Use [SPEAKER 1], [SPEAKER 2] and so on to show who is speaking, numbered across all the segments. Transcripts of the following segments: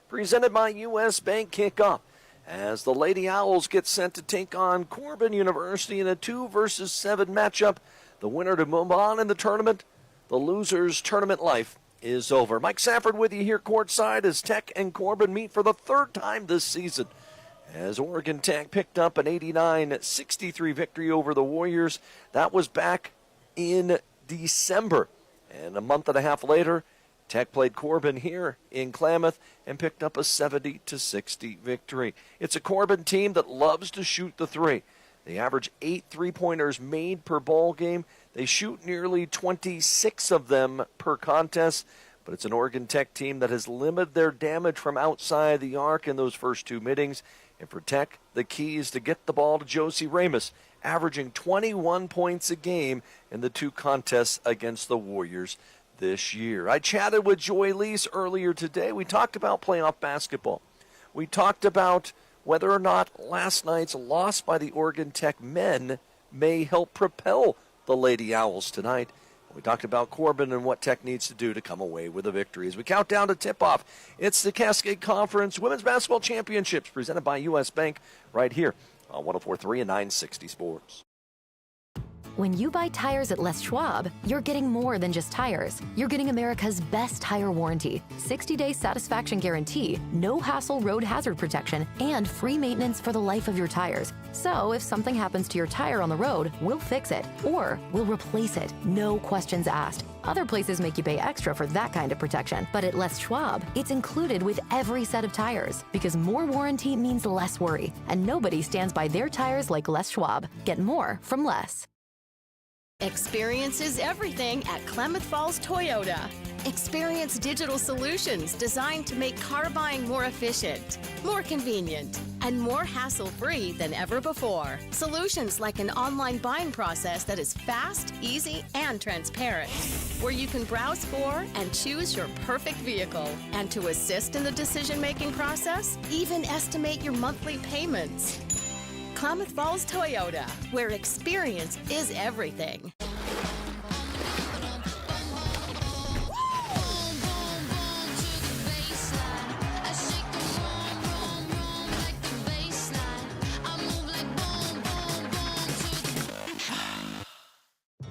[SPEAKER 1] presented by U.S. Bank kickoff as the Lady Owls get set to take on Corban University in a 2-7 matchup. The winner to move on in the tournament. The loser's tournament life is over. Mike Safford with you here courtside as Tech and Corban meet for the third time this season. As Oregon Tech picked up an 89-63 victory over the Warriors. That was back in December. And a month and a half later, Tech played Corban here in Klamath and picked up a 70-60 victory. It's a Corban team that loves to shoot the three. They average 8 3-pointers made per ball game. They shoot nearly 26 of them per contest. But it's an Oregon Tech team that has limited their damage from outside the arc in those first two meetings. And for Tech, the key is to get the ball to Josie Ramus, averaging 21 points a game in the two contests against the Warriors this year. I chatted with Joy Lease earlier today. We talked about playoff basketball. We talked about whether or not last night's loss by the Oregon Tech men may help propel the Lady Owls tonight. We talked about Corban and what Tech needs to do to come away with a victory. As we count down to tip-off, it's the Cascade Conference Women's Basketball Championships presented by U.S. Bank right here on 104.3 and 960 Sports.
[SPEAKER 2] When you buy tires at Les Schwab, you're getting more than just tires. You're getting America's best tire warranty, 60-day satisfaction guarantee, no hassle road hazard protection, and free maintenance for the life of your tires. So if something happens to your tire on the road, we'll fix it, or we'll replace it, no questions asked. Other places make you pay extra for that kind of protection, but at Les Schwab, it's included with every set of tires, because more warranty means less worry, and nobody stands by their tires like Les Schwab. Get more from Les.
[SPEAKER 3] Experience is everything at Klamath Falls Toyota. Experience digital solutions designed to make car buying more efficient, more convenient, and more hassle-free than ever before. Solutions like an online buying process that is fast, easy, and transparent, where you can browse for and choose your perfect vehicle. And to assist in the decision-making process, even estimate your monthly payments. Klamath Falls Toyota, where experience is everything.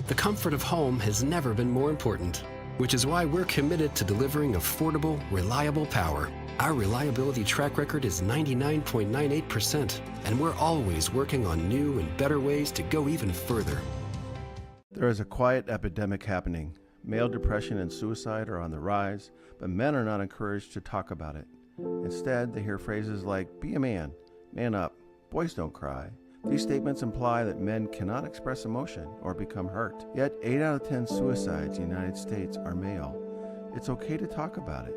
[SPEAKER 4] The comfort of home has never been more important, which is why we're committed to delivering affordable, reliable power. Our reliability track record is 99.98%, and we're always working on new and better ways to go even further.
[SPEAKER 5] There is a quiet epidemic happening. Male depression and suicide are on the rise, but men are not encouraged to talk about it. Instead, they hear phrases like, "Be a man," "Man up," "Boys don't cry." These statements imply that men cannot express emotion or become hurt. Yet 8 out of 10 suicides in the United States are male. It's okay to talk about it.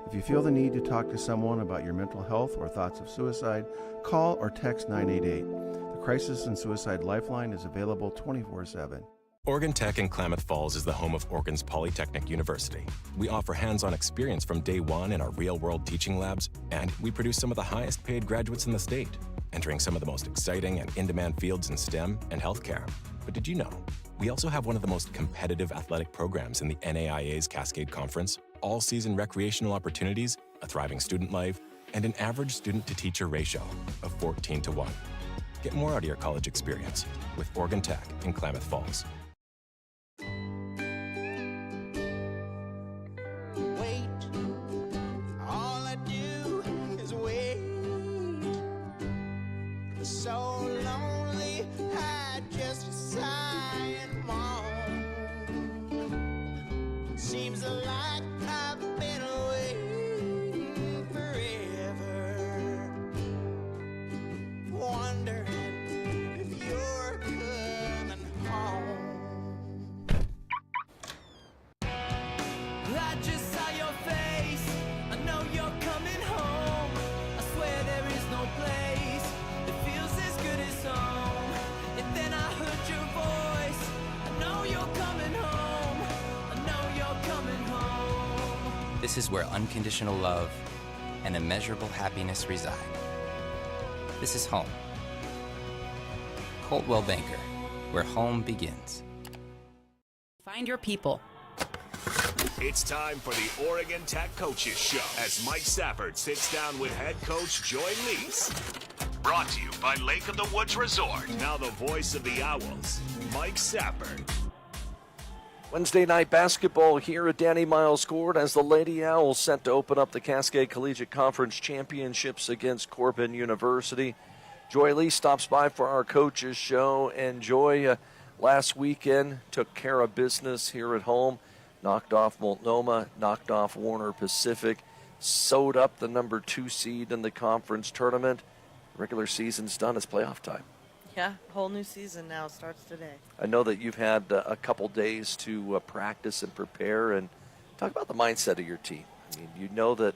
[SPEAKER 5] If you feel the need to talk to someone about your mental health or thoughts of suicide, call or text 988. The Crisis and Suicide Lifeline is available 24/7.
[SPEAKER 6] Oregon Tech in Klamath Falls is the home of Oregon's Polytechnic University. We offer hands-on experience from day one in our real-world teaching labs, and we produce some of the highest-paid graduates in the state, entering some of the most exciting and in-demand fields in STEM and healthcare. But did you know, we also have one of the most competitive athletic programs in the NAIA's Cascade Conference, all-season recreational opportunities, a thriving student life, and an average student-to-teacher ratio of 14:1. Get more out of your college experience with Oregon Tech in Klamath Falls.
[SPEAKER 7] This is where unconditional love and immeasurable happiness reside. This is home. Coltwell Banker, where home begins.
[SPEAKER 8] Find your people. It's time for the Oregon Tech Coaches Show as Mike Sappert sits down with head coach Joy Lees. Brought to you by Lake of the Woods Resort. Now the voice of the Owls, Mike Sappert.
[SPEAKER 1] Wednesday night basketball here at Danny Miles Court as the Lady Owls set to open up the Cascade Collegiate Conference Championships against Corban University. Joy Lee stops by for our coaches show, and Joy last weekend took care of business here at home. Knocked off Multnomah, knocked off Warner Pacific, sewed up the number 2 seed in the conference tournament. Regular season's done. It's playoff time.
[SPEAKER 9] Yeah, whole new season now starts today.
[SPEAKER 1] I know that you've had a couple days to practice and prepare, and talk about the mindset of your team. I mean, you know that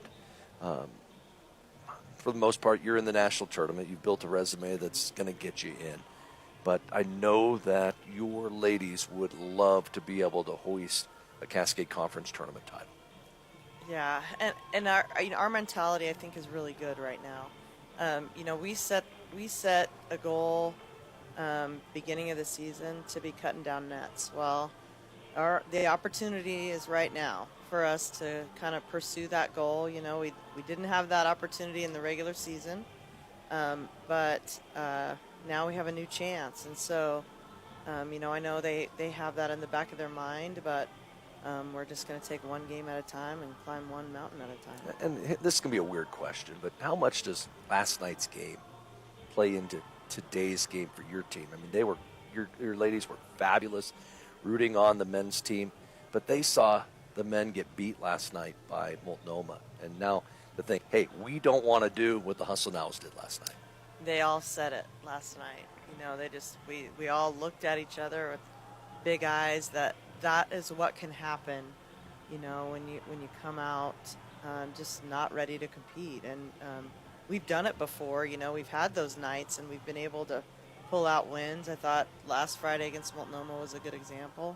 [SPEAKER 1] for the most part you're in the national tournament. You've built a resume that's going to get you in. But I know that your ladies would love to be able to hoist a Cascade Conference tournament title.
[SPEAKER 9] Yeah, and our mentality I think is really good right now. We set a goal beginning of the season to be cutting down nets. Well, the opportunity is right now for us to kind of pursue that goal. You know, we didn't have that opportunity in the regular season, but now we have a new chance, and so I know they have that in the back of their mind, but we're just going to take one game at a time and climb one mountain at a time.
[SPEAKER 1] And this is going to be a weird question, but how much does last night's game play into today's game for your team? I mean, your ladies were fabulous rooting on the men's team, but they saw the men get beat last night by Multnomah, and now to think, hey, we don't want to do what the Hustle Nows did last night.
[SPEAKER 9] They all said it last night. You know, we all looked at each other with big eyes that is what can happen, you know, when you come out just not ready to compete. And we've done it before, you know, we've had those nights and we've been able to pull out wins. I thought last Friday against Multnomah was a good example.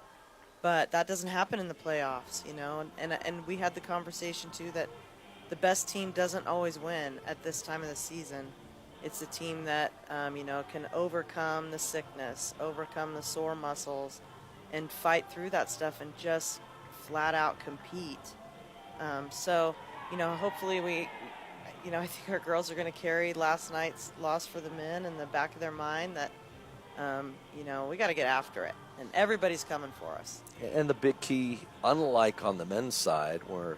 [SPEAKER 9] But that doesn't happen in the playoffs, you know, and we had the conversation too that the best team doesn't always win at this time of the season. It's a team that, can overcome the sickness, overcome the sore muscles, and fight through that stuff and just flat out compete. Hopefully I think our girls are going to carry last night's loss for the men in the back of their mind that, we got to get after it. And everybody's coming for us.
[SPEAKER 1] And the big key, unlike on the men's side, where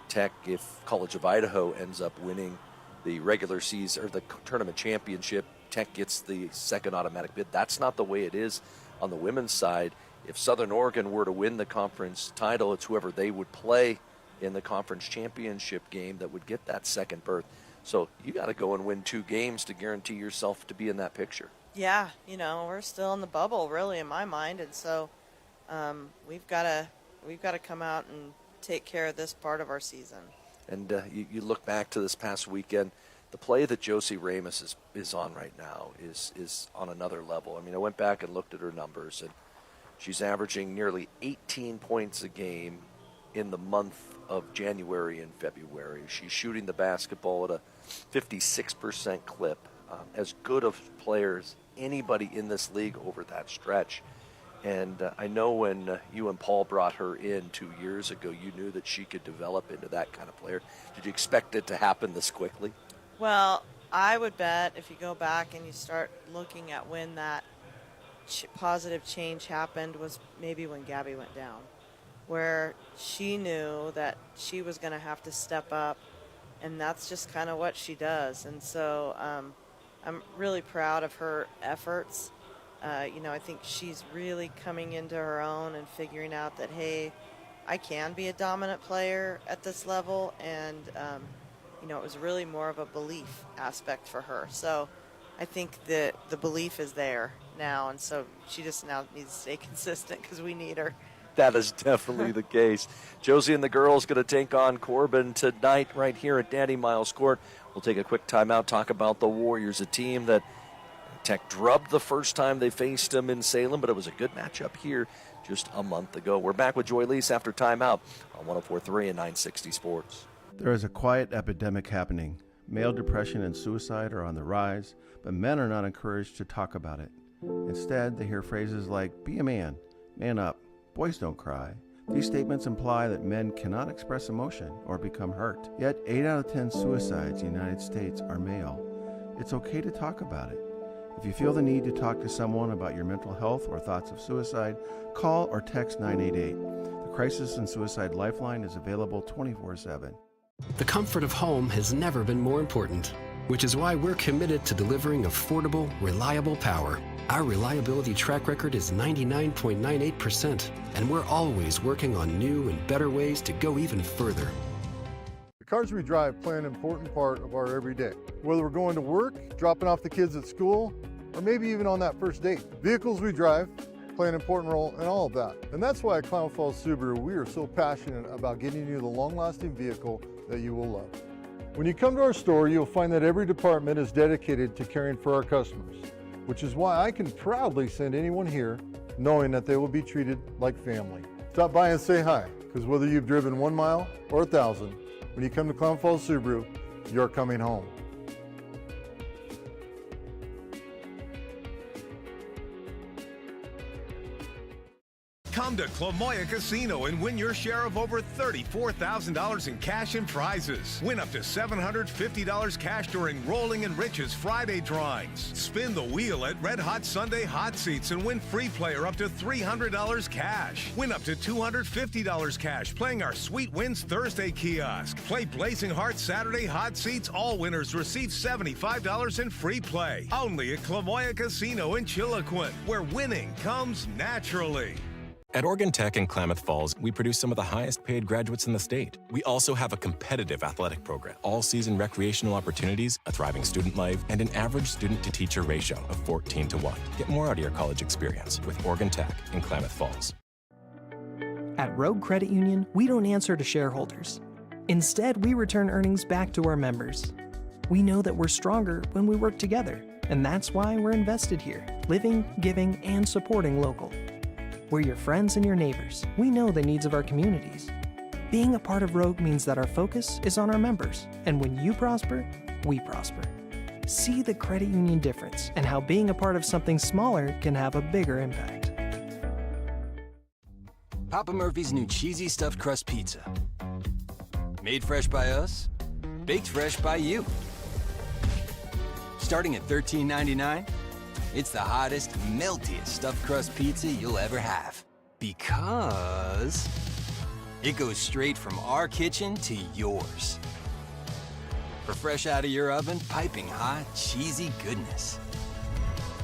[SPEAKER 1] Tech, if College of Idaho ends up winning the regular season or the tournament championship, Tech gets the second automatic bid. That's not the way it is on the women's side. If Southern Oregon were to win the conference title, it's whoever they would play in the conference championship game that would get that second berth. So you got to go and win 2 games to guarantee yourself to be in that picture.
[SPEAKER 9] Yeah, we're still in the bubble, really, in my mind, and so we've got to come out and take care of this part of our season.
[SPEAKER 1] And you look back to this past weekend, the play that Josie Ramos is on right now is on another level. I mean, I went back and looked at her numbers, and she's averaging nearly 18 points a game in the month of January and February. She's shooting the basketball at a 56% clip. As good of players anybody in this league over that stretch. And I know when you and Paul brought her in 2 years ago, you knew that she could develop into that kind of player. Did you expect it to happen this quickly?
[SPEAKER 9] Well, I would bet if you go back and you start looking at when that positive change happened was maybe when Gabby went down, where she knew that she was going to have to step up, and that's just kind of what she does. And so I'm really proud of her efforts. I think she's really coming into her own and figuring out that, hey, I can be a dominant player at this level. And, it was really more of a belief aspect for her. So I think the belief is there now. And so she just now needs to stay consistent because we need her.
[SPEAKER 1] That is definitely the case. Josie and the girls going to take on Corban tonight right here at Danny Miles Court. We'll take a quick timeout, talk about the Warriors, a team that Tech drubbed the first time they faced them in Salem, but it was a good matchup here just a month ago. We're back with Joy Lees after timeout on 104.3 and 960 Sports.
[SPEAKER 5] There is a quiet epidemic happening. Male depression and suicide are on the rise, but men are not encouraged to talk about it. Instead, they hear phrases like, be a man, man up, boys don't cry. These statements imply that men cannot express emotion or become hurt. Yet 8 out of 10 suicides in the United States are male. It's okay to talk about it. If you feel the need to talk to someone about your mental health or thoughts of suicide, call or text 988. The Crisis and Suicide Lifeline is available 24/7.
[SPEAKER 4] The comfort of home has never been more important, which is why we're committed to delivering affordable, reliable power. Our reliability track record is 99.98%, and we're always working on new and better ways to go even further.
[SPEAKER 10] The cars we drive play an important part of our everyday. Whether we're going to work, dropping off the kids at school, or maybe even on that first date. Vehicles we drive play an important role in all of that. And that's why at Klamath Falls Subaru, we are so passionate about getting you the long-lasting vehicle that you will love. When you come to our store, you'll find that every department is dedicated to caring for our customers, which is why I can proudly send anyone here knowing that they will be treated like family. Stop by and say hi, because whether you've driven 1 mile or 1,000, when you come to Klamath Falls Subaru, you're coming home.
[SPEAKER 11] Come to Clamoya Casino and win your share of over $34,000 in cash and prizes. Win up to $750 cash during Rolling in Riches Friday drawings. Spin the wheel at Red Hot Sunday Hot Seats and win free player up to $300 cash. Win up to $250 cash playing our Sweet Wins Thursday kiosk. Play Blazing Heart Saturday Hot Seats. All winners receive $75 in free play. Only at Clamoya Casino in Chiloquin, where winning comes naturally.
[SPEAKER 6] At Oregon Tech in Klamath Falls, we produce some of the highest paid graduates in the state. We also have a competitive athletic program, all-season recreational opportunities, a thriving student life, and an average student-to-teacher ratio of 14:1. Get more out of your college experience with Oregon Tech in Klamath Falls.
[SPEAKER 12] At Rogue Credit Union, we don't answer to shareholders. Instead, we return earnings back to our members. We know that we're stronger when we work together, and that's why we're invested here, living, giving, and supporting local. We're your friends and your neighbors. We know the needs of our communities. Being a part of Rogue means that our focus is on our members, and when you prosper, we prosper. See the credit union difference and how being a part of something smaller can have a bigger impact.
[SPEAKER 13] Papa Murphy's new cheesy stuffed crust pizza. Made fresh by us, baked fresh by you. Starting at $13.99, it's the hottest, meltiest stuffed crust pizza you'll ever have. Because it goes straight from our kitchen to yours. For fresh out of your oven, piping hot, cheesy goodness.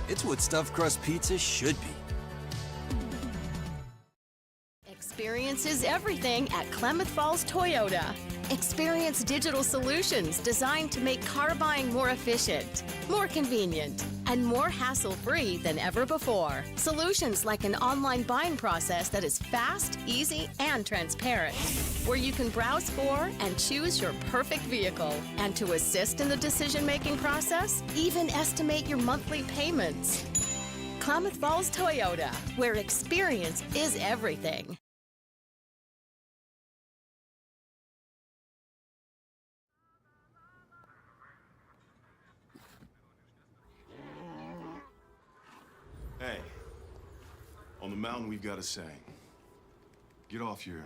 [SPEAKER 13] It's what stuffed crust pizza should be.
[SPEAKER 3] Experience is everything at Klamath Falls Toyota. Experience digital solutions designed to make car buying more efficient, more convenient, and more hassle-free than ever before. Solutions like an online buying process that is fast, easy, and transparent, where you can browse for and choose your perfect vehicle. And to assist in the decision-making process, even estimate your monthly payments. Klamath Falls Toyota, where experience is everything.
[SPEAKER 14] Hey, on the mountain we've got a saying. Get off your...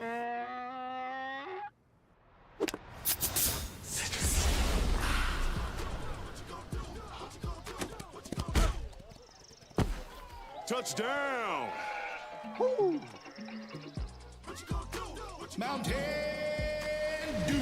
[SPEAKER 14] Touchdown! Woo!
[SPEAKER 11] Mountain Dew.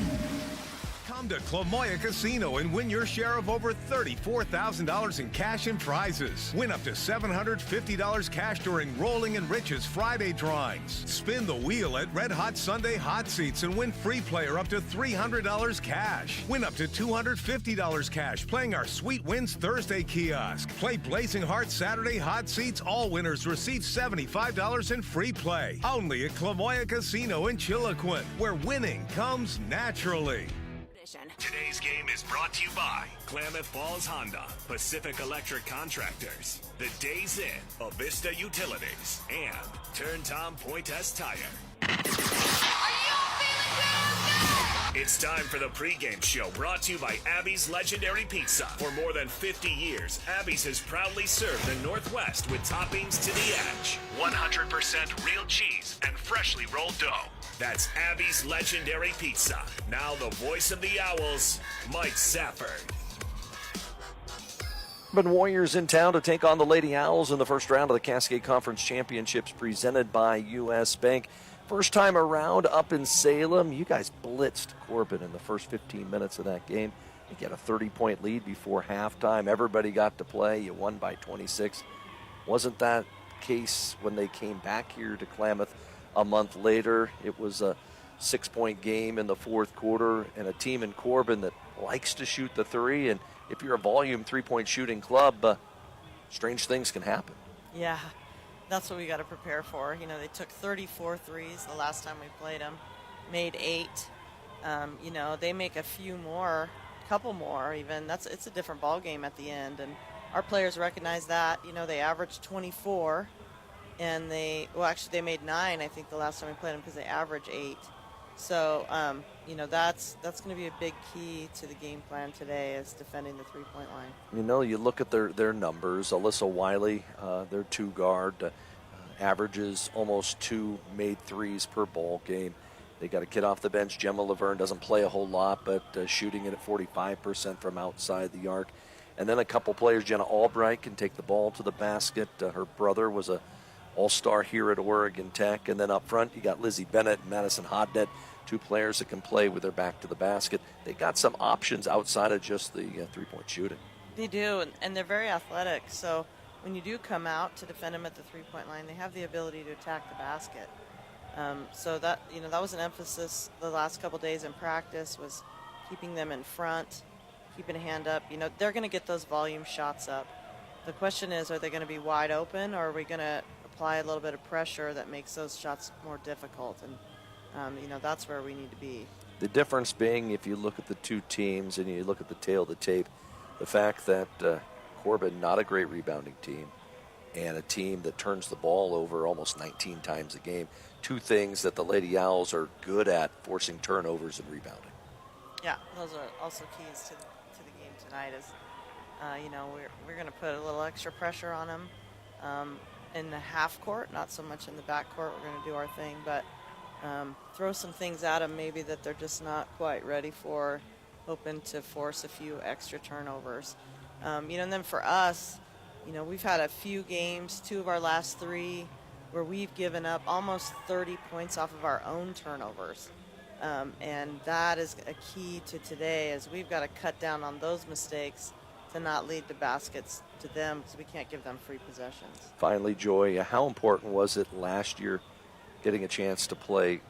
[SPEAKER 11] Come to Clamoya Casino and win your share of over $34,000 in cash and prizes. Win up to $750 cash during Rolling in Riches Friday drawings. Spin the wheel at Red Hot Sunday Hot Seats and win free player up to $300 cash. Win up to $250 cash playing our Sweet Wins Thursday kiosk. Play Blazing Heart Saturday Hot Seats. All winners receive $75 in free play. Only at Clamoya Casino in Chiloquin, where winning comes naturally.
[SPEAKER 8] Today's game is brought to you by Klamath Falls Honda, Pacific Electric Contractors, The Days Inn, Avista Utilities, and Turn Tom Point S Tire. It's time for the pregame show, brought to you by Abby's Legendary Pizza. For more than 50 years, Abby's has proudly served the Northwest with toppings to the edge. 100% real cheese and freshly rolled dough. That's Abby's Legendary Pizza. Now the voice of the Owls, Mike Safford.
[SPEAKER 1] Corban Warriors in town to take on the Lady Owls in the first round of the Cascade Conference Championships presented by U.S. Bank. First time around up in Salem. You guys blitzed Corban in the first 15 minutes of that game. You get a 30-point lead before halftime. Everybody got to play. You won by 26. Wasn't that case when they came back here to Klamath a month later? It was a 6-point game in the fourth quarter, and a team in Corban that likes to shoot the three. And if you're a volume three-point shooting club, strange things can happen.
[SPEAKER 9] Yeah, that's what we got to prepare for. You know, they took 34 threes the last time we played them, made 8. You know, they make a few more, couple more even. It's a different ball game at the end, and our players recognize that. You know, they averaged 24, and they made 9, I think, the last time we played them, because they averaged 8. So, you know, that's going to be a big key to the game plan today, is defending the three-point line.
[SPEAKER 1] You know, you look at their numbers. Alyssa Wiley, their 2-guard, averages almost 2 made threes per ball game. They got a kid off the bench. Gemma Laverne doesn't play a whole lot, but shooting it at 45% from outside the arc. And then a couple players. Jenna Albright can take the ball to the basket. Her brother was a all-star here at Oregon Tech. And then up front, you got Lizzie Bennett and Madison Hodnett, 2 players that can play with their back to the basket. They got some options outside of just the three-point shooting.
[SPEAKER 9] They do, and they're very athletic. So when you do come out to defend them at the three-point line, they have the ability to attack the basket. So that, you know, that was an emphasis the last couple days in practice, was keeping them in front, keeping a hand up. You know, they're going to get those volume shots up. The question is, are they going to be wide open, or are we going to apply a little bit of pressure that makes those shots more difficult? And, you know, that's where we need to be.
[SPEAKER 1] The difference being, if you look at the two teams and you look at the tail of the tape, the fact that Corban, not a great rebounding team, and a team that turns the ball over almost 19 times a game. 2 things that the Lady Owls are good at, forcing turnovers and rebounding.
[SPEAKER 9] Yeah, those are also keys to the game tonight. Is you know, we're going to put a little extra pressure on them in the half court, not so much in the back court. We're going to do our thing, but throw some things at them maybe that they're just not quite ready for, hoping to force a few extra turnovers. You know, and then for us, you know, we've had a few games, 2 of our last 3, where we've given up almost 30 points off of our own turnovers. And that is a key to today, as we've got to cut down on those mistakes to not lead to baskets to them, because we can't give them free possessions.
[SPEAKER 1] Finally, Joy, how important was it last year getting a chance to play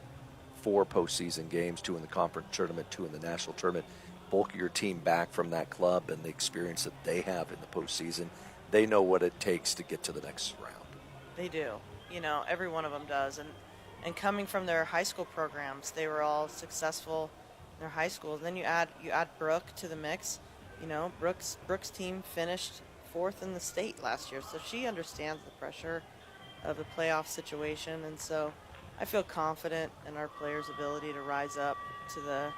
[SPEAKER 1] 4 postseason games, 2 in the conference tournament, 2 in the national tournament, bulk your team back from that club and the experience that they have in the postseason? They know what it takes to get to the next round.
[SPEAKER 9] They do. You know, every one of them does. And coming from their high school programs, they were all successful in their high schools. And then you add Brooke to the mix. You know, Brooke's team finished 4th in the state last year, so she understands the pressure of a playoff situation. And so I feel confident in our players' ability to rise up to the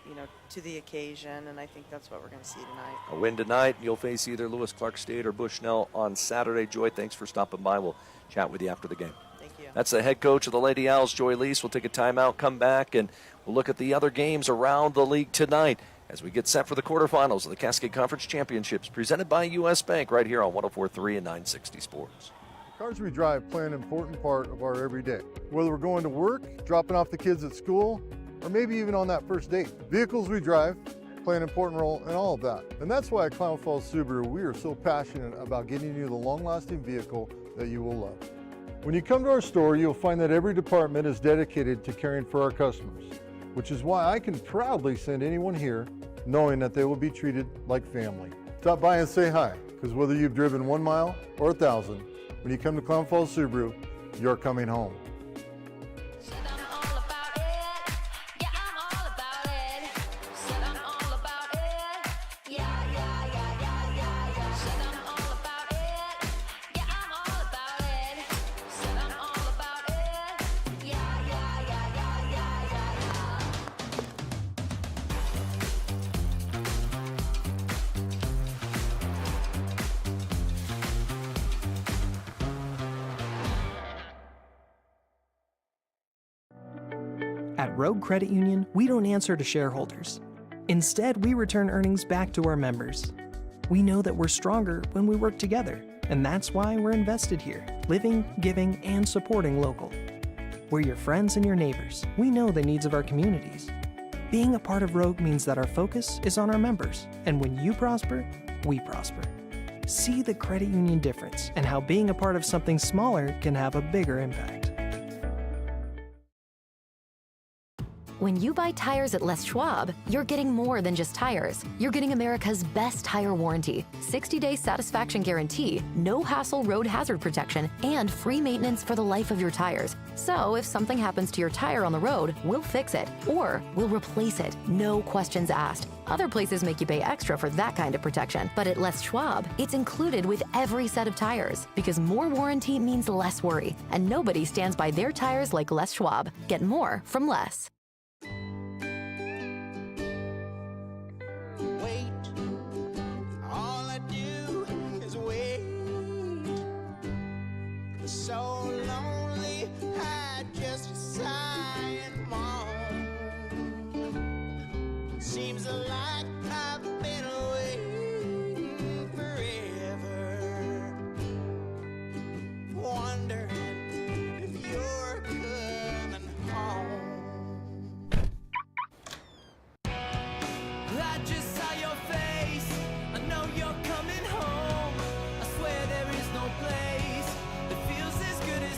[SPEAKER 9] you know, to the occasion, and I think that's what we're going to see tonight.
[SPEAKER 1] A win tonight, you'll face either Lewis Clark State or Bushnell on Saturday. Joy, thanks for stopping by. We'll chat with you after the game.
[SPEAKER 9] Thank you.
[SPEAKER 1] That's the head coach of the Lady Owls, Joy Lease. We'll take a timeout, come back, and we'll look at the other games around the league tonight as we get set for the quarterfinals of the Cascade Conference Championships, presented by U.S. Bank, right here on 104.3 and 960 Sports.
[SPEAKER 10] The cars we drive play an important part of our everyday. Whether we're going to work, dropping off the kids at school, or maybe even on that first date. Vehicles we drive play an important role in all of that. And that's why at Klamath Falls Subaru, we are so passionate about getting you the long-lasting vehicle that you will love. When you come to our store, you'll find that every department is dedicated to caring for our customers, which is why I can proudly send anyone here knowing that they will be treated like family. Stop by and say hi, because whether you've driven 1 mile or 1,000, when you come to Klamath Falls Subaru, you're coming home.
[SPEAKER 12] At Rogue Credit Union, we don't answer to shareholders. Instead, we return earnings back to our members. We know that we're stronger when we work together, and that's why we're invested here, living, giving, and supporting local. We're your friends and your neighbors. We know the needs of our communities. Being a part of Rogue means that our focus is on our members, and when you prosper, we prosper. See the credit union difference and how being a part of something smaller can have a bigger impact.
[SPEAKER 2] When you buy tires at Les Schwab, you're getting more than just tires. You're getting America's best tire warranty, 60-day satisfaction guarantee, no hassle road hazard protection, and free maintenance for the life of your tires. So if something happens to your tire on the road, we'll fix it, or we'll replace it, no questions asked. Other places make you pay extra for that kind of protection, but at Les Schwab, it's included with every set of tires, because more warranty means less worry, and nobody stands by their tires like Les Schwab. Get more from Les.
[SPEAKER 15] So lonely, I just sigh and moan. Seems like I've been waiting forever, wondering if you're coming home. I just saw your face, I know you're coming home. I swear there is no place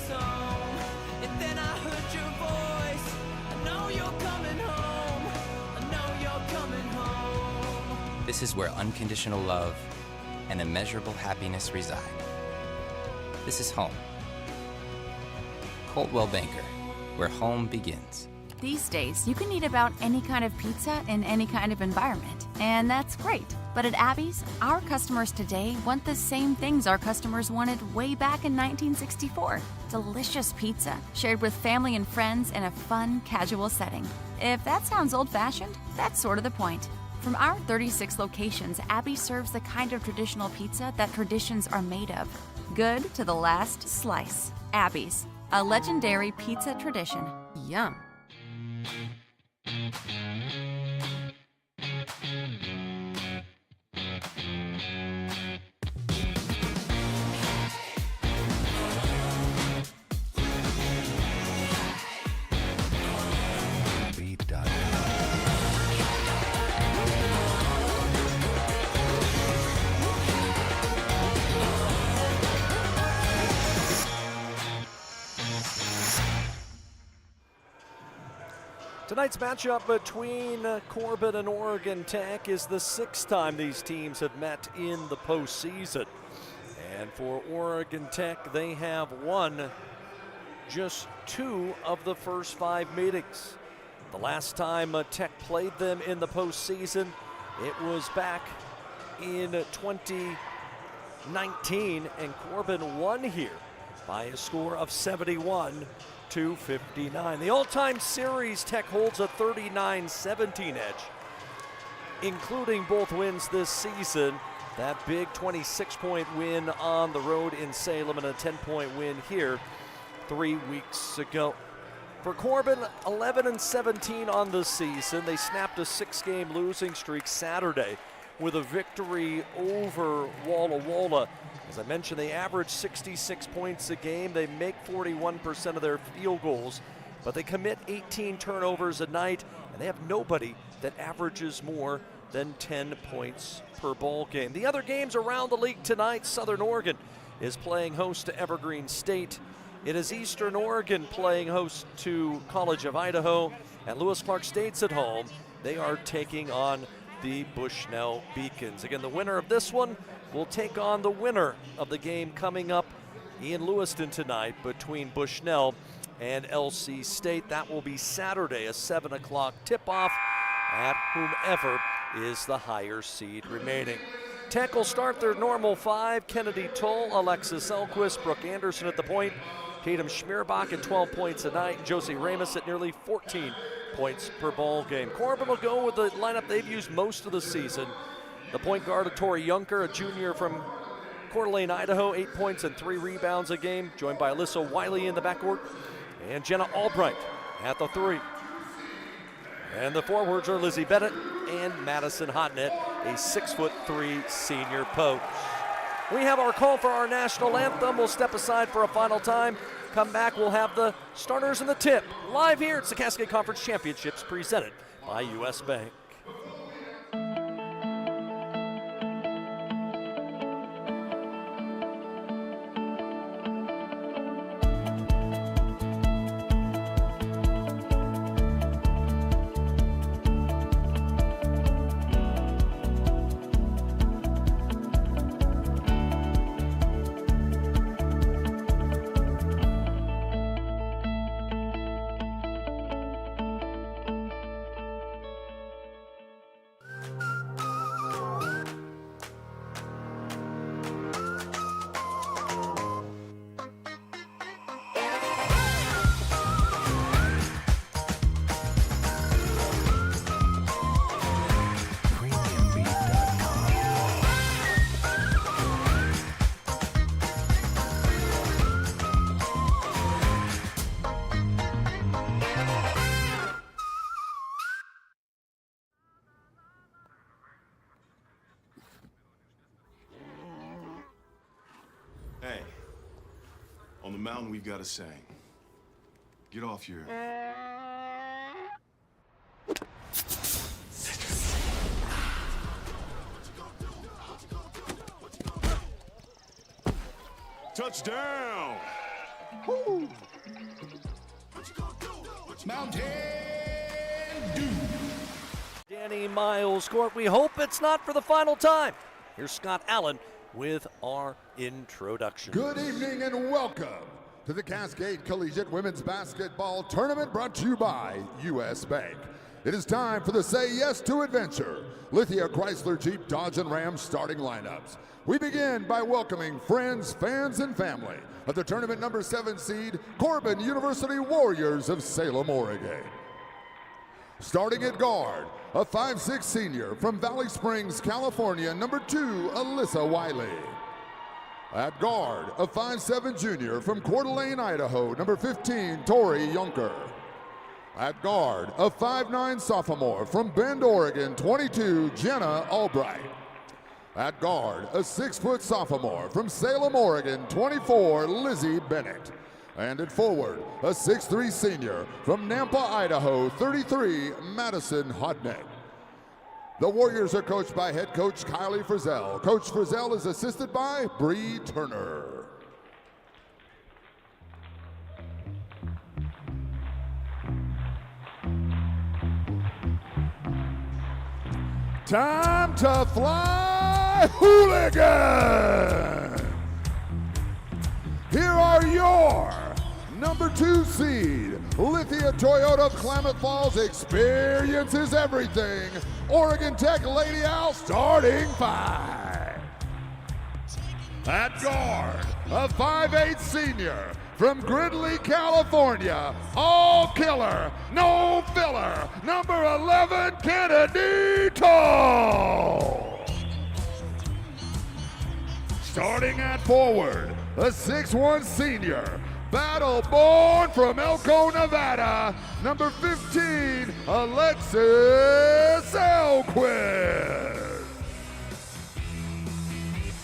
[SPEAKER 15] home. And then I heard your voice. I know you're coming home. I know you're coming home.
[SPEAKER 7] This is where unconditional love and immeasurable happiness reside. This is home. Coltwell Banker, where home begins.
[SPEAKER 16] These days, you can eat about any kind of pizza in any kind of environment, and that's great. But at Abby's, our customers today want the same things our customers wanted way back in 1964. Delicious pizza, shared with family and friends in a fun, casual setting. If that sounds old-fashioned, that's sort of the point. From our 36 locations, Abby serves the kind of traditional pizza that traditions are made of. Good to the last slice. Abby's, a legendary pizza tradition. Yum.
[SPEAKER 1] Tonight's matchup between Corban and Oregon Tech is the 6th time these teams have met in the postseason. And for Oregon Tech, they have won just 2 of the first 5 meetings. The last time Tech played them in the postseason, it was back in 2019, and Corban won here by a score of 71-59. The all-time series, Tech holds a 39-17 edge, including both wins this season. That big 26-point win on the road in Salem and a 10-point win here 3 weeks ago. For Corban, 11-17 on the season. They snapped a 6-game losing streak Saturday with a victory over Walla Walla. As I mentioned, they average 66 points a game. They make 41% of their field goals, but they commit 18 turnovers a night, and they have nobody that averages more than 10 points per ball game. The other games around the league tonight, Southern Oregon is playing host to Evergreen State. It is Eastern Oregon playing host to College of Idaho, and Lewis Clark State's at home. They are taking on the Bushnell Beacons. Again, the winner of this one will take on the winner of the game coming up in Lewiston tonight between Bushnell and LC State. That will be Saturday, a 7 o'clock tip-off at whomever is the higher seed remaining. Tech will start their normal 5. Kennedy Toll, Alexis Elquist, Brooke Anderson at the point, Tatum Schmierbach at 12 points a night, Josie Ramos at nearly 14 points per ball game. Corban will go with the lineup they've used most of the season. The point guard, Tori Junker, a junior from Coeur d'Alene, Idaho, 8 points and 3 rebounds a game, joined by Alyssa Wiley in the backcourt, and Jenna Albright at the 3.
[SPEAKER 17] And the forwards are Lizzie Bennett and Madison Hodnett, a 6'3" senior poach.
[SPEAKER 1] We have our call for our national anthem. We'll step aside for a final time. Come back, we'll have the starters and the tip. Live here, it's the Cascade Conference Championships presented by U.S. Bank.
[SPEAKER 14] Hey, on the mountain we've got a saying. Get off your... Touchdown! Woo!
[SPEAKER 1] Mountain Dew. Danny Miles Court. We hope it's not for the final time. Here's Scott Allen with our introduction.
[SPEAKER 18] Good evening and welcome to the Cascade Collegiate Women's Basketball Tournament, brought to you by U.S. Bank. It is time for the Say Yes to Adventure Lithia Chrysler Jeep Dodge and Ram starting lineups. We begin by welcoming friends, fans, and family of the tournament number 7 seed Corban University Warriors of Salem, Oregon. Starting at guard, a 5'6" senior from Valley Springs, California, number 2, Alyssa Wiley. At guard, a 5'7" junior from Coeur d'Alene, Idaho, number 15, Tori Yunker. At guard, a 5'9" sophomore from Bend, Oregon, 22, Jenna Albright. At guard, a 6' sophomore from Salem, Oregon, 24, Lizzie Bennett. And at forward, a 6'3" senior from Nampa, Idaho, 33, Madison Hodnett. The Warriors are coached by head coach Kylie Frizzell. Coach Frizzell is assisted by Bree Turner. Time to fly, hooligan! Here are your number 2 seed, Lithia Toyota of Klamath Falls. Experience is everything. Oregon Tech Lady Owl starting 5. At guard, a 5'8" senior from Gridley, California, all killer, no filler, number 11, Kennedy Tall. Starting at forward, a 6'1" senior, battle born from Elko, Nevada, number 15, Alexis Elquist.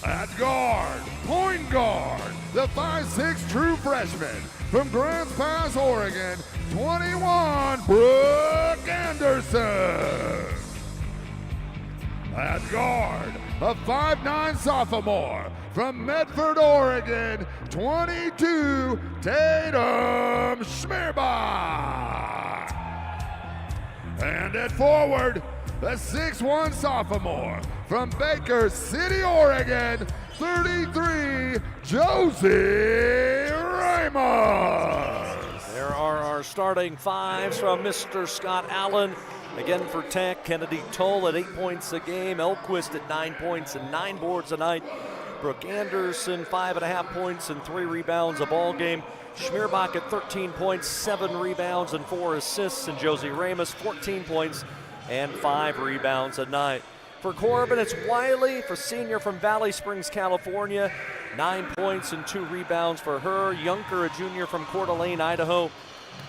[SPEAKER 18] At guard, point guard, the 5'6" true freshman from Grants Pass, Oregon, 21, Brooke Anderson. At guard, a 5'9" sophomore from Medford, Oregon, 22, Tatum Schmierbach. And at forward, the 6'1" sophomore from Baker City, Oregon, 33, Josie Ramos.
[SPEAKER 1] There are our starting fives from Mr. Scott Allen. Again for Tech, Kennedy Toll at 8 points a game, Elquist at 9 points and 9 boards a night, Brooke Anderson 5.5 points and 3 rebounds a ball game, Schmierbach at 13 points, 7 rebounds and 4 assists, and Josie Ramos 14 points and 5 rebounds a night. For Corban, it's Wiley, for senior from Valley Springs, California, 9 points and 2 rebounds for her. Yunker, a junior from Coeur d'Alene, Idaho,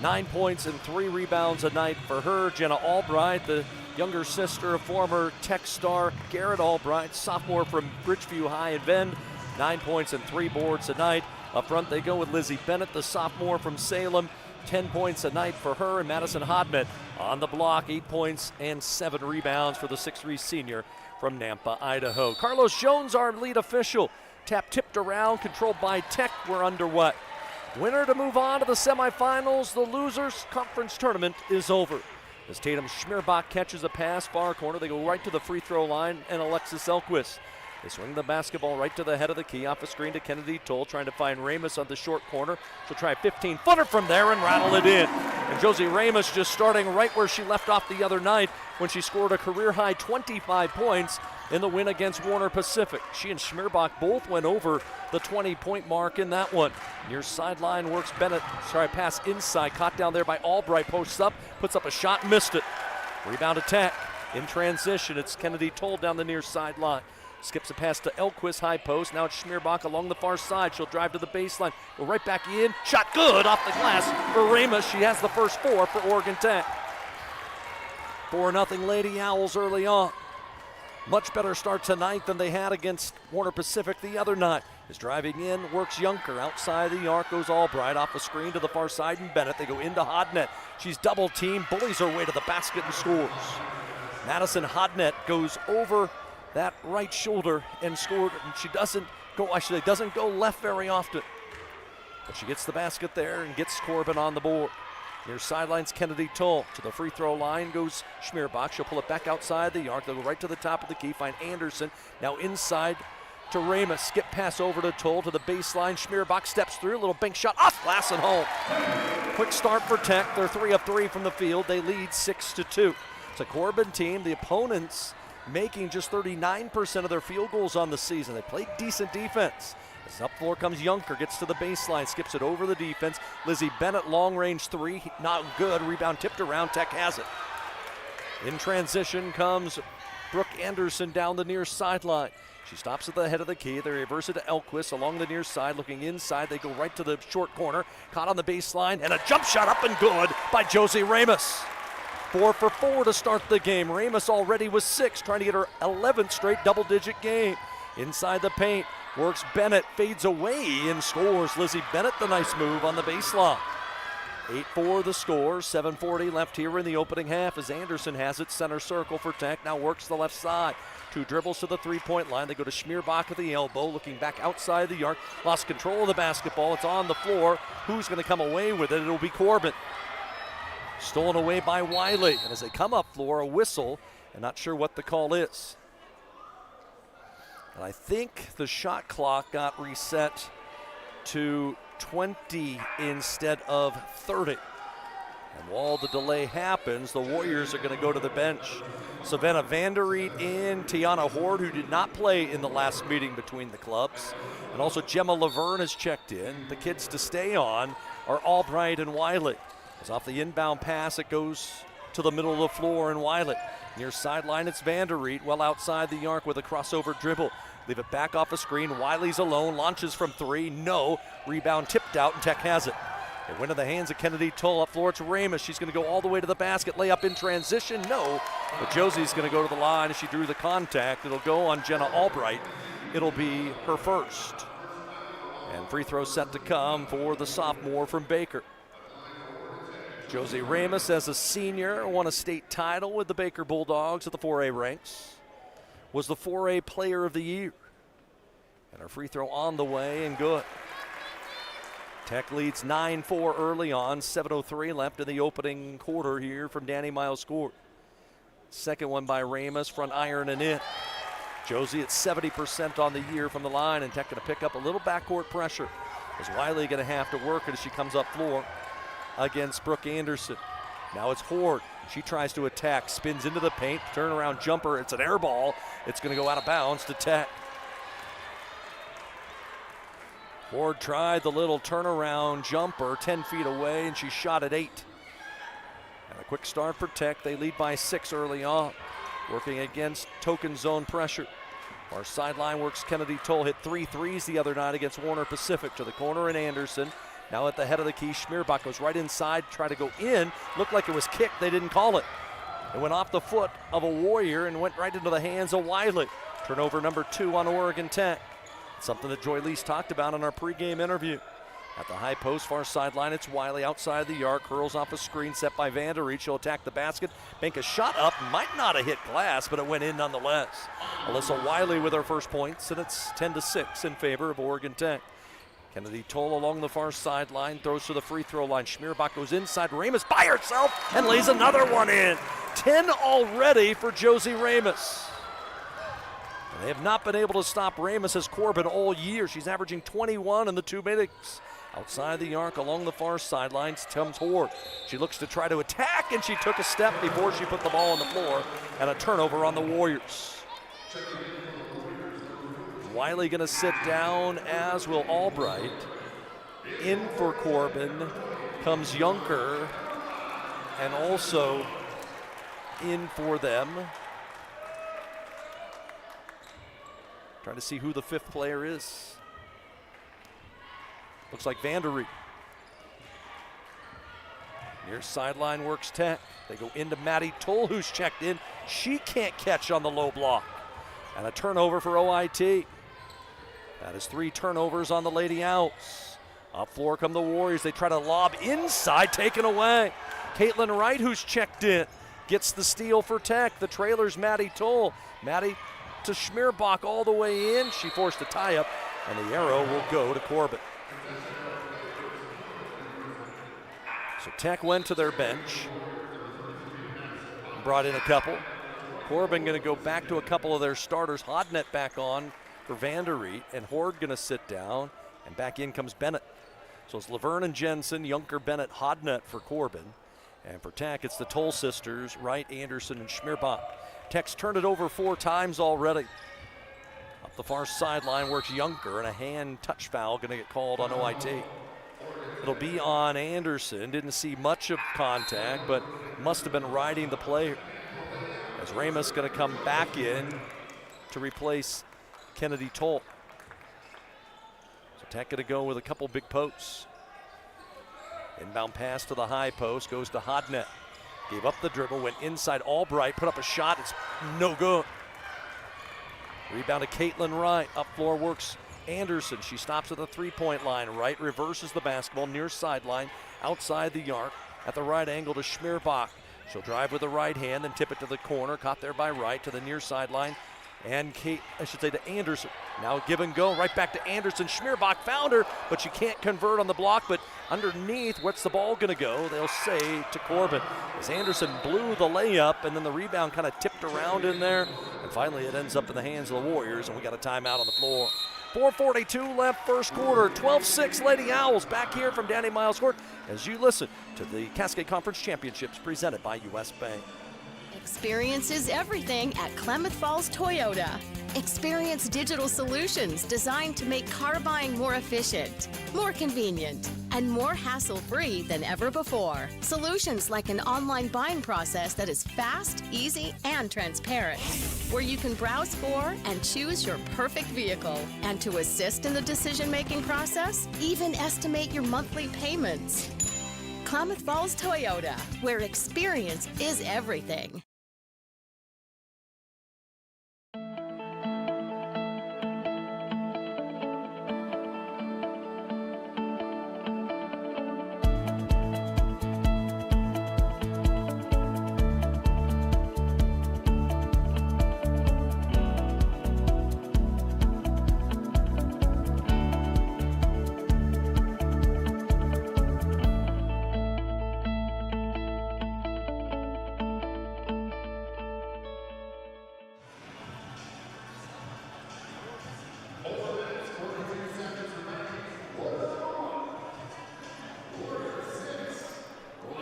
[SPEAKER 17] 9 points and 3 rebounds a night for her. Jenna Albright, the younger sister of former Tech star Garrett Albright, sophomore from Bridgeview High in Bend, 9 points and 3 boards a night. Up front they go with Lizzie Bennett, the sophomore from Salem, 10 points a night for her, and Madison Hodman on the block, 8 points and 7 rebounds for the 6'3 senior from Nampa, Idaho. Carlos Jones, our lead official. Tap tipped around, controlled by Tech. We're underway. Winner to move on to the semifinals. The losers conference tournament is over. As Tatum Schmierbach catches a pass, far corner, they go right to the free throw line, and Alexis Elquist. They swing the basketball right to the head of the key, off a screen to Kennedy Toll, trying to find Ramus on the short corner. She'll try a 15-footer from there and rattle it in. And Josie Ramus just starting right where she left off the other night when she scored a career-high 25 points in the win against Warner Pacific. She and Schmierbach both went over the 20-point mark in that one. Near sideline works Bennett. Pass inside, caught down there by Albright, posts up, puts up a shot, missed it. Rebound attack. In transition, it's Kennedy Toll down the near sideline. Skips a pass to Elquist, high post. Now it's Schmierbach along the far side. She'll drive to the baseline. Go right back in. Shot good off the glass for Ramus. She has the first 4 for Oregon Tech. 4-0 Lady Owls early on. Much better start tonight than they had against Warner Pacific the other night. Is driving in, works Junker. Outside the arc goes Albright. Off a screen to the far side, and Bennett. They go into Hodnett. She's double teamed, bullies her way to the basket and scores. Madison Hodnett goes over that right shoulder and scored, and she doesn't go left very often. But she gets the basket there and gets Corban on the board. Near sidelines, Kennedy Toll. To the free throw line goes Schmierbach. She'll pull it back outside the arc. They'll go right to the top of the key, find Anderson. Now inside to Ramus. Skip pass over to Toll to the baseline. Schmierbach steps through, a little bank shot off glass and home. Quick start for Tech. They're 3 of 3 from the field. They lead 6-2. It's a Corban team. The opponents making just 39% of their field goals on the season. They played decent defense. As up floor comes Junker, gets to the baseline, skips it over the defense. Lizzie Bennett, long range 3, not good. Rebound tipped around, Tech has it. In transition comes Brooke Anderson down the near sideline. She stops at the head of the key. They reverse it to Elquist along the near side, looking inside. They go right to the short corner, caught on the baseline, and a jump shot up and good by Josie Ramus. 4 for 4 to start the game. Ramus already was 6, trying to get her 11th straight double-digit game. Inside the paint, works Bennett, fades away and scores. Lizzie Bennett, the nice move on the baseline. 8-4 the score, 7:40 left here in the opening half as Anderson has it center circle for Tech. Now works the left side. 2 dribbles to the three-point line. They go to Schmierbach at the elbow, looking back outside the arc. Lost control of the basketball. It's on the floor. Who's going to come away with it? It'll be Corban. Stolen away by Wiley. And as they come up floor, a whistle, and not sure what the call is. And I think the shot clock got reset to 20 instead of 30. And while the delay happens, the Warriors are going to go to the bench. Savannah Vanderreet in, Tiana Horde, who did not play in the last meeting between the clubs. And also Gemma Laverne has checked in. The kids to stay on are Albright and Wiley. As off the inbound pass, it goes to the middle of the floor and Wiley. Near sideline, it's Vanderreet, well outside the arc with a crossover dribble. Leave it back off a screen. Wiley's alone, launches from 3, no. Rebound tipped out, and Tech has it. It went in the hands of Kennedy Toll. Up floor, it's Ramus. She's going to go all the way to the basket. Layup in transition, no. But Josie's going to go to the line as she drew the contact. It'll go on Jenna Albright. It'll be her first. And free throw set to come for the sophomore from Baker. Josie Ramus, as a senior, won a state title with the Baker Bulldogs at the 4A ranks. Was the 4A player of the year. And her free throw on the way and good. Tech leads 9-4 early on, 7:03 left in the opening quarter here from Danny Miles scored. Second one by Ramus, front iron and in. Josie at 70% on the year from the line, and Tech going to pick up a little backcourt pressure. Is Wiley going to have to work it as she comes up floor against Brooke Anderson. Now it's Horde. She tries to attack, spins into the paint, turnaround jumper. It's an air ball. It's going to go out of bounds to Tech. Horde tried the little turnaround jumper 10 feet away, and she shot at 8. And a quick start for Tech. They lead by 6 early on, working against token zone pressure. Our sideline works Kennedy Toll, hit 3 threes the other night against Warner Pacific. To the corner and Anderson. Now at the head of the key, Schmierbach goes right inside, try to go in. Looked like it was kicked, they didn't call it. It went off the foot of a Warrior and went right into the hands of Wiley. Turnover number 2 on Oregon Tech. Something that Joy Lease talked about in our pregame interview. At the high post, far sideline, it's Wiley outside the arc, curls off a screen set by Vanderreach. She'll attack the basket, bank a shot up, might not have hit glass, but it went in nonetheless. Alyssa Wiley with her first points, and it's 10-6 in favor of Oregon Tech. Kennedy Toll along the far sideline, throws to the free throw line. Schmierbach goes inside, Ramus by herself, and lays another one in. 10 already for Josie Ramus. And they have not been able to stop Ramus as Corban all year. She's averaging 21 in the 2 minutes. Outside the arc, along the far sidelines, comes Horde. She looks to try to attack, and she took a step before she put the ball on the floor, and a turnover on the Warriors. Wiley gonna sit down, as will Albright. In for Corban comes Junker, and also in for them. Trying to see who the 5th player is. Looks like Vanderreek. Near sideline works Tech. They go into Maddie Toll, who's checked in. She can't catch on the low block. And a turnover for OIT. That is 3 turnovers on the Lady Owls. Up floor come the Warriors. They try to lob inside, taken away. Caitlin Wright, who's checked in, gets the steal for Tech. The trailer's Maddie Toll. Maddie to Schmierbach all the way in. She forced a tie-up, and the arrow will go to Corban. So Tech went to their bench, brought in a couple. Corban gonna go back to a couple of their starters. Hodnett back on for Vanderreet, and Horde gonna sit down, and back in comes Bennett. So it's Laverne and Jensen, Junker, Bennett, Hodnett for Corban. And for Tech, it's the Toll sisters, Wright, Anderson, and Schmierbach. Tech's turned it over 4 times already. Up the far sideline works Junker, and a hand touch foul gonna get called on OIT. It'll be on Anderson. Didn't see much of contact, but must have been riding the player. As Ramus gonna come back in to replace Kennedy Toll. So Tech gonna go with a couple big posts. Inbound pass to the high post, goes to Hodnett. Gave up the dribble, went inside. Albright put up a shot, it's no good. Rebound to Caitlin Wright. Up floor works Anderson. She stops at the 3-point line. Wright reverses the basketball near sideline, outside the arc, at the right angle to Schmierbach. She'll drive with the right hand, then tip it to the corner. Caught there by Wright to the near sideline. And to Anderson. Now give and go, right back to Anderson. Schmierbach found her, but she can't convert on the block. But underneath, what's the ball gonna go? They'll say to Corban. As Anderson blew the layup, and then the rebound kind of tipped around in there. And finally it ends up in the hands of the Warriors, and we got a timeout on the floor. 4:42 left first quarter, 12-6 Lady Owls back here from Danny Miles Court as you listen to the Cascade Conference Championships presented by U.S. Bank.
[SPEAKER 3] Experience is everything at Klamath Falls Toyota. Experience digital solutions designed to make car buying more efficient, more convenient, and more hassle-free than ever before. Solutions like an online buying process that is fast, easy, and transparent, where you can browse for and choose your perfect vehicle. And to assist in the decision-making process, even estimate your monthly payments. Klamath Falls Toyota, where experience is everything.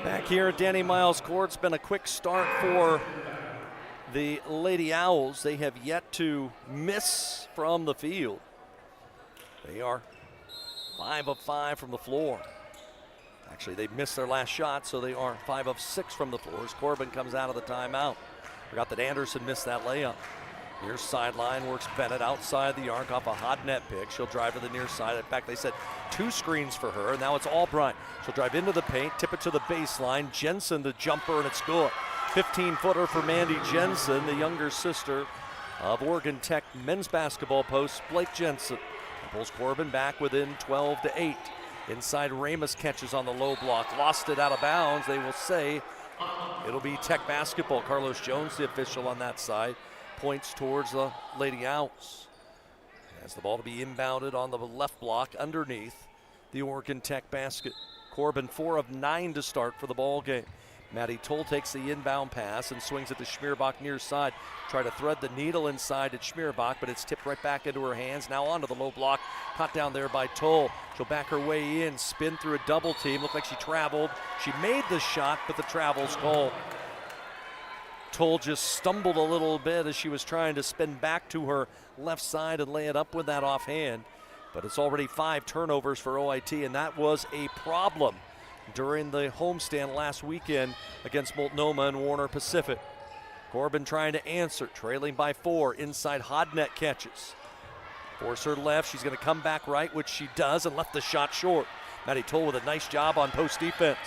[SPEAKER 17] Back here at Danny Miles Court, it's been a quick start for the Lady Owls. They have yet to miss from the field. They are 5 of 5 from the floor. Actually, they missed their last shot, so they are 5 of 6 from the floor as Corban comes out of the timeout. Forgot that Anderson missed that layup. Near sideline works Bennett outside the arc off a hot net pick. She'll drive to the near side. In fact, they said 2 screens for her. Now it's Albright. She'll drive into the paint, tip it to the baseline. Jensen the jumper, and it's good. 15-footer for Mandy Jensen, the younger sister of Oregon Tech men's basketball post Blake Jensen. And pulls Corban back within 12-8. Inside Ramus catches on the low block. Lost it out of bounds. They will say it'll be Tech basketball. Carlos Jones, the official on that side, points towards the Lady Owls. As the ball to be inbounded on the left block underneath the Oregon Tech basket. Corban 4 of 9 to start for the ball game. Maddie Toll takes the inbound pass and swings it to Schmierbach near side. Try to thread the needle inside at Schmierbach, but it's tipped right back into her hands. Now onto the low block, caught down there by Toll. She'll back her way in, spin through a double team. Looked like she traveled. She made the shot, but the travel's called. Toll just stumbled a little bit as she was trying to spin back to her left side and lay it up with that offhand. But it's already 5 turnovers for OIT, and that was a problem during the homestand last weekend against Multnomah and Warner Pacific. Corban trying to answer, trailing by 4. Inside Hodnet catches. Force her left, she's going to come back right, which she does, and left the shot short. Maddie Toll with a nice job on post defense.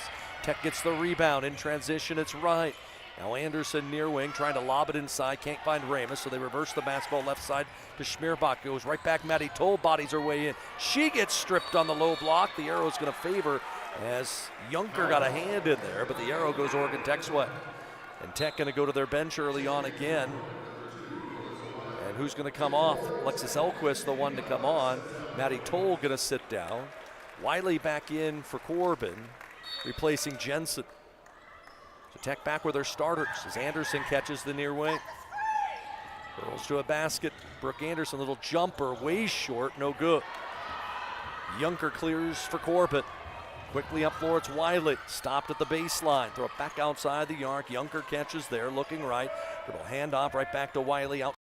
[SPEAKER 17] Tech gets the rebound in transition, it's right. Now Anderson near wing trying to lob it inside, can't find Ramus, so they reverse the basketball left side to Schmierbach. Goes right back, Maddie Toll bodies her way in. She gets stripped on the low block. The arrow's going to favor as Junker got a hand in there, but the arrow goes Oregon Tech's way. And Tech going to go to their bench early on again. And who's going to come off? Alexis Elquist, the one to come on. Maddie Toll going to sit down. Wiley back in for Corban, replacing Jensen. So Tech back with their starters as Anderson catches the near wing. Hurls to a basket. Brooke Anderson, little jumper, way short, no good. Junker clears for Corban. Quickly up floor, it's Wiley. Stopped at the baseline. Throw it back outside the arc. Junker catches there, looking right. Little handoff right back to Wiley. Out.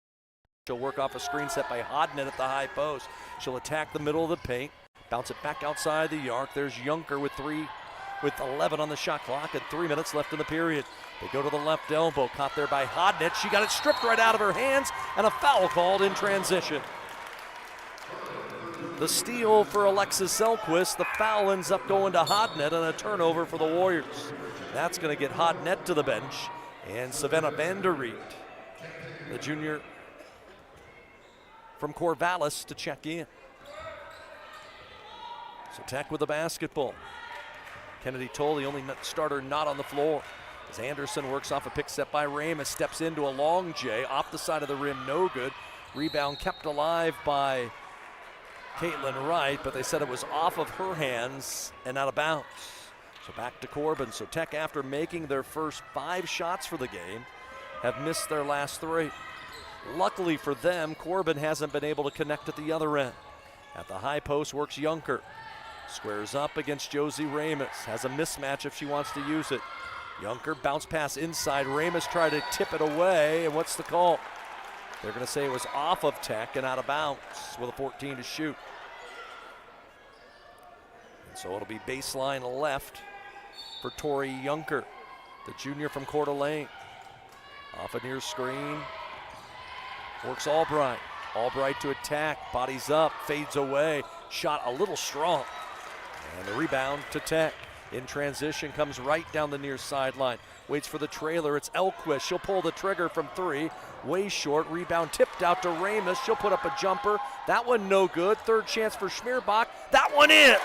[SPEAKER 17] She'll work off a screen set by Hodnet at the high post. She'll attack the middle of the paint. Bounce it back outside the arc. There's Junker with 11 on the shot clock and 3 minutes left in the period. They go to the left elbow. Caught there by Hodnet. She got it stripped right out of her hands, and a foul called in transition. The steal for Alexis Selquist. The foul ends up going to Hodnet and a turnover for the Warriors. That's going to get Hodnet to the bench. And Savannah Vanderreed, the junior from Corvallis, to check in. So Tech with the basketball. Kennedy Toll, the only starter not on the floor. As Anderson works off a pick set by Ramus, steps into a long J, off the side of the rim, no good. Rebound kept alive by Caitlin Wright, but they said it was off of her hands and out of bounds. So back to Corban. So Tech, after making their first 5 shots for the game, have missed their last 3. Luckily for them, Corban hasn't been able to connect at the other end. At the high post works Junker. Squares up against Josie Ramus. Has a mismatch if she wants to use it. Junker bounce pass inside. Ramus tried to tip it away, and what's the call? They're going to say it was off of Tech and out of bounds with a 14 to shoot. And so it'll be baseline left for Tori Junker, the junior from Coeur d'Alene. Off a near screen. Works Albright. Albright to attack. Bodies up. Fades away. Shot a little strong. And the rebound to Tech. In transition, comes right down the near sideline. Waits for the trailer. It's Elquist. She'll pull the trigger from 3. Way short. Rebound tipped out to Ramus. She'll put up a jumper. That one no good. Third chance for Schmierbach. That one is.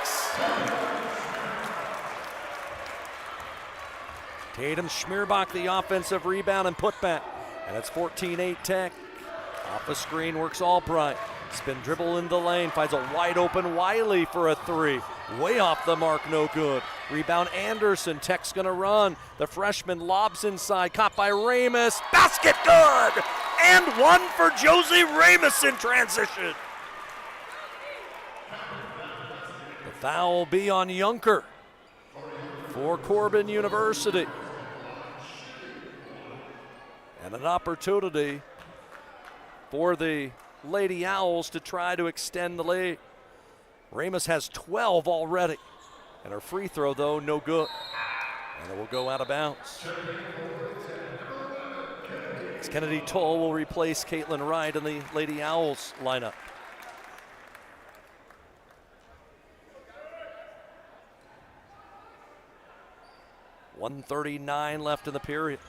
[SPEAKER 17] Tatum Schmierbach, the offensive rebound and putback. And it's 14-8 Tech. Off the screen works Albright. Spin dribble in the lane. Finds a wide open Wiley for a 3. Way off the mark, no good. Rebound Anderson. Tech's gonna run. The freshman lobs inside. Caught by Ramus. Basket good! And one for Josie Ramus in transition. The foul will be on Junker for Corban University. And an opportunity for the Lady Owls to try to extend the lead. Ramus has 12 already. And her free throw, though, no good. And it will go out of bounds. As Kennedy Toll will replace Caitlin Wright in the Lady Owls lineup. .139 left in the period.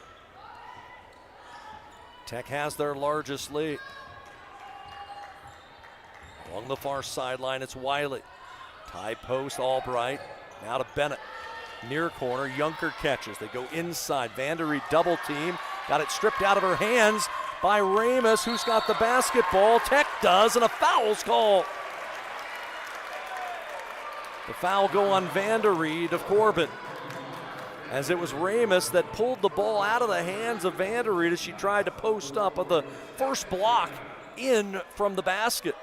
[SPEAKER 17] Tech has their largest lead. Along the far sideline, it's Wiley. Tie post, Albright. Now to Bennett. Near corner, Junker catches. They go inside. Vanderie double team. Got it stripped out of her hands by Ramus, who's got the basketball. Tech does, and a foul's called. The foul go on Vanderie of Corban, as it was Ramus that pulled the ball out of the hands of Vanderie as she tried to post up on the first block in from the basket.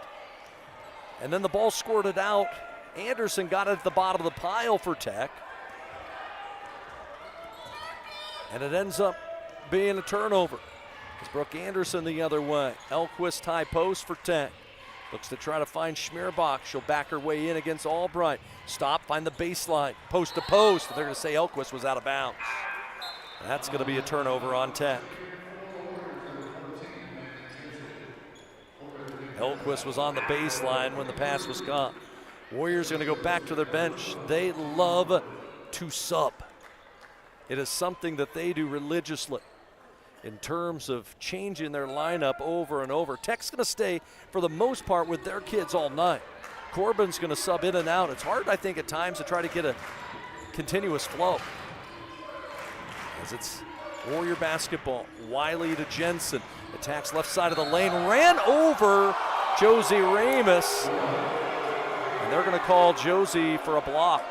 [SPEAKER 17] And then the ball squirted out. Anderson got it at the bottom of the pile for Tech. And it ends up being a turnover. It's Brooke Anderson the other way. Elquist high post for Tech. Looks to try to find Schmierbach. She'll back her way in against Albright. Stop, find the baseline. Post to post. They're going to say Elquist was out of bounds. That's going to be a turnover on Tech. Elquist was on the baseline when the pass was caught. Warriors are going to go back to their bench. They love to sub. It is something that they do religiously in terms of changing their lineup over and over. Tech's going to stay, for the most part, with their kids all night. Corban's going to sub in and out. It's hard, I think, at times to try to get a continuous flow. As it's Warrior basketball. Wiley to Jensen. Attacks left side of the lane. Ran over Josie Ramus. And they're going to call Josie for a block.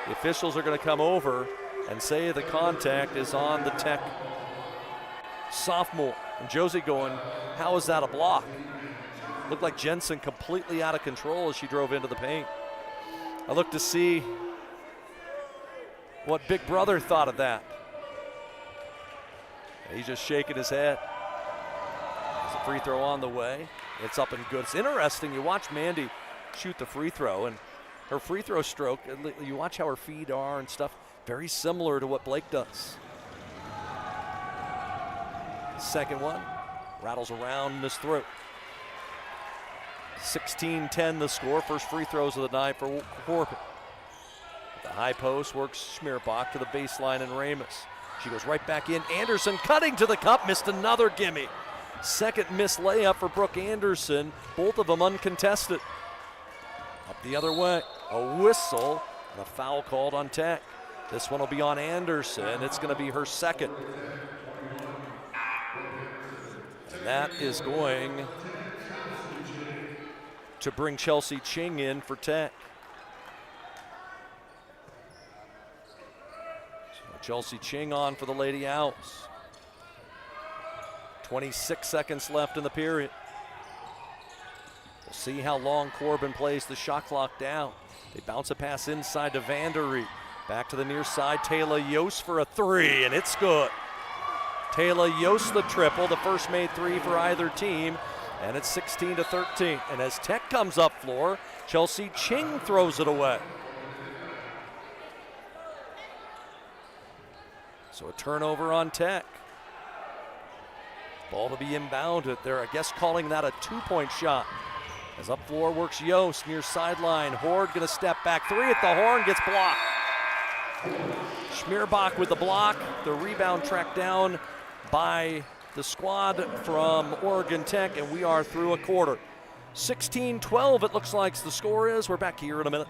[SPEAKER 17] The officials are going to come over and say the contact is on the Tech sophomore. And Josie going, how is that a block? Looked like Jensen completely out of control as she drove into the paint. I looked to see what Big Brother thought of that. He's just shaking his head. There's a free throw on the way. It's up and good. It's interesting, you watch Mandy shoot the free throw, and her free throw stroke, you watch how her feet are and stuff, very similar to what Blake does. Second one, rattles around, missed through. 16-10 the score, first free throws of the night for Corban. The high post works Schmierbach to the baseline and Ramus. She goes right back in. Anderson cutting to the cup, missed another gimme. Second missed layup for Brooke Anderson, both of them uncontested. Up the other way, a whistle and a foul called on Tech. This one will be on Anderson. It's going to be her second. And that is going to bring Chelsea Ching in for Tech. So Chelsea Ching on for the Lady Owls. 26 seconds left in the period. We'll see how long Corban plays the shot clock down. They bounce a pass inside to Vanderie. Back to the near side, Taylor Yost for a three, and it's good. Taylor Yost the triple, the first made three for either team, and it's 16-13. And as Tech comes up floor, Chelsea Ching throws it away. So a turnover on Tech. Ball to be inbounded. They're, I guess, calling that a two-point shot. As up floor works Yost near sideline. Horde gonna step back. Three at the horn, gets blocked. Schmierbach with the block. The rebound tracked down by the squad from Oregon Tech, and we are through a quarter. 16-12 it looks like the score is. We're back here in a minute.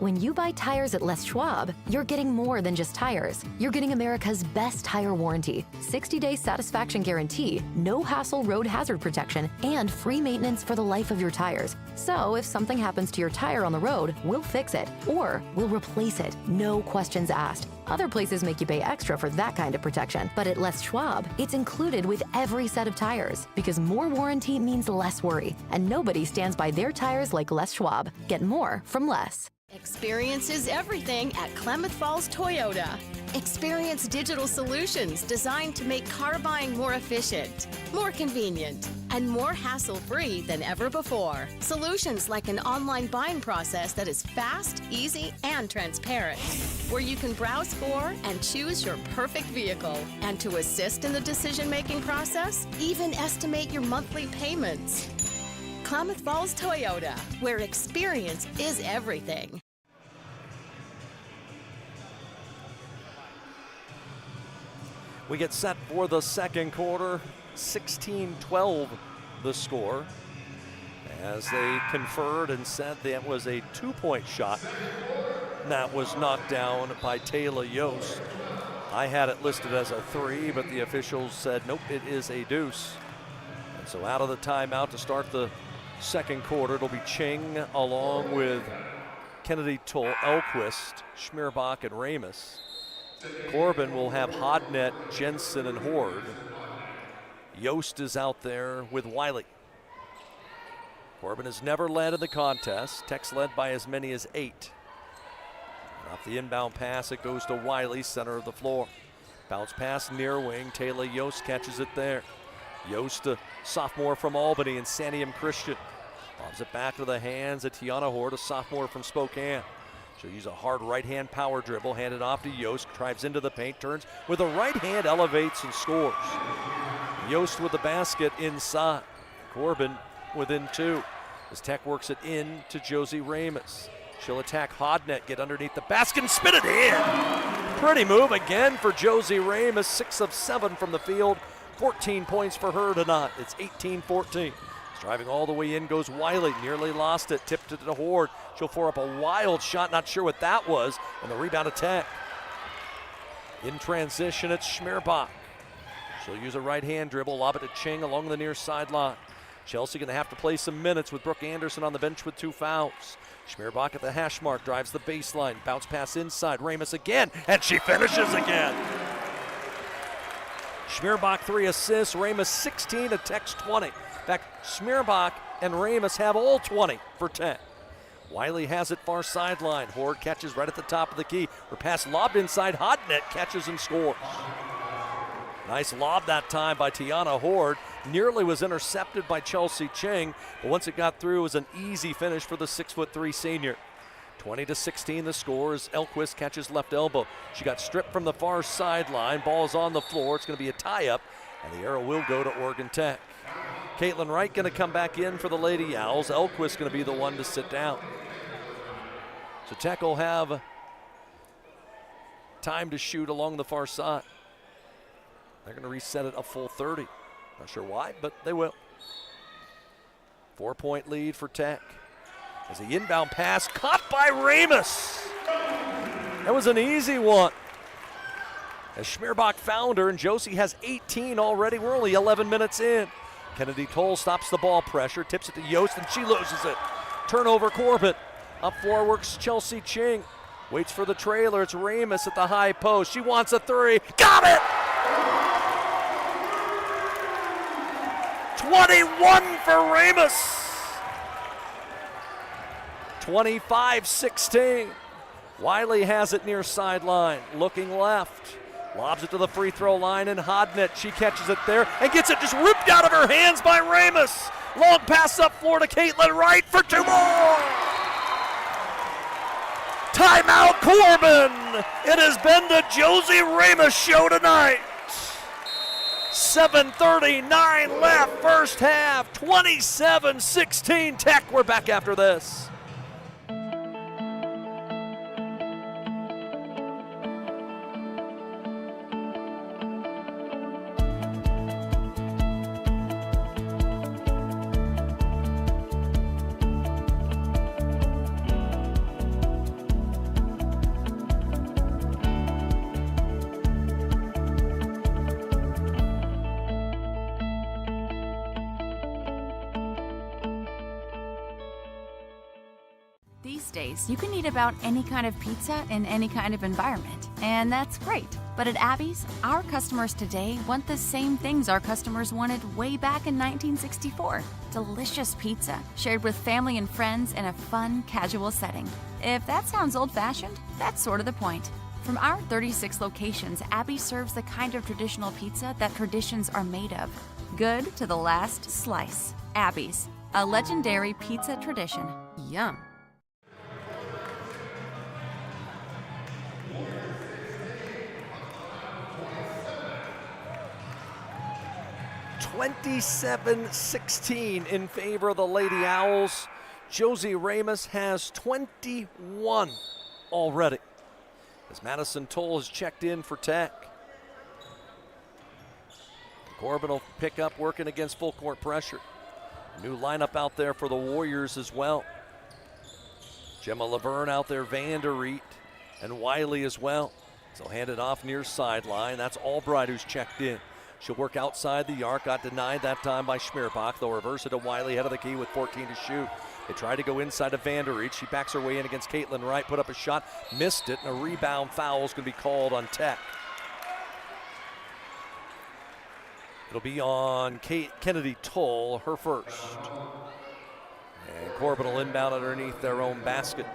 [SPEAKER 2] When you buy tires at Les Schwab, you're getting more than just tires. You're getting America's best tire warranty, 60-day satisfaction guarantee, no hassle road hazard protection, and free maintenance for the life of your tires. So if something happens to your tire on the road, we'll fix it, or we'll replace it, no questions asked. Other places make you pay extra for that kind of protection, but at Les Schwab, it's included with every set of tires, because more warranty means less worry, and nobody stands by their tires like Les Schwab. Get more from Les.
[SPEAKER 3] Experience is everything at Klamath Falls Toyota. Experience digital solutions designed to make car buying more efficient, more convenient, and more hassle-free than ever before. Solutions like an online buying process that is fast, easy, and transparent, where you can browse for and choose your perfect vehicle. And to assist in the decision-making process, even estimate your monthly payments. Klamath Falls Toyota, where experience is everything.
[SPEAKER 17] We get set for the second quarter. 16-12 the score, as they conferred and said that was a 2-point shot. That was knocked down by Taylor Yost. I had it listed as a 3, but the officials said nope, it is a deuce. And so out of the timeout to start the second quarter, it'll be Ching along with Kennedy Toll, Elquist, Schmierbach, and Ramus. Corban will have Hodnett, Jensen, and Horde. Yost is out there with Wiley. Corban has never led in the contest. Tech's led by as many as 8. And off the inbound pass, it goes to Wiley, center of the floor. Bounce pass near wing. Taylor Yost catches it there. Yost, a sophomore from Albany, and Santiam Christian. Lobs it back to the hands of Tiana Horde, a sophomore from Spokane. She'll use a hard right-hand power dribble, hand it off to Yost, drives into the paint, turns with a right hand, elevates and scores. Yost with the basket inside. Corban within 2. As Tech works it in to Josie Ramus. She'll attack Hodnett, get underneath the basket and spin it in. Pretty move again for Josie Ramus, 6 of 7 from the field. 14 points for her tonight. It's 18-14. Driving all the way in goes Wiley, nearly lost it, tipped it to Horde. She'll pour up a wild shot, not sure what that was, and the rebound attack. In transition, it's Schmierbach. She'll use a right-hand dribble, lob it to Ching along the near sideline. Chelsea going to have to play some minutes with Brooke Anderson on the bench with 2 fouls. Schmierbach at the hash mark, drives the baseline, bounce pass inside, Ramus again, and she finishes again. Schmierbach 3 assists, Ramus 16 to Tech's 20. In fact, Schmierbach and Ramus have all 20 for Tech. Wiley has it far sideline. Horde catches right at the top of the key. Her pass lobbed inside. Hodnett catches and scores. Nice lob that time by Tiana Horde. Nearly was intercepted by Chelsea Ching, but once it got through, it was an easy finish for the 6'3" senior. 20-16 the score as Elquist catches left elbow. She got stripped from the far sideline. Ball's on the floor. It's going to be a tie-up, and the arrow will go to Oregon Tech. Caitlin Wright going to come back in for the Lady Owls. Elquist going to be the one to sit down. So Tech will have time to shoot along the far side. They're going to reset it a full 30. Not sure why, but they will. 4-point lead for Tech. As the inbound pass caught by Ramus. That was an easy one. As Schmierbach found her, and Josie has 18 already. We're only 11 minutes in. Kennedy Toll stops the ball pressure, tips it to Yost, and she loses it. Turnover Corbett. Up floor works Chelsea Ching. Waits for the trailer. It's Ramus at the high post. She wants a 3. Got it! 21 for Ramus. 25-16. Wiley has it near sideline, looking left. Lobs it to the free throw line, and Hodnett, she catches it there and gets it just ripped out of her hands by Ramus. Long pass up floor to Caitlin Wright for 2 more. Timeout Corban. It has been the Josie Ramus show tonight. 7:39 left, first half, 27-16 Tech. We're back after this.
[SPEAKER 16] These days, you can eat about any kind of pizza in any kind of environment, and that's great. But at Abby's, our customers today want the same things our customers wanted way back in 1964. Delicious pizza, shared with family and friends in a fun, casual setting. If that sounds old-fashioned, that's sort of the point. From our 36 locations, Abby serves the kind of traditional pizza that traditions are made of. Good to the last slice. Abby's, a legendary pizza tradition. Yum.
[SPEAKER 17] (27-16) in favor of the Lady Owls. Josie Ramos has 21 already, as Madison Toll has checked in for Tech. Corban will pick up, working against full court pressure. New lineup out there for the Warriors as well. Gemma Laverne out there, Vanderreet, and Wiley as well. So hand it off near sideline. That's Albright who's checked in. She'll work outside the arc, got denied that time by Schmierbach. They'll reverse it to Wiley, head of the key with 14 to shoot. They try to go inside of Vanderreet. She backs her way in against Caitlin Wright, put up a shot, missed it, and a rebound foul is going to be called on Tech. It'll be on Kennedy Toll, her first. And Corban will inbound underneath their own basket.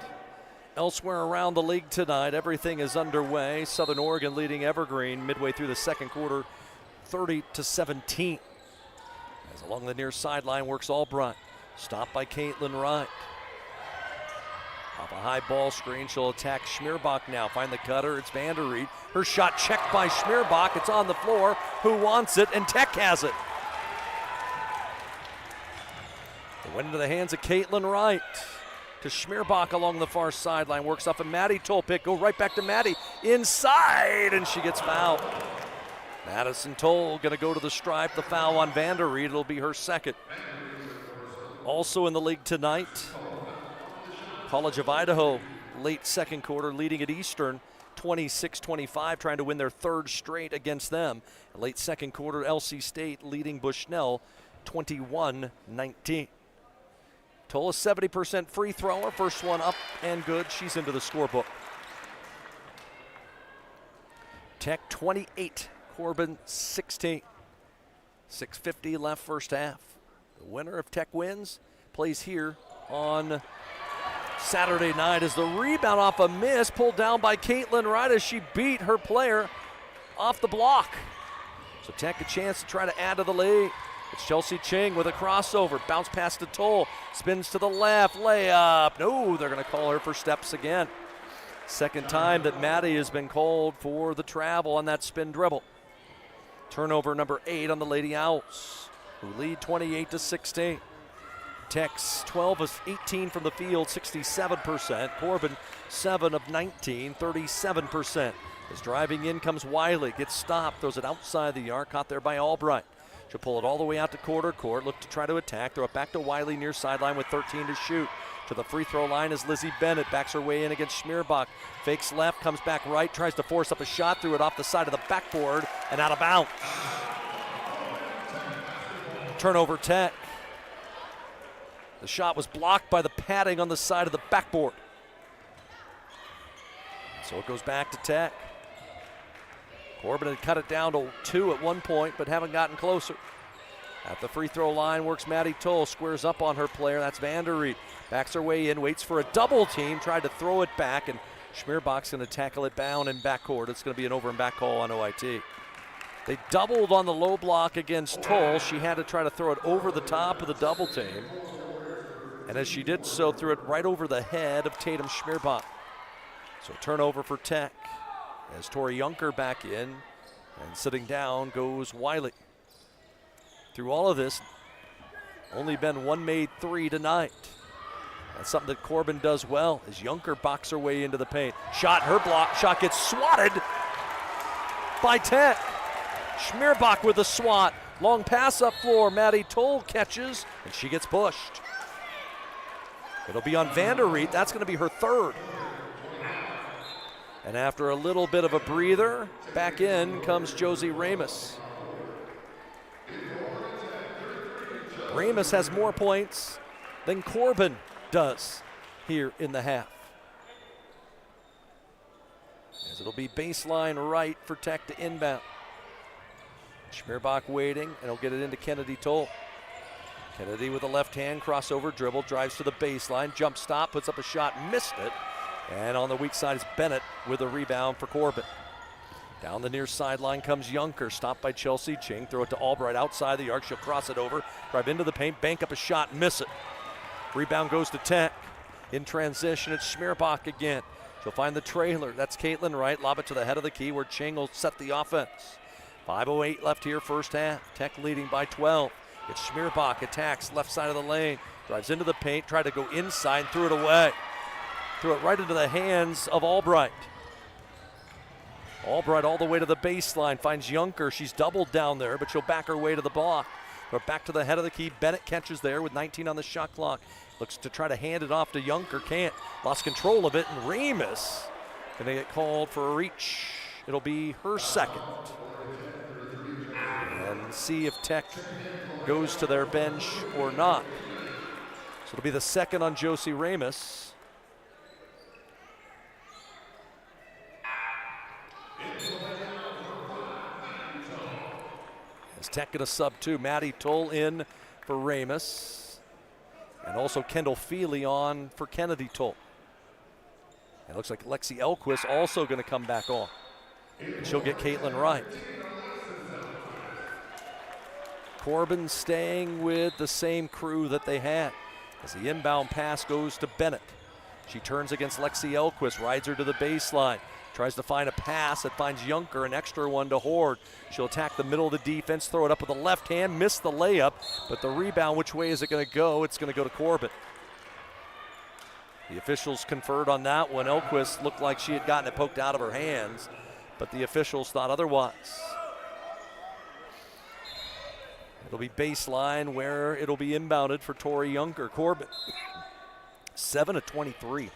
[SPEAKER 17] Elsewhere around the league tonight, everything is underway. Southern Oregon leading Evergreen midway through the second quarter, 30-17. As along the near sideline works Albright. Stopped by Caitlin Wright. Off a high ball screen, she'll attack Schmierbach now. Find the cutter, it's Vanderreet. Her shot checked by Schmierbach. It's on the floor. Who wants it? And Tech has it. It went into the hands of Caitlin Wright. To Schmierbach along the far sideline. Works off a Maddie Toll pick. Go right back to Maddie. Inside, and she gets fouled. Madison Toll going to go to the stripe. The foul on Vanderreet. It'll be her second. Also in the league tonight, College of Idaho, late second quarter, leading at Eastern, 26-25, trying to win their third straight against them. Late second quarter, LC State leading Bushnell, 21-19. Toll, a 70% free thrower, first one up and good. She's into the scorebook. Tech 28, Corban 16. 6:50 left first half. The winner, if Tech wins, plays here on Saturday night as the rebound off a miss, pulled down by Caitlin Wright as she beat her player off the block. So Tech a chance to try to add to the lead. It's Chelsea Ching with a crossover, bounce pass to Toll, spins to the left, layup. No, they're going to call her for steps again. Second time that Maddie has been called for the travel on that spin dribble. Turnover number 8 on the Lady Owls, who lead 28-16. Tech's 12 of 18 from the field, 67%. Corban 7 of 19, 37%. As driving in comes Wiley, gets stopped, throws it outside the arc, caught there by Albright. She'll pull it all the way out to quarter court, look to try to attack, throw it back to Wiley near sideline with 13 to shoot. To the free throw line is Lizzie Bennett, backs her way in against Schmierbach. Fakes left, comes back right, tries to force up a shot, threw it off the side of the backboard and out of bounds. Turnover Tech. The shot was blocked by the padding on the side of the backboard. So it goes back to Tech. Corban had cut it down to 2 at one point, but haven't gotten closer. At the free throw line works Maddie Toll, squares up on her player, that's Vanderreet. Backs her way in, waits for a double team, tried to throw it back, and Schmierbach's going to tackle it down in backcourt. It's going to be an over and back call on OIT. They doubled on the low block against Toll. She had to try to throw it over the top of the double team. And as she did so, threw it right over the head of Tatum Schmierbach. So turnover for Tech as Tori Junker back in, and sitting down goes Wiley. Through all of this, only been one made three tonight. That's something that Corban does well as Junker boxes her way into the paint. Shot, her block, shot gets swatted by Tech. Schmierbach with a swat. Long pass up floor, Maddie Toll catches, and she gets pushed. It'll be on Vanderreet, that's gonna be her third. And after a little bit of a breather, back in comes Josie Ramos. Ramos has more points than Corban does here in the half. As it'll be baseline right for Tech to inbound. Schmierbach waiting, and he'll get it into Kennedy Toll. Kennedy with a left hand, crossover, dribble, drives to the baseline, jump stop, puts up a shot, missed it. And on the weak side is Bennett with a rebound for Corban. Down the near sideline comes Junker, stopped by Chelsea Ching. Throw it to Albright outside the arc. She'll cross it over, drive into the paint, bank up a shot, miss it. Rebound goes to Tech. In transition, it's Schmierbach again. She'll find the trailer. That's Caitlin Wright. Lob it to the head of the key where Ching will set the offense. 5:08 left here, first half. Tech leading by 12. It's Schmierbach, attacks left side of the lane. Drives into the paint, tried to go inside, threw it away. Threw it right into the hands of Albright. Albright all the way to the baseline, finds Junker. She's doubled down there, but she'll back her way to the block. But back to the head of the key. Bennett catches there with 19 on the shot clock. Looks to try to hand it off to Junker, can't. Lost control of it, and Remus gonna get called for a reach. It'll be her second. And see if Tech goes to their bench or not. So it'll be the second on Josie Remus. As Tech gonna sub two, Maddie Tull in for Remus. And also Kendall Feely on for Kennedy Tull. It looks like Lexi Elquist also gonna come back on. And she'll get Caitlin Wright. Corban staying with the same crew that they had. As the inbound pass goes to Bennett. She turns against Lexi Elquist, rides her to the baseline. Tries to find a pass that finds Junker, an extra one to Horde. She'll attack the middle of the defense, throw it up with the left hand, miss the layup, but the rebound, which way is it gonna go? It's gonna go to Corban. The officials conferred on that one. Elquist looked like she had gotten it poked out of her hands, but the officials thought otherwise. It'll be baseline where it'll be inbounded for Tori Junker. Corban, 7 of 23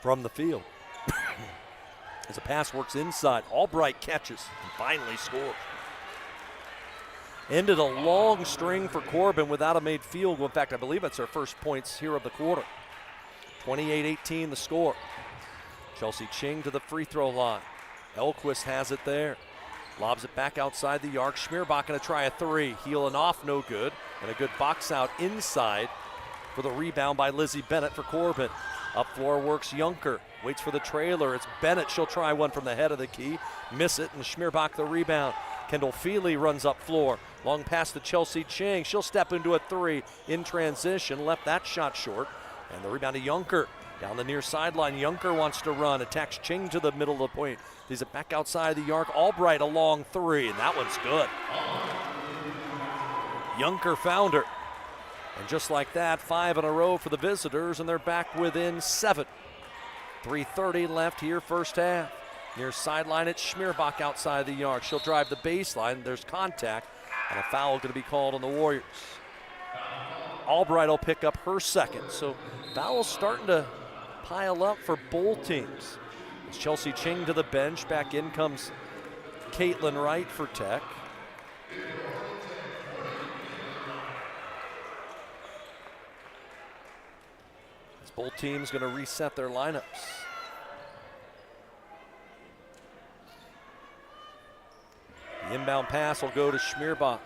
[SPEAKER 17] from the field. As the pass works inside, Albright catches and finally scores. Ended a long string for Corban without a made field goal. In fact, I believe that's their first points here of the quarter. 28-18 the score. Chelsea Ching to the free throw line. Elquist has it there. Lobs it back outside the arc. Schmierbach gonna try a three. Heeling off, no good. And a good box out inside for the rebound by Lizzie Bennett for Corban. Up floor works Junker. Waits for the trailer. It's Bennett. She'll try one from the head of the key. Miss it, and Schmierbach the rebound. Kendall Feely runs up floor. Long pass to Chelsea Ching. She'll step into a three in transition. Left that shot short. And the rebound to Junker. Down the near sideline, Junker wants to run. Attacks Ching to the middle of the point. Leaves it back outside the arc. Albright a long three, and that one's good. Junker found her. And just like that, 5 in a row for the visitors, and they're back within 7. 3:30 left here, first half. Near sideline, it's Schmierbach outside the arc. She'll drive the baseline. There's contact, and a foul going to be called on the Warriors. Albright will pick up her second, so fouls starting to pile up for both teams. It's Chelsea Ching to the bench. Back in comes Caitlin Wright for Tech. As both teams going to reset their lineups. The inbound pass will go to Schmierbach.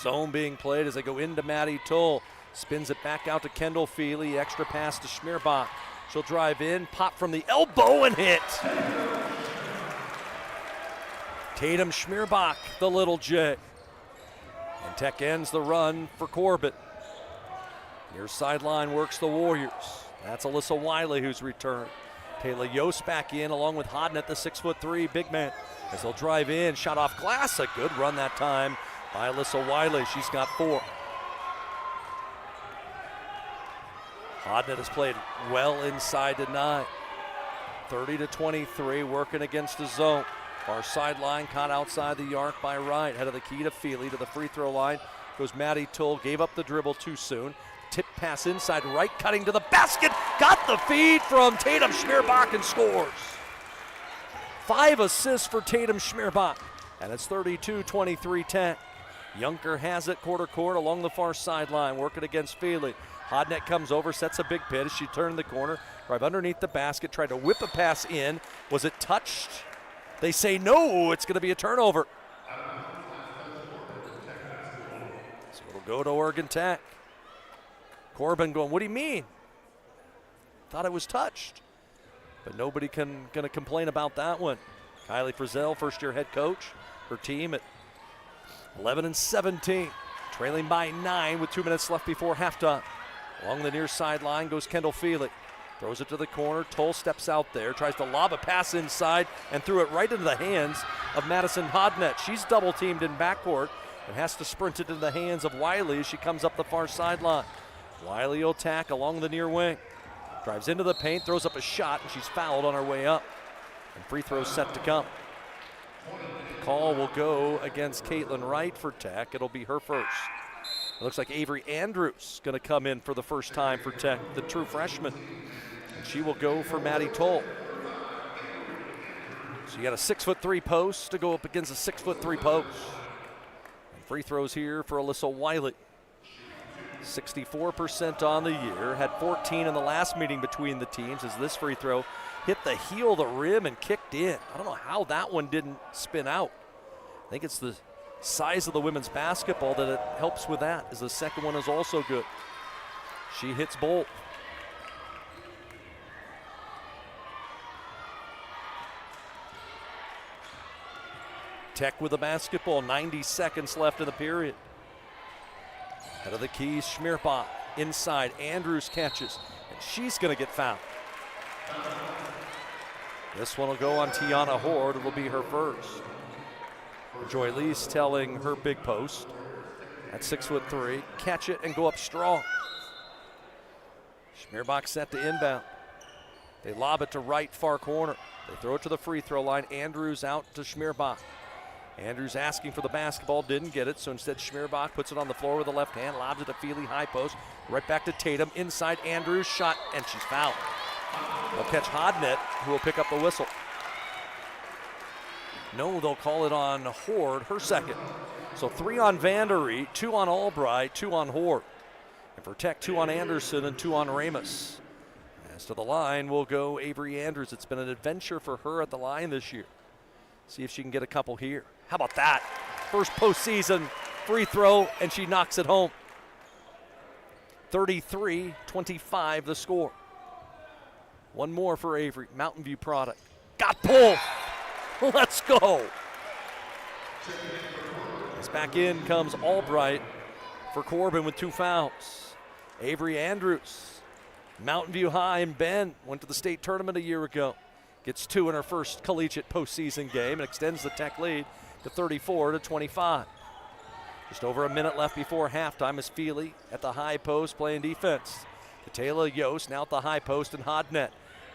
[SPEAKER 17] Zone being played as they go into Maddie Tull. Spins it back out to Kendall Feely. Extra pass to Schmierbach. She'll drive in, pop from the elbow and hit. Tatum Schmierbach, the little J. And Tech ends the run for Corban. Near sideline works the Warriors. That's Alyssa Wiley who's returned. Taylor Yost back in along with Hodnett, the 6'3" big man. As they'll drive in, shot off glass. A good run that time by Alyssa Wiley. She's got 4. Hodnett has played well inside tonight. 30-23, working against the zone. Far sideline, caught outside the arc by Wright. Head of the key to Feely to the free throw line. Goes Maddie Tull, gave up the dribble too soon. Tip pass inside, Wright cutting to the basket. Got the feed from Tatum Schmierbach and scores. 5 assists for Tatum Schmierbach. And it's 32-23 Tech. Junker has it quarter court along the far sideline, working against Feely. Hodnett comes over, sets a big pit as she turned the corner, right underneath the basket, tried to whip a pass in. Was it touched? They say no, it's going to be a turnover. So it'll go to Oregon Tech. Corban going, what do you mean? Thought it was touched. but nobody gonna complain about that one. Kylie Frizzell, first-year head coach, her team at 11-17, trailing by 9 with 2 minutes left before halftime. Along the near sideline goes Kendall Feely. Throws it to the corner. Toll steps out there, tries to lob a pass inside, and threw it right into the hands of Madison Hodnett. She's double-teamed in backcourt and has to sprint it into the hands of Wiley as she comes up the far sideline. Wiley will attack along the near wing. Drives into the paint, throws up a shot, and she's fouled on her way up. And free throws set to come. The call will go against Caitlin Wright for Tech. It'll be her first. It looks like Avery Andrews going to come in for the first time for Tech, the true freshman. And she will go for Maddie Toll. So you got a 6'3" post to go up against a 6'3" post. And free throws here for Alyssa Wiley. 64% on the year, had 14 in the last meeting between the teams as this free throw hit the heel of the rim and kicked in. I don't know how that one didn't spin out. I think it's the size of the women's basketball that it helps with that, as the second one is also good. She hits both. Tech with the basketball, 90 seconds left in the period. Head of the keys, Schmierbach inside. Andrews catches, and she's going to get fouled. This one will go on Tiana Horde. It'll be her first. Joy Lee's telling her big post at 6'3", catch it and go up strong. Schmierbach set to inbound. They lob it to right far corner. They throw it to the free throw line. Andrews out to Schmierbach. Andrews asking for the basketball, didn't get it, so instead Schmierbach puts it on the floor with the left hand, lobs it to Feely, high post, right back to Tatum, inside Andrews, shot, and she's fouled. They'll catch Hodnett, who will pick up the whistle. No, they'll call it on Horde, her second. So 3 on Vandery, 2 on Albright, 2 on Horde. And for Tech, 2 on Anderson and 2 on Ramus. As to the line, will go Avery Andrews. It's been an adventure for her at the line this year. See if she can get a couple here. How about that? First postseason free throw, and she knocks it home. 33-25 the score. One more for Avery, Mountain View product. Got pulled. Let's go. As back in comes Albright for Corban with 2 fouls. Avery Andrews, Mountain View High and Bend, went to the state tournament a year ago. Gets 2 in her first collegiate postseason game and extends the Tech lead to 34-25. Just over a minute left before halftime as Feely at the high post playing defense. Katayla Yost now at the high post and Hodnett.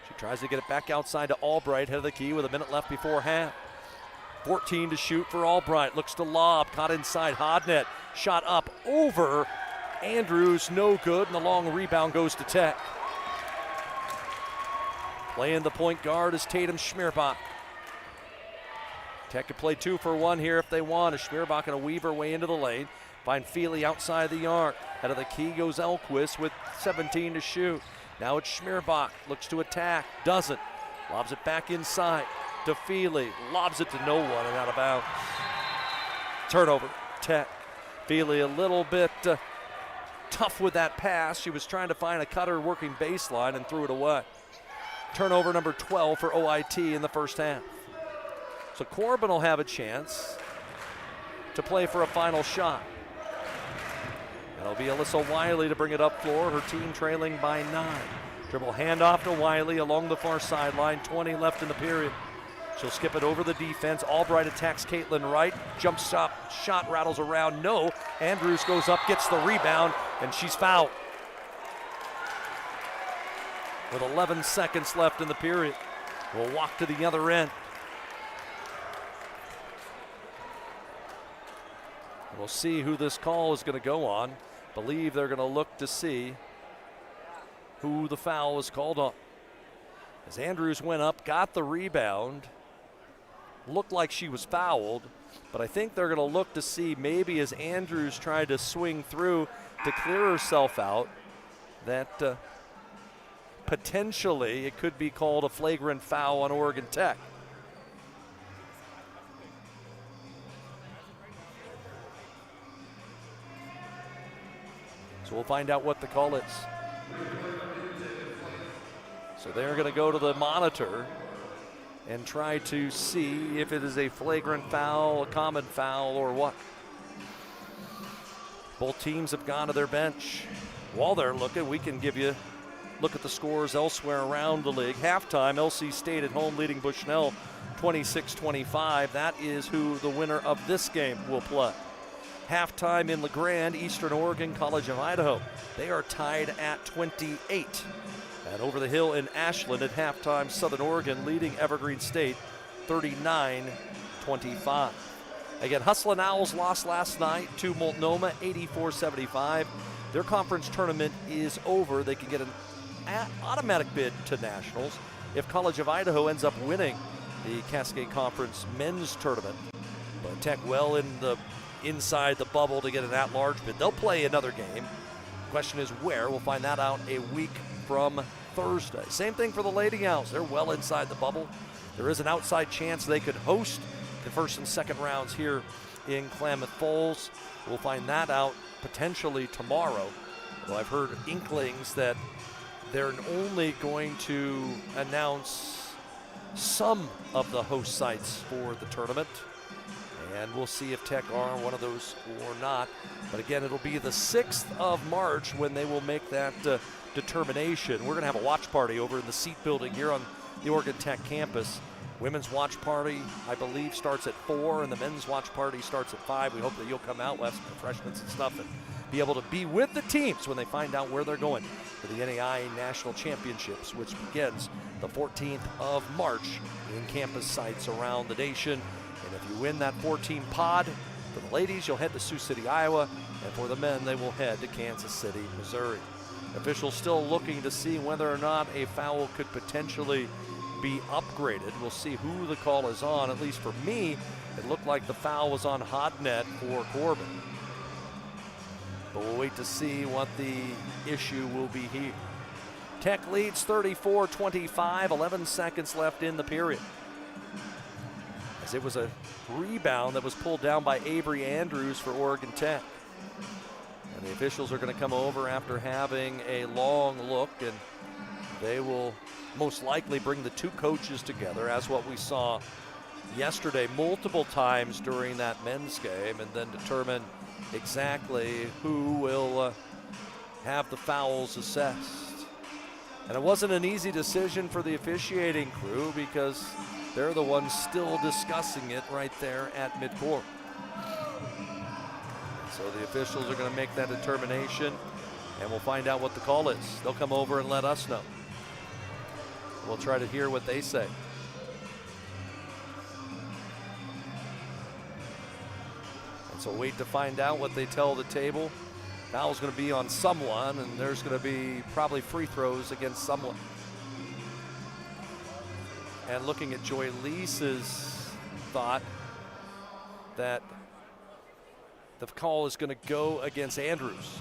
[SPEAKER 17] She tries to get it back outside to Albright, head of the key with a minute left before half. 14 to shoot for Albright, looks to lob, caught inside Hodnett. Shot up over Andrews, no good, and the long rebound goes to Tech. Playing the point guard is Tatum Schmierbach. Tech could play 2 for 1 here if they want. As Schmierbach going to weave her way into the lane. Find Feely outside the arc. Head of the key goes Elquist with 17 to shoot. Now it's Schmierbach. Looks to attack. Doesn't. Lobs it back inside to Feely. Lobs it to no one and out of bounds. Turnover. Tech. Feely a little bit tough with that pass. She was trying to find a cutter working baseline and threw it away. Turnover number 12 for OIT in the first half. So Corban will have a chance to play for a final shot. It'll be Alyssa Wiley to bring it up floor, her team trailing by 9. Dribble handoff to Wiley along the far sideline, 20 left in the period. She'll skip it over the defense. Albright attacks Caitlin Wright. Jump shot rattles around, no. Andrews goes up, gets the rebound, and she's fouled. With 11 seconds left in the period. We'll walk to the other end. We'll see who this call is going to go on. Believe they're going to look to see who the foul was called on. As Andrews went up, got the rebound, looked like she was fouled, but I think they're going to look to see maybe as Andrews tried to swing through to clear herself out, that potentially it could be called a flagrant foul on Oregon Tech. So we'll find out what the call is. So they're going to go to the monitor and try to see if it is a flagrant foul, a common foul, or what. Both teams have gone to their bench. While they're looking, we can give you look at the scores elsewhere around the league. Halftime, LC State at home leading Bushnell 26-25. That is who the winner of this game will play. Halftime in LeGrand, Eastern Oregon, College of Idaho. They are tied at 28. And over the hill in Ashland at halftime, Southern Oregon leading Evergreen State 39-25. Again, Hustlin' Owls lost last night to Multnomah 84-75. Their conference tournament is over. They can get an automatic bid to nationals if College of Idaho ends up winning the Cascade Conference men's tournament. But Tech well inside the bubble to get an at-large bid. They'll play another game. Question is where. We'll find that out a week from Thursday. Same thing for the Lady Owls. They're well inside the bubble. There is an outside chance they could host the first and second rounds here in Klamath Falls. We'll find that out potentially tomorrow. Well, I've heard inklings that they're only going to announce some of the host sites for the tournament. And we'll see if Tech are one of those or not. But again, it'll be the 6th of March when they will make that determination. We're going to have a watch party over in the seat building here on the Oregon Tech campus. Women's watch party, I believe, starts at 4, and the men's watch party starts at 5. We hope that you'll come out. We'll have some refreshments and stuff and be able to be with the teams when they find out where they're going for the NAI National Championships, which begins the 14th of March in campus sites around the nation. And if you win that 14 pod, for the ladies, you'll head to Sioux City, Iowa, and for the men, they will head to Kansas City, Missouri. Officials still looking to see whether or not a foul could potentially be upgraded. We'll see who the call is on. At least for me, it looked like the foul was on Hodnet for Corban. But we'll wait to see what the issue will be here. Tech leads 34-25, 11 seconds left in the period. As it was a rebound that was pulled down by Avery Andrews for Oregon Tech. And the officials are going to come over after having a long look, and they will most likely bring the two coaches together, as what we saw yesterday multiple times during that men's game, and then determine exactly who will have the fouls assessed. And it wasn't an easy decision for the officiating crew because they're the ones still discussing it right there at midcourt. So the officials are going to make that determination, and we'll find out what the call is. They'll come over and let us know. We'll try to hear what they say. And so wait to find out what they tell the table. Foul's going to be on someone, and there's going to be probably free throws against someone. And looking at Joy Leese's thought that the call is going to go against Andrews.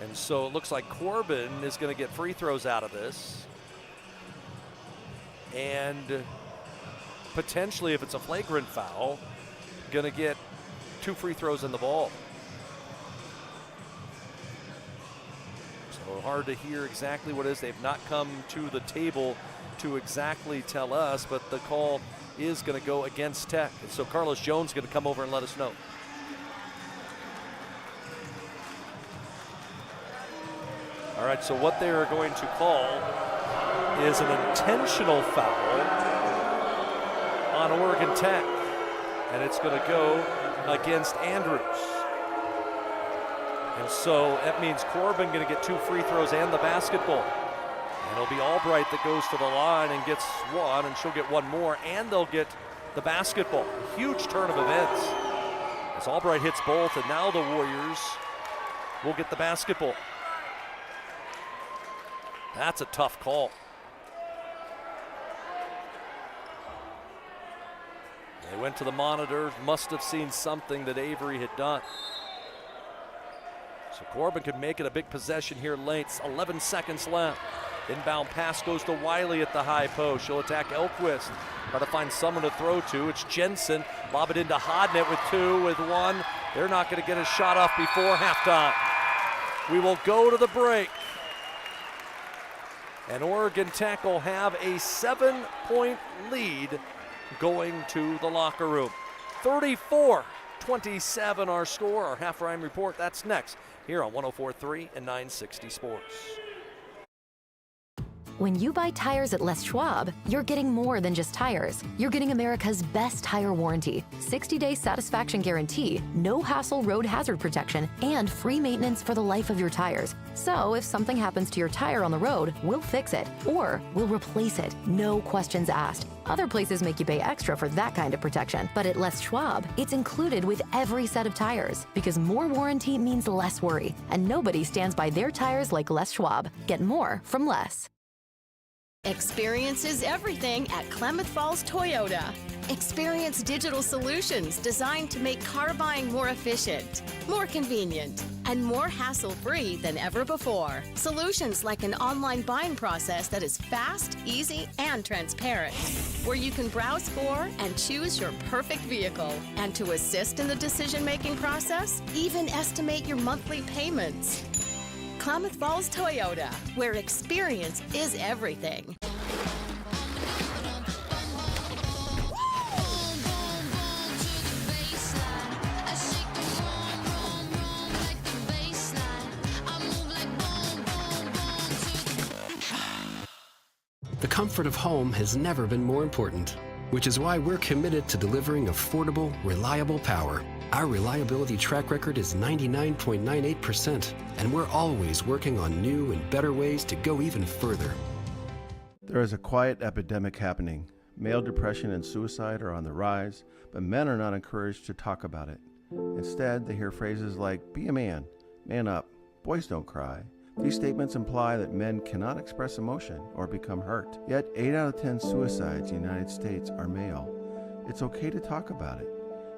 [SPEAKER 17] And so it looks like Corban is going to get free throws out of this. And potentially, if it's a flagrant foul, going to get 2 free throws in the ball. So hard to hear exactly what it is. They've not come to the table to exactly tell us, but the call is going to go against Tech. And so Carlos Jones is going to come over and let us know. All right, so what they are going to call is an intentional foul on Oregon Tech, and it's going to go against Andrews. And so that means Corban going to get 2 free throws and the basketball. And it'll be Albright that goes to the line and gets 1, and she'll get 1 more, and they'll get the basketball. A huge turn of events as Albright hits both, and now the Warriors will get the basketball. That's a tough call. They went to the monitor, must have seen something that Avery had done. So Corban could make it a big possession here late. 11 seconds left. Inbound pass goes to Wiley at the high post. She'll attack Elquist. Try to find someone to throw to. It's Jensen. Lob it into Hodnet with 2, with 1. They're not going to get a shot off before halftime. We will go to the break. And Oregon Tech will have a 7-point lead going to the locker room. 34-27 our score, our halftime report. That's next here on 104.3 and 960 Sports.
[SPEAKER 2] When you buy tires at Les Schwab, you're getting more than just tires. You're getting America's best tire warranty, 60-day satisfaction guarantee, no hassle road hazard protection, and free maintenance for the life of your tires. So if something happens to your tire on the road, we'll fix it, or we'll replace it, no questions asked. Other places make you pay extra for that kind of protection, but at Les Schwab, it's included with every set of tires, because more warranty means less worry, and nobody stands by their tires like Les Schwab. Get more from Les.
[SPEAKER 3] Experience is everything at Klamath Falls Toyota. Experience digital solutions designed to make car buying more efficient, more convenient, and more hassle-free than ever before. Solutions like an online buying process that is fast, easy, and transparent, where you can browse for and choose your perfect vehicle. And to assist in the decision-making process, even estimate your monthly payments. Klamath Falls Toyota, where experience is everything.
[SPEAKER 4] The comfort of home has never been more important, which is why we're committed to delivering affordable, reliable power. Our reliability track record is 99.98%, and we're always working on new and better ways to go even further.
[SPEAKER 5] There is a quiet epidemic happening. Male depression and suicide are on the rise, but men are not encouraged to talk about it. Instead, they hear phrases like, "Be a man," "Man up," "Boys don't cry." These statements imply that men cannot express emotion or become hurt. Yet 8 out of 10 suicides in the United States are male. It's okay to talk about it.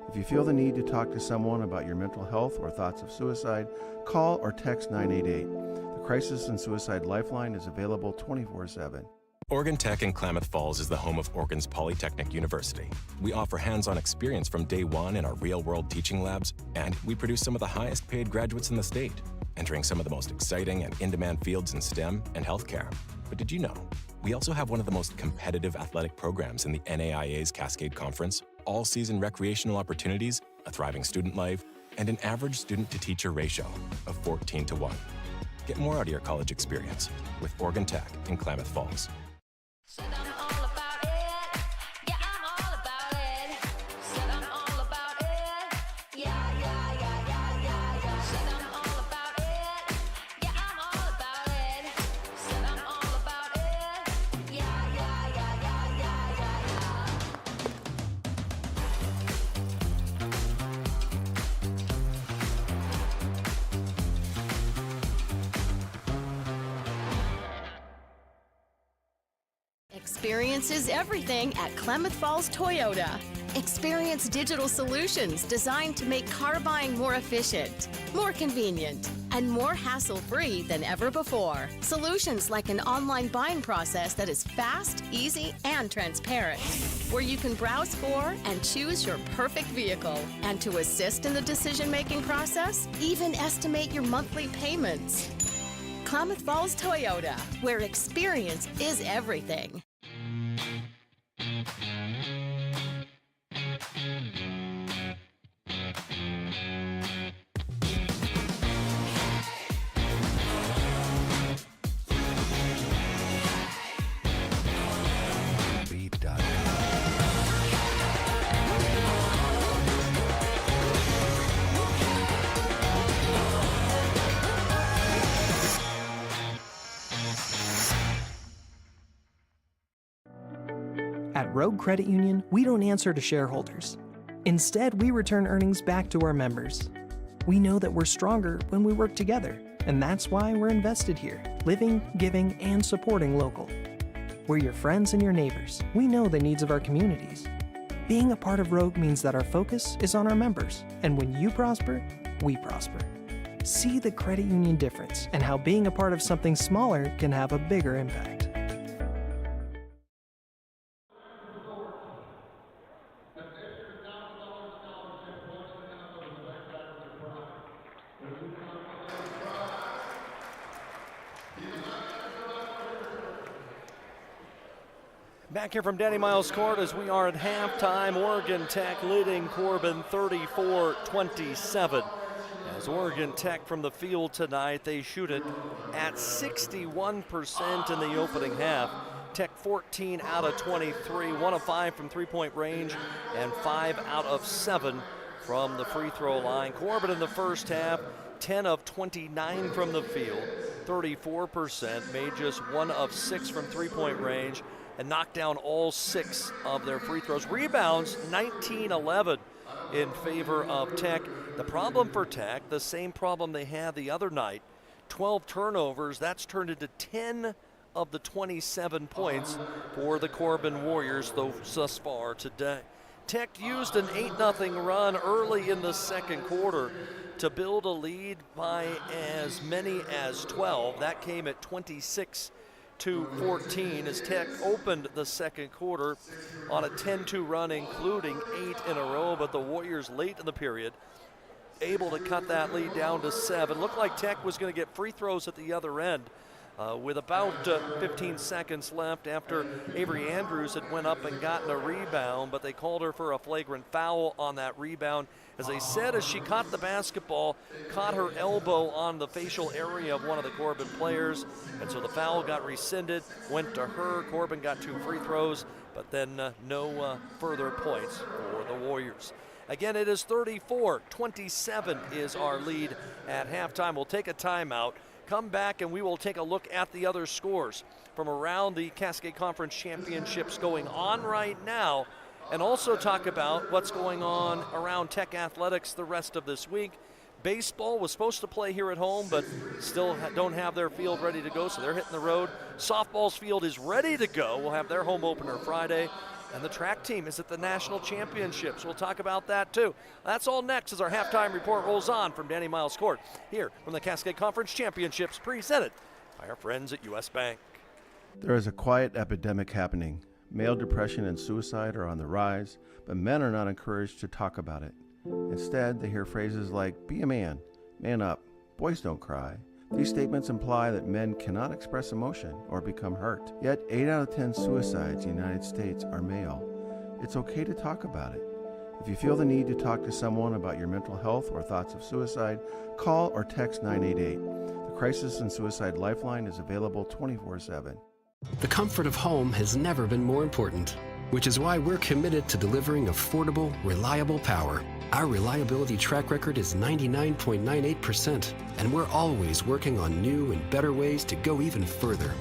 [SPEAKER 5] If you feel the need to talk to someone about your mental health or thoughts of suicide, call or text 988. The Crisis and Suicide Lifeline is available 24/7.
[SPEAKER 6] Oregon Tech in Klamath Falls is the home of Oregon's Polytechnic University. We offer hands-on experience from day one in our real-world teaching labs, and we produce some of the highest-paid graduates in the state, entering some of the most exciting and in-demand fields in STEM and healthcare. But did you know? We also have one of the most competitive athletic programs in the NAIA's Cascade Conference, all-season recreational opportunities, a thriving student life, and an average student-to-teacher ratio of 14:1. Get more out of your college experience with Oregon Tech in Klamath Falls.
[SPEAKER 3] Experience is everything at Klamath Falls Toyota. Experience digital solutions designed to make car buying more efficient, more convenient, and more hassle-free than ever before. Solutions like an online buying process that is fast, easy, and transparent, where you can browse for and choose your perfect vehicle. And to assist in the decision-making process, even estimate your monthly payments. Klamath Falls Toyota, where experience is everything.
[SPEAKER 12] At Rogue Credit Union, we don't answer to shareholders. Instead, we return earnings back to our members. We know that we're stronger when we work together, and that's why we're invested here, living, giving, and supporting local. We're your friends and your neighbors. We know the needs of our communities. Being a part of Rogue means that our focus is on our members, and when you prosper, we prosper. See the credit union difference and how being a part of something smaller can have a bigger impact.
[SPEAKER 17] Back here from Danny Miles Court as we are at halftime. Oregon Tech leading Corban 34-27. As Oregon Tech from the field tonight, they shoot it at 61% in the opening half. Tech 14 out of 23, 1 of 5 from three-point range, and 5 out of 7 from the free throw line. Corban in the first half, 10 of 29 from the field, 34%, made just 1 of 6 from three-point range, and knocked down all 6 of their free throws. Rebounds, 19-11 in favor of Tech. The problem for Tech, the same problem they had the other night, 12 turnovers. That's turned into 10 of the 27 points for the Corban Warriors thus far today. Tech used an 8-0 run early in the second quarter to build a lead by as many as 12. That came at 26-14 as Tech opened the second quarter on a 10-2 run, including 8 in a row, but the Warriors late in the period able to cut that lead down to 7. Looked like Tech was going to get free throws at the other end with about 15 seconds left after Avery Andrews had went up and gotten a rebound, but they called her for a flagrant foul on that rebound. As they said, as she caught the basketball, caught her elbow on the facial area of one of the Corban players, and so the foul got rescinded, went to her. Corban got 2 free throws, but then no further points for the Warriors. Again, it is 34-27 is our lead at halftime. We'll take a timeout, come back, and we will take a look at the other scores from around the Cascade Conference Championships going on right now, and also talk about what's going on around Tech athletics the rest of this week. Baseball was supposed to play here at home, but still don't have their field ready to go, so they're hitting the road. Softball's field is ready to go. We'll have their home opener Friday. And the track team is at the National Championships. We'll talk about that too. That's all next as our halftime report rolls on from Danny Miles Court here from the Cascade Conference Championships, presented by our friends at U.S. Bank.
[SPEAKER 5] There is a quiet epidemic happening. Male depression and suicide are on the rise, but men are not encouraged to talk about it. Instead, they hear phrases like, be a man up, boys don't cry. These statements imply that men cannot express emotion or become hurt. Yet 8 out of 10 suicides in the United States are male. It's okay to talk about it. If you feel the need to talk to someone about your mental health or thoughts of suicide, call or text 988. The Crisis and Suicide Lifeline is available 24/7.
[SPEAKER 4] The comfort of home has never been more important, which is why we're committed to delivering affordable, reliable power. Our reliability track record is 99.98%, and we're always working on new and better ways to go even further.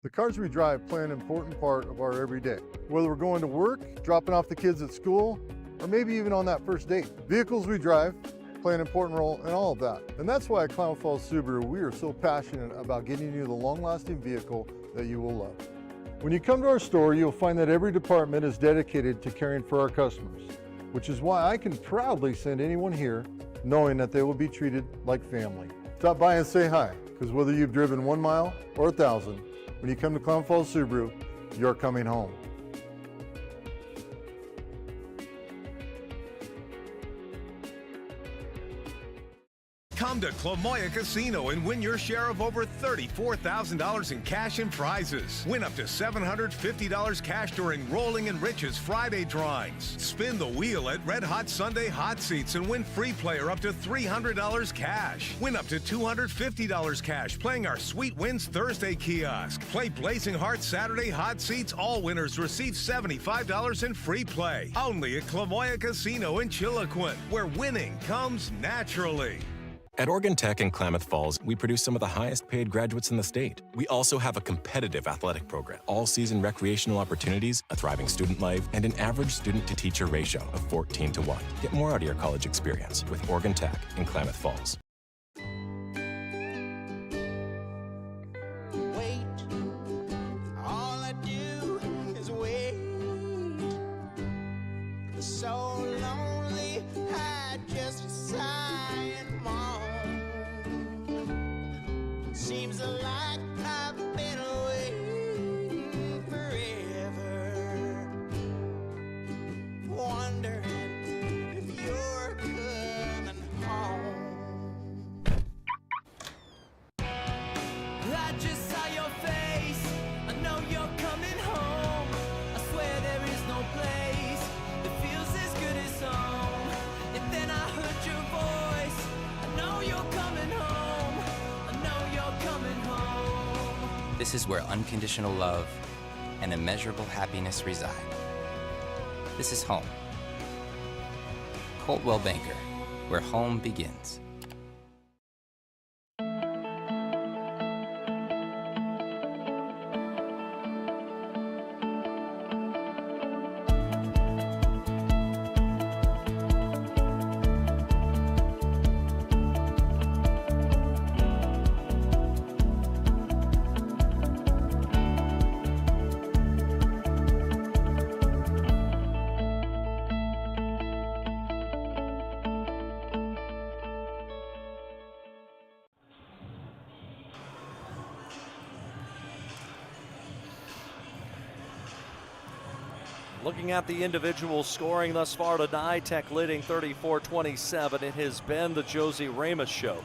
[SPEAKER 10] The cars we drive play an important part of our everyday. Whether we're going to work, dropping off the kids at school, or maybe even on that first date. Vehicles we drive play an important role in all of that. And that's why at Klamath Falls Subaru, we are so passionate about getting you the long-lasting vehicle that you will love. When you come to our store, you'll find that every department is dedicated to caring for our customers, which is why I can proudly send anyone here knowing that they will be treated like family. Stop by and say hi, because whether you've driven 1 mile or 1,000, when you come to Klamath Falls Subaru, you're coming home.
[SPEAKER 11] Come to Clamoya Casino and win your share of over $34,000 in cash and prizes. Win up to $750 cash during Rolling and Rich's Friday drawings. Spin the wheel at Red Hot Sunday Hot Seats and win free player up to $300 cash. Win up to $250 cash playing our Sweet Wins Thursday kiosk. Play Blazing Heart Saturday Hot Seats. All winners receive $75 in free play. Only at Clamoya Casino in Chiloquin, where winning comes naturally.
[SPEAKER 6] At Oregon Tech in Klamath Falls, we produce some of the highest paid graduates in the state. We also have a competitive athletic program, all-season recreational opportunities, a thriving student life, and an average student-to-teacher ratio of 14:1. Get more out of your college experience with Oregon Tech in Klamath Falls.
[SPEAKER 15] All I do is wait. So lonely, I just sigh and moan. Seems like I've been waiting forever, wondering if you're coming home.
[SPEAKER 7] This is where unconditional love and immeasurable happiness reside. This is home. Coldwell Banker, where home begins.
[SPEAKER 17] Looking at the individual scoring thus far tonight, Tech leading 34-27. It has been the Josie Ramos show.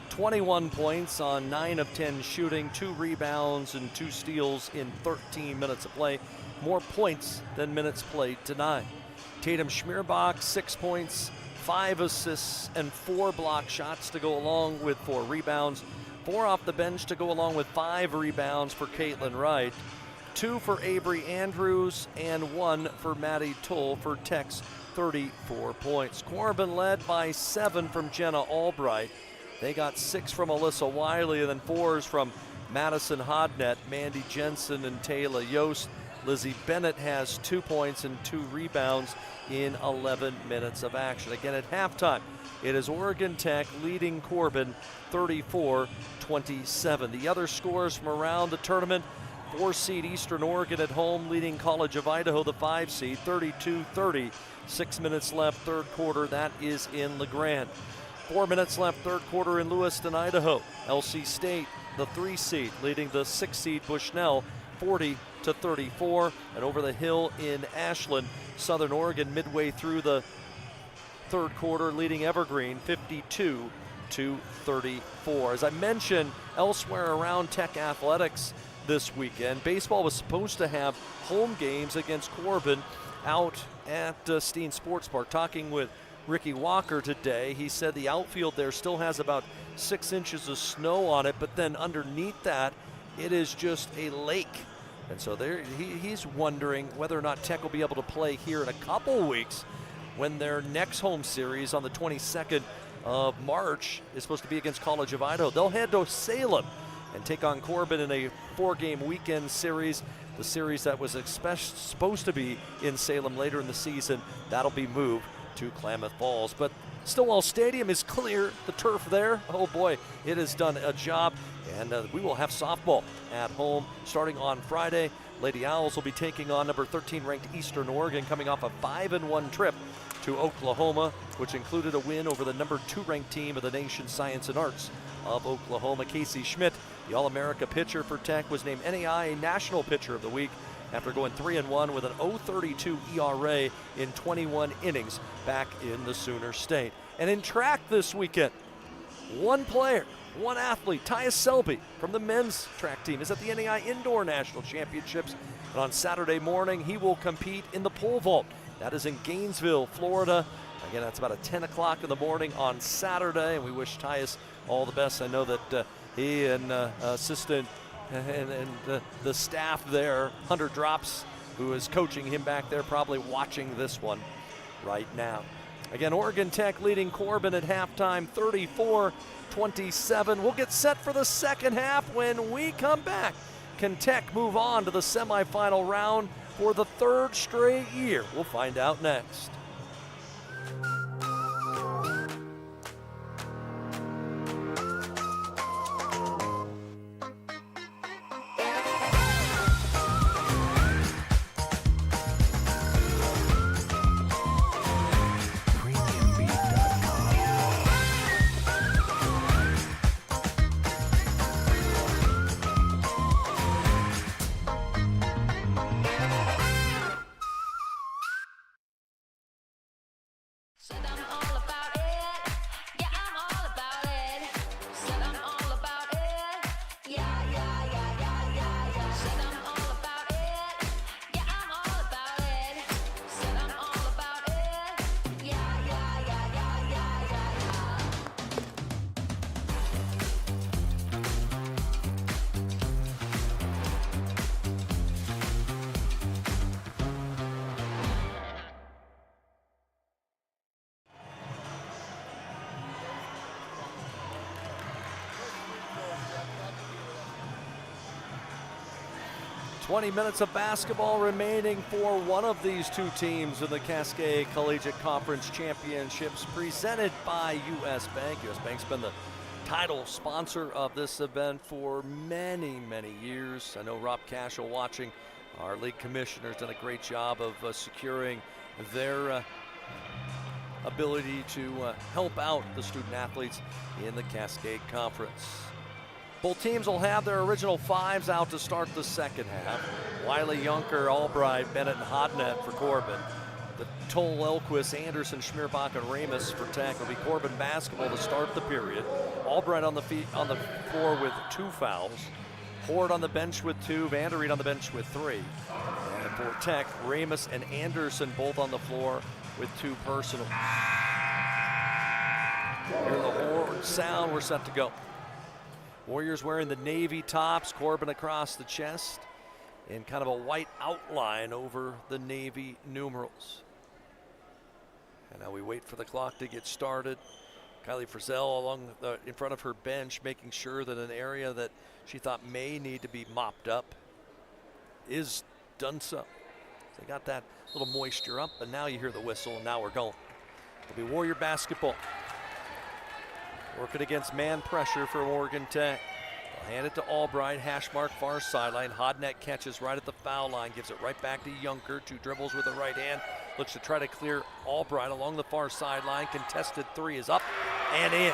[SPEAKER 17] 21 points on 9 of 10 shooting, 2 rebounds and 2 steals in 13 minutes of play. More points than minutes played tonight. Tatum Schmierbach, 6 points, 5 assists, and 4 block shots to go along with 4 rebounds. 4 off the bench to go along with 5 rebounds for Caitlin Wright. 2 for Avery Andrews and 1 for Maddie Tull for Tech's 34 points. Corban led by 7 from Jenna Albright. They got 6 from Alyssa Wiley and then 4s from Madison Hodnett, Mandy Jensen, and Taylor Yost. Lizzie Bennett has 2 points and 2 rebounds in 11 minutes of action. Again, at halftime, it is Oregon Tech leading Corban 34-27. The other scores from around the tournament: 4-seed Eastern Oregon at home leading College of Idaho, the 5-seed, 32-30. 6 minutes left, third quarter. That is in LeGrand. 4 minutes left, third quarter in Lewiston, Idaho. LC State, the 3-seed, leading the 6-seed Bushnell, 40-34. And over the hill in Ashland, Southern Oregon, midway through the third quarter, leading Evergreen, 52-34. As I mentioned, elsewhere around Tech athletics this weekend, baseball was supposed to have home games against Corban out at Steen Sports Park. Talking with Ricky Walker today, he said the outfield there still has about 6 inches of snow on it, but then underneath that, it is just a lake. And so there, he's wondering whether or not Tech will be able to play here in a couple weeks when their next home series on the 22nd of March is supposed to be against College of Idaho. They'll head to Salem and take on Corban in a 4-game weekend series. The series that was supposed to be in Salem later in the season, that'll be moved to Klamath Falls. But Stillwell Stadium is clear. The turf there, oh boy, it has done a job. And we will have softball at home starting on Friday. Lady Owls will be taking on number 13 ranked Eastern Oregon, coming off a 5-1 trip to Oklahoma, which included a win over the number 2 ranked team of the nation, Science and Arts of Oklahoma. Casey Schmidt, the All-America pitcher for Tech, was named NAIA National Pitcher of the Week after going 3-1 with an 0.32 ERA in 21 innings back in the Sooner State. And in track this weekend, one player, one athlete, Tyus Selby from the men's track team, is at the NAIA Indoor National Championships. And on Saturday morning, he will compete in the pole vault. That is in Gainesville, Florida. Again, that's about 10 o'clock in the morning on Saturday, and we wish Tyus all the best. I know that he and assistant and the staff there, Hunter Drops, who is coaching him back there, probably watching this one right now. Again, Oregon Tech leading Corban at halftime, 34-27. We'll get set for the second half when we come back. Can Tech move on to the semifinal round for the 3rd straight year? We'll find out next. 20 minutes of basketball remaining for one of these two teams in the Cascade Collegiate Conference Championships presented by U.S. Bank. U.S. Bank's been the title sponsor of this event for many, many years. I know Rob Cashel, watching, our league commissioner, has done a great job of securing their ability to help out the student athletes in the Cascade Conference. Both teams will have their original fives out to start the second half. Wiley, Junker, Albright, Bennett, and Hodnet for Corban. The Toll, Elquist, Anderson, Schmierbach, and Ramus for Tech. Will be Corban basketball to start the period. Albright on the floor with 2 fouls. Horde on the bench with 2. Vanderreed on the bench with 3. And for Tech, Ramus and Anderson both on the floor with 2 personals. Hear the horn sound, we're set to go. Warriors wearing the navy tops, Corban across the chest, and kind of a white outline over the navy numerals. And now we wait for the clock to get started. Kylie Frizzell in front of her bench, making sure that an area that she thought may need to be mopped up is done so. They got that little moisture up, and now you hear the whistle, and now we're going. It'll be Warrior basketball. Working against man pressure for Oregon Tech. They'll hand it to Albright, hash mark far sideline. Hodnet catches right at the foul line, gives it right back to Junker. 2 dribbles with the right hand. Looks to try to clear Albright along the far sideline. Contested 3 is up and in.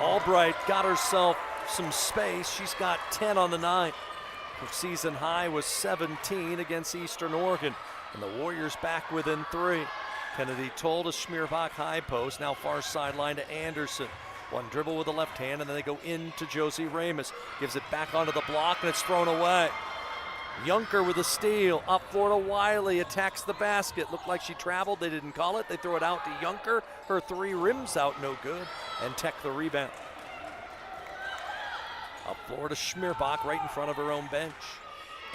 [SPEAKER 17] Albright got herself some space. She's got 10 on the night. Her season high was 17 against Eastern Oregon. And the Warriors back within 3. Kennedy Toll to Schmierbach, high post, now far sideline to Anderson. 1 dribble with the left hand, and then they go into Josie Ramus. Gives it back onto the block, and it's thrown away. Junker with a steal, up floor to Wiley, attacks the basket. Looked like she traveled, they didn't call it. They throw it out to Junker. Her 3 rims out, no good, and Tech the rebound. Up floor to Schmierbach, right in front of her own bench.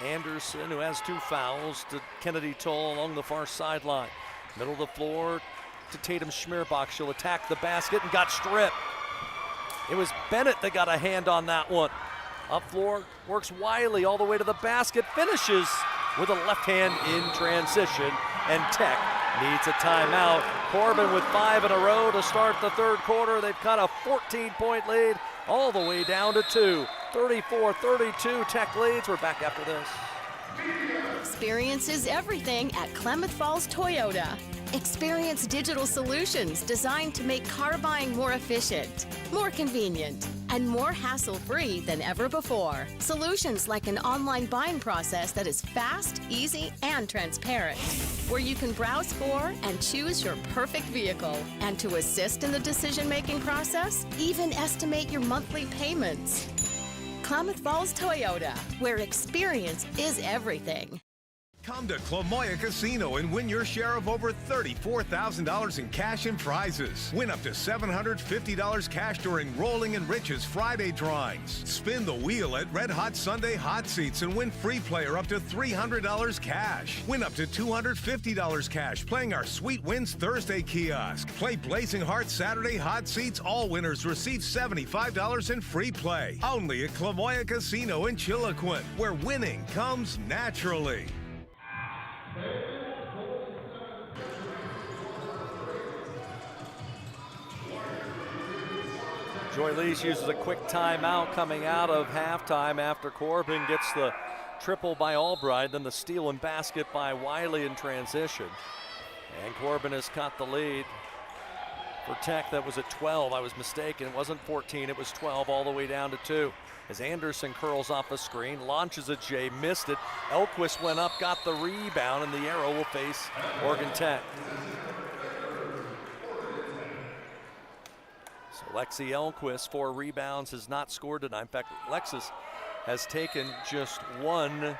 [SPEAKER 17] Anderson, who has 2 fouls, to Kennedy Toll along the far sideline. Middle of the floor to Tatum Schmierbach. She'll attack the basket and got stripped. It was Bennett that got a hand on that one. Up floor works Wiley all the way to the basket. Finishes with a left hand in transition. And Tech needs a timeout. Corban with 5 in a row to start the third quarter. They've got a 14-point lead all the way down to 2. 34-32, Tech leads. We're back after this.
[SPEAKER 3] Experience is everything at Klamath Falls Toyota. Experience digital solutions designed to make car buying more efficient, more convenient, and more hassle-free than ever before. Solutions like an online buying process that is fast, easy, and transparent, where you can browse for and choose your perfect vehicle. And to assist in the decision-making process, even estimate your monthly payments. Klamath Falls Toyota, where experience is everything.
[SPEAKER 11] Come to Clamoya Casino and win your share of over $34,000 in cash and prizes. Win up to $750 cash during Rolling and Riches Friday drawings. Spin the wheel at Red Hot Sunday Hot Seats and win free player up to $300 cash. Win up to $250 cash playing our Sweet Wins Thursday kiosk. Play Blazing Hearts Saturday Hot Seats. All winners receive $75 in free play. Only at Clamoya Casino in Chiloquin, where winning comes naturally.
[SPEAKER 17] Joy Lees uses a quick timeout coming out of halftime after Corban gets the triple by Albright, then the steal and basket by Wiley in transition. And Corban has cut the lead. For Tech, that was at 12. I was mistaken. It wasn't 14, it was 12 all the way down to 2. As Anderson curls off a screen, launches a J, missed it. Elquist went up, got the rebound, and the arrow will face Oregon Tech. So Lexi Elquist, 4 rebounds, has not scored tonight. In fact, Lexus has taken just 1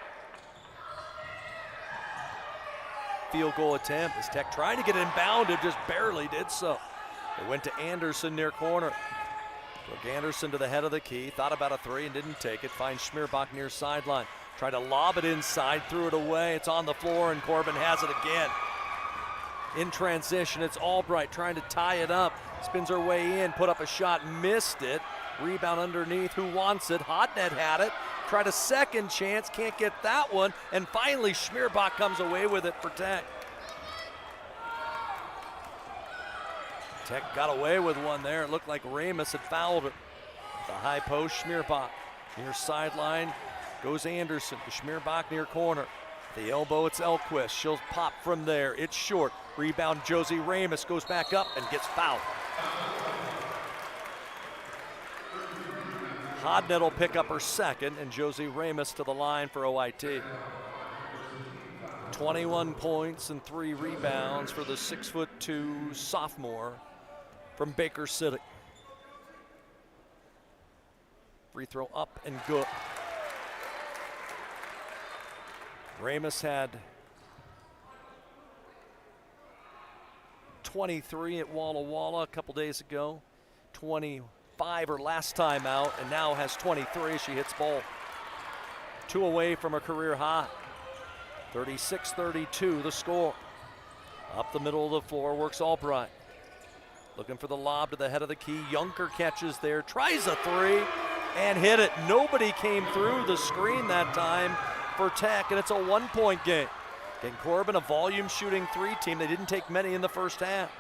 [SPEAKER 17] field goal attempt as Tech tried to get it inbounded, just barely did so. It went to Anderson near corner. Took Anderson to the head of the key, thought about a 3 and didn't take it. Finds Schmierbach near sideline. Tried to lob it inside, threw it away. It's on the floor and Corban has it again. In transition, it's Albright trying to tie it up. Spins her way in, put up a shot, missed it. Rebound underneath, who wants it? Hodnet had it. tried a second chance, can't get that one, and finally Schmierbach comes away with it for Tech. Tech got away with one there. It looked like Ramus had fouled her. The high post, Schmierbach. Near sideline goes Anderson to Schmierbach near corner. The elbow, it's Elquist. She'll pop from there. It's short. Rebound, Josie Ramus goes back up and gets fouled. Hodnett will pick up her second, and Josie Ramus to the line for OIT. 21 points and 3 rebounds for the 6'2" sophomore from Baker City. Free throw up and good. Ramus had 23 at Walla Walla a couple days ago, 25 her last time out, and now has 23 as she hits ball. 2 away from a career high. 36-32 the score. Up the middle of the floor works Albright. Looking for the lob to the head of the key. Junker catches there, tries a 3, and hit it. Nobody came through the screen that time for Tech, and it's a 1-point game. And Corban, a volume shooting 3 team. They didn't take many in the first half.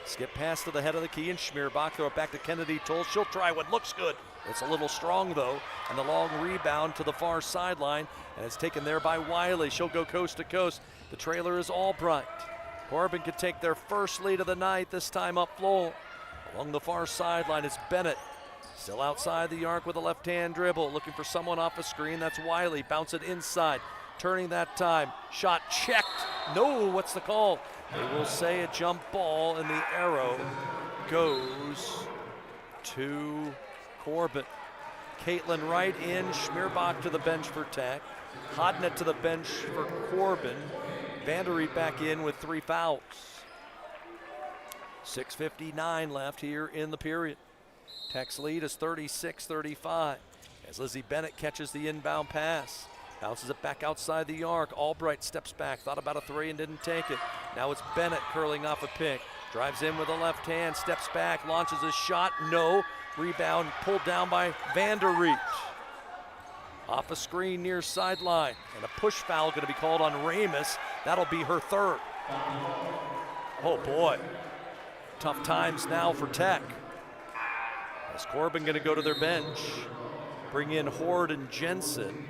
[SPEAKER 17] Skip pass to the head of the key, and Schmierbach throw it back to Kennedy Toll. She'll try what looks good. It's a little strong though, and the long rebound to the far sideline, and it's taken there by Wiley. She'll go coast to coast. The trailer is Albright. Corban could take their first lead of the night, this time up floor. Along the far sideline is Bennett. Still outside the arc with a left-hand dribble, looking for someone off a screen. That's Wiley. Bounce it inside. Turning that time. Shot checked. No, what's the call? They will say a jump ball, and the arrow goes to Corban. Caitlin Wright in. Schmierbach to the bench for Tech. Hodnett to the bench for Corban. Vanderreet back in with 3 fouls. 6:59 left here in the period. Tech's lead is 36-35 as Lizzie Bennett catches the inbound pass. Bounces it back outside the arc. Albright steps back, thought about a 3 and didn't take it. Now it's Bennett curling off a pick. Drives in with a left hand, steps back, launches a shot, no. Rebound pulled down by Vanderreet. Off a screen near sideline, and a push foul going to be called on Ramus. That'll be her 3rd. Oh boy, tough times now for Tech. Is Corban going to go to their bench? Bring in Horde and Jensen.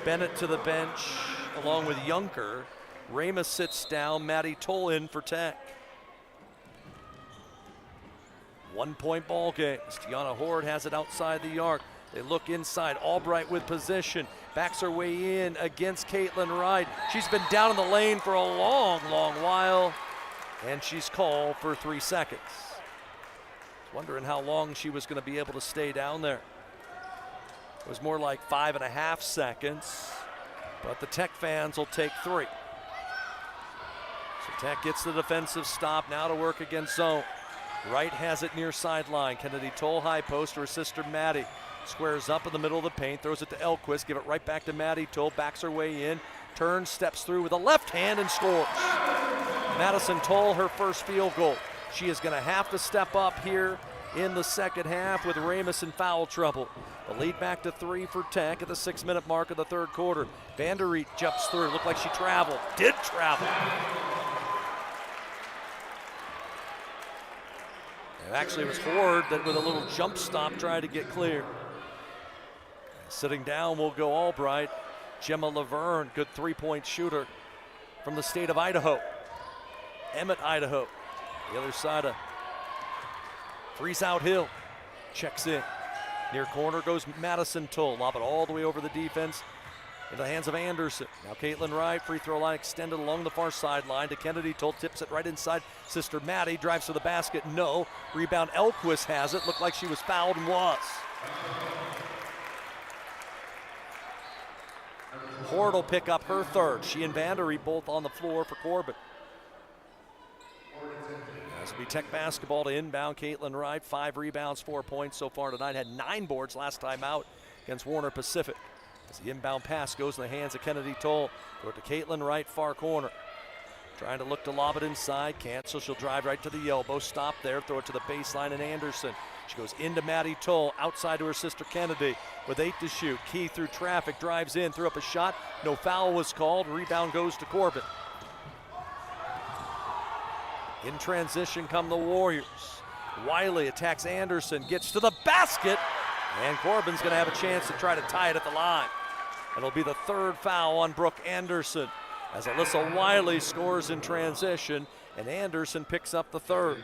[SPEAKER 17] Bennett to the bench along with Junker. Ramus sits down, Maddie Toll in for Tech. 1-point ball game. Stiana Horde has it outside the arc. They look inside. Albright with position. Backs her way in against Caitlin Wright. She's been down in the lane for a long, long while, and she's called for 3 seconds. Wondering how long she was going to be able to stay down there. It was more like 5.5 seconds, but the Tech fans will take 3. So Tech gets the defensive stop, now to work against zone. Wright has it near sideline. Kennedy Toll high post to her sister Maddie. Squares up in the middle of the paint, throws it to Elquist, give it right back to Maddie Toll, backs her way in, turns, steps through with a left hand and scores. Madison Toll, her first field goal. She is going to have to step up here in the second half with Ramus in foul trouble. The lead back to 3 for Tech at the 6-minute mark of the 3rd quarter. Vanderreet jumps through, looked like she traveled, did travel. And actually it was Horde that with a little jump stop tried to get clear. Sitting down will go Albright. Gemma Laverne, good 3-point shooter from the state of Idaho. Emmett, Idaho. The other side of Freeze-Out Hill. Checks in. Near corner goes Madison Toll. Lob it all the way over the defense into the hands of Anderson. Now Caitlin Wright, free throw line extended along the far sideline to Kennedy Toll. Tips it right inside. Sister Maddie drives to the basket. No. Rebound Elquist has it. Looked like she was fouled and was. Horde will pick up her 3rd. She and Vanderreet both on the floor for Corban. This will be Tech basketball to inbound. Caitlin Wright, 5 rebounds, 4 points so far tonight. Had 9 boards last time out against Warner Pacific. As the inbound pass goes in the hands of Kennedy Toll. Throw it to Caitlin Wright, far corner. Trying to look to lob it inside, can't, so she'll drive right to the elbow, stop there, throw it to the baseline, and Anderson. She goes into Maddie Toll, outside to her sister Kennedy with 8 to shoot. Key through traffic, drives in, threw up a shot, no foul was called, rebound goes to Corban. In transition come the Warriors. Wiley attacks Anderson, gets to the basket, and Corban's gonna have a chance to try to tie it at the line. It'll be the 3rd foul on Brooke Anderson as Alyssa Wiley scores in transition, and Anderson picks up the 3rd.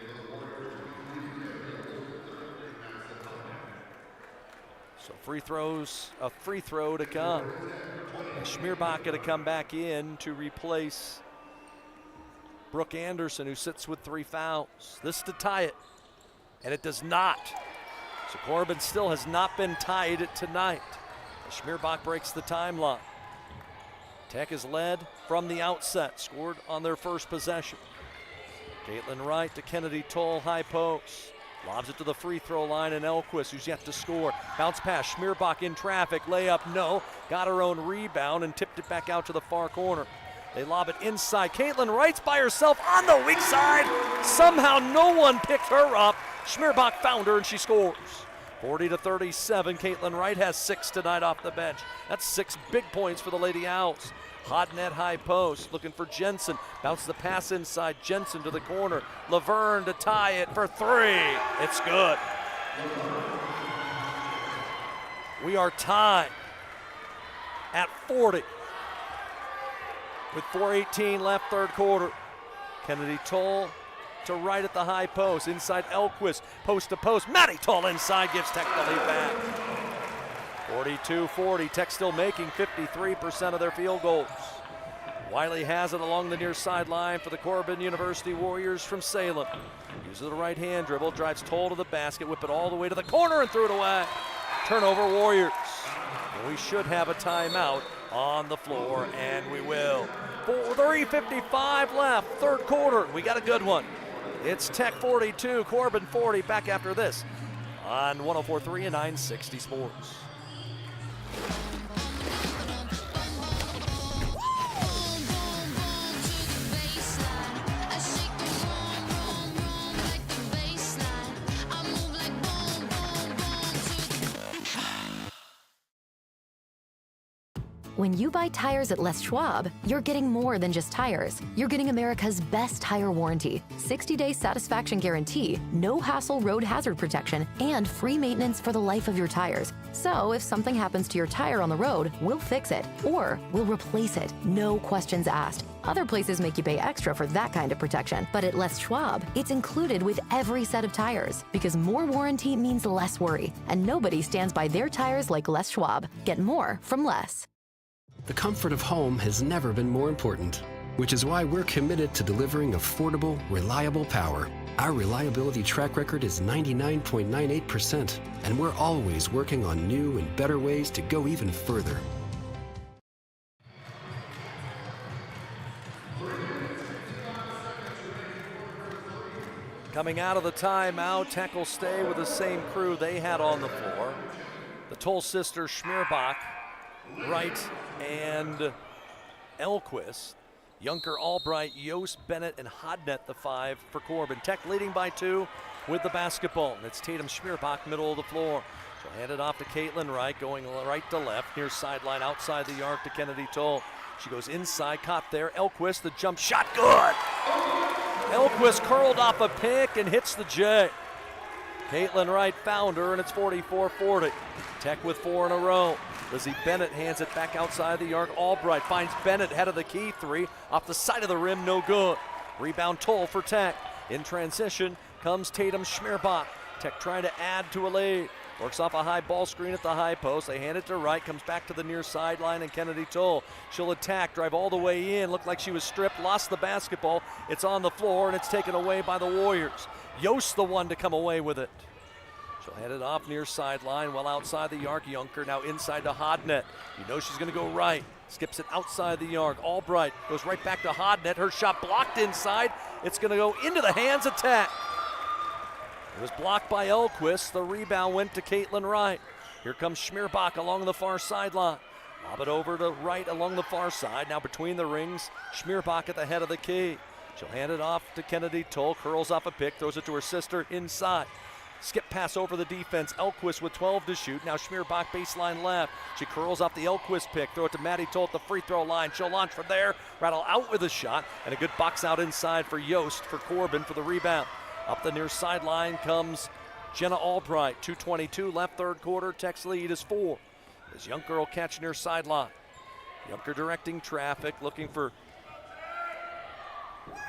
[SPEAKER 17] So a free throw to come. And Schmierbach gonna come back in to replace Brooke Anderson, who sits with 3 fouls. This to tie it, and it does not. So Corban still has not been tied tonight. Schmierbach breaks the timeline. Tech is led from the outset, scored on their first possession. Caitlin Wright to Kennedy Toll, high post. Lobs it to the free throw line, and Elquist, who's yet to score. Bounce pass, Schmierbach in traffic, layup, no. Got her own rebound and tipped it back out to the far corner. They lob it inside. Caitlin Wright's by herself on the weak side. Somehow no one picked her up. Schmierbach found her and she scores. 40-37, Caitlin Wright has 6 tonight off the bench. That's 6 big points for the Lady Owls. Hot net, high post, looking for Jensen. Bounce the pass inside, Jensen to the corner. Laverne to tie it for 3. It's good. We are tied at 40 with 4:18 left, 3rd quarter. Kennedy Toll to Wright at the high post. Inside Elquist, post to post. Maddie Toll inside, gives Tech the lead back. 42-40, Tech still making 53% of their field goals. Wiley has it along the near sideline for the Corban University Warriors from Salem. Uses the right hand dribble, drives Toll to the basket, whip it all the way to the corner and threw it away. Turnover Warriors. And we should have a timeout on the floor, and we will. 3:55 left, 3rd quarter. We got a good one. It's Tech 42, Corban 40. Back after this on 104.3 and 960 Sports.
[SPEAKER 2] When you buy tires at Les Schwab, you're getting more than just tires. You're getting America's best tire warranty, 60-day satisfaction guarantee, no hassle road hazard protection, and free maintenance for the life of your tires. So if something happens to your tire on the road, we'll fix it, or we'll replace it, no questions asked. Other places make you pay extra for that kind of protection, but at Les Schwab, it's included with every set of tires, because more warranty means less worry, and nobody stands by their tires like Les Schwab. Get more from Les.
[SPEAKER 4] The comfort of home has never been more important, which is why we're committed to delivering affordable, reliable power. Our reliability track record is 99.98%, and we're always working on new and better ways to go even further.
[SPEAKER 17] Coming out of the timeout, Tech will stay with the same crew they had on the floor. The Toll sisters, Schmierbach, Wright, and Elquist. Junker, Albright, Yost, Bennett, and Hodnett, the 5 for Corban. Tech leading by 2 with the basketball. And it's Tatum Schmierbach, middle of the floor. She'll hand it off to Caitlin Wright, going right to left, near sideline, outside the arc to Kennedy Toll. She goes inside, caught there. Elquist, the jump shot, good! Elquist curled off a pick and hits the J. Caitlin Wright found her, and it's 44-40. Tech with 4 in a row. Lizzie Bennett hands it back outside the arc. Albright finds Bennett, head of the key, 3. Off the side of the rim, no good. Rebound Toll for Tech. In transition comes Tatum Schmierbach. Tech trying to add to a lead. Works off a high ball screen at the high post. They hand it to Wright, comes back to the near sideline, and Kennedy Toll. She'll attack, drive all the way in. Looked like she was stripped, lost the basketball. It's on the floor, and it's taken away by the Warriors. Yost the one to come away with it. She'll hand it off near sideline, well outside the arc. Junker now inside to Hodnett. You know she's going to go right. Skips it outside the arc. Albright goes right back to Hodnett. Her shot blocked inside. It's going to go into the hands of Tech. It was blocked by Elquist. The rebound went to Caitlin Wright. Here comes Schmierbach along the far sideline. Lob it over to Wright along the far side. Now between the rings, Schmierbach at the head of the key. She'll hand it off to Kennedy Toll, curls off a pick, throws it to her sister inside. Skip pass over the defense. Elquist with 12 to shoot. Now Schmierbach baseline left. She curls off the Elquist pick. Throw it to Maddie Toll at the free throw line. She'll launch from there. Rattle out with a shot. And a good box out inside for Yost for Corban for the rebound. Up the near sideline comes Jenna Albright. 2:22 left, third quarter. Tech's lead is 4. As Junker will catch near sideline. Junker directing traffic, looking for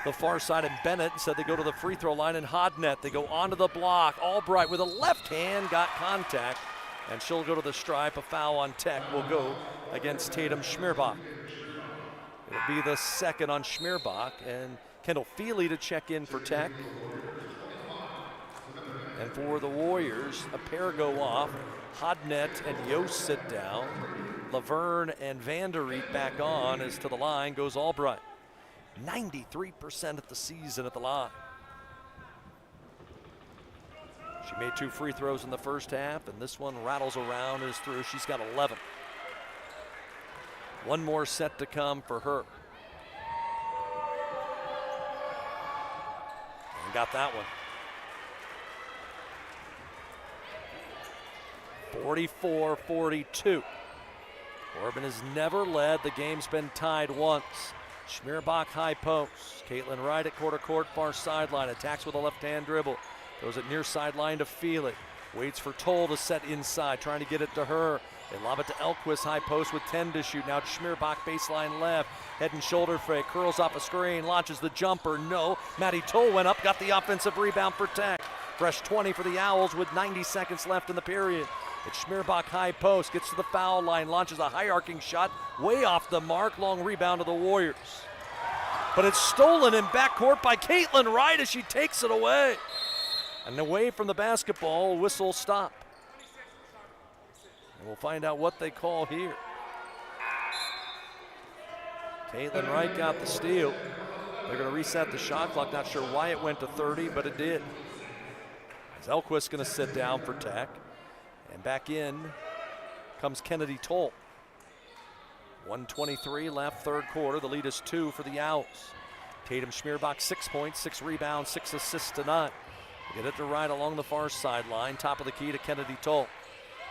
[SPEAKER 17] the far side, and Bennett said they go to the free throw line, and Hodnett, they go onto the block. Albright with a left hand got contact, and she'll go to the stripe. A foul on Tech will go against Tatum Schmierbach. It'll be the second on Schmierbach, and Kendall Feely to check in for Tech. And for the Warriors, a pair go off. Hodnett and Yost sit down. Laverne and Vanderreet back on. As to the line goes Albright. 93% of the season at the line. She made 2 free throws in the first half, and this one rattles around, is through. She's got 11. One more set to come for her. And got that one. 44-42. Corban has never led. The game's been tied once. Schmierbach high post. Caitlin Wright at quarter court, far sideline. Attacks with a left-hand dribble. Throws it near sideline to Feely. Waits for Toll to set inside, trying to get it to her. They lob it to Elquist, high post with 10 to shoot. Now Schmierbach baseline left. Head and shoulder fake, curls off a screen, launches the jumper, no. Maddie Toll went up, got the offensive rebound for Tech. Fresh 20 for the Owls with 90 seconds left in the period. It's Schmierbach high post, gets to the foul line, launches a high arcing shot, way off the mark, long rebound to the Warriors. But it's stolen in backcourt by Caitlin Wright as she takes it away. And away from the basketball, whistle stop. And we'll find out what they call here. Caitlin Wright got the steal. They're going to reset the shot clock. Not sure why it went to 30, but it did. As Elquist going to sit down for Tech. And back in comes Kennedy Toll. 1:23 left, third quarter. The lead is 2 for the Owls. Tatum Schmierbach, 6 points, 6 rebounds, 6 assists tonight. Get it to Wright along the far sideline. Top of the key to Kennedy Toll.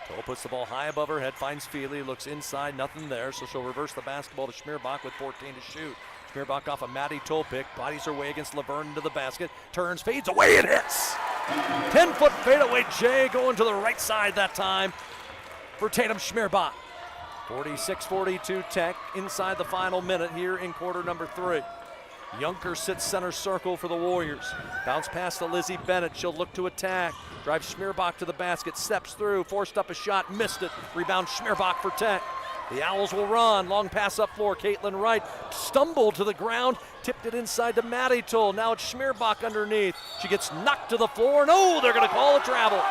[SPEAKER 17] Toll puts the ball high above her head, finds Feely, looks inside, nothing there, so she'll reverse the basketball to Schmierbach with 14 to shoot. Schmierbach off a Maddie Toll pick, bodies her way against Laverne into the basket, turns, fades away, and hits! 10-foot fadeaway Jay going to the right side that time for Tatum Schmierbach. 46-42 Tech inside the final minute here in quarter number 3. Junker sits center circle for the Warriors. Bounce pass to Lizzie Bennett. She'll look to attack. Drives Schmierbach to the basket. Steps through. Forced up a shot. Missed it. Rebound Schmierbach for Tech. The Owls will run. Long pass up floor. Caitlin Wright stumbled to the ground. Tipped it inside to Maddie Toll. Now it's Schmierbach underneath. She gets knocked to the floor. No, they're going to call a travel.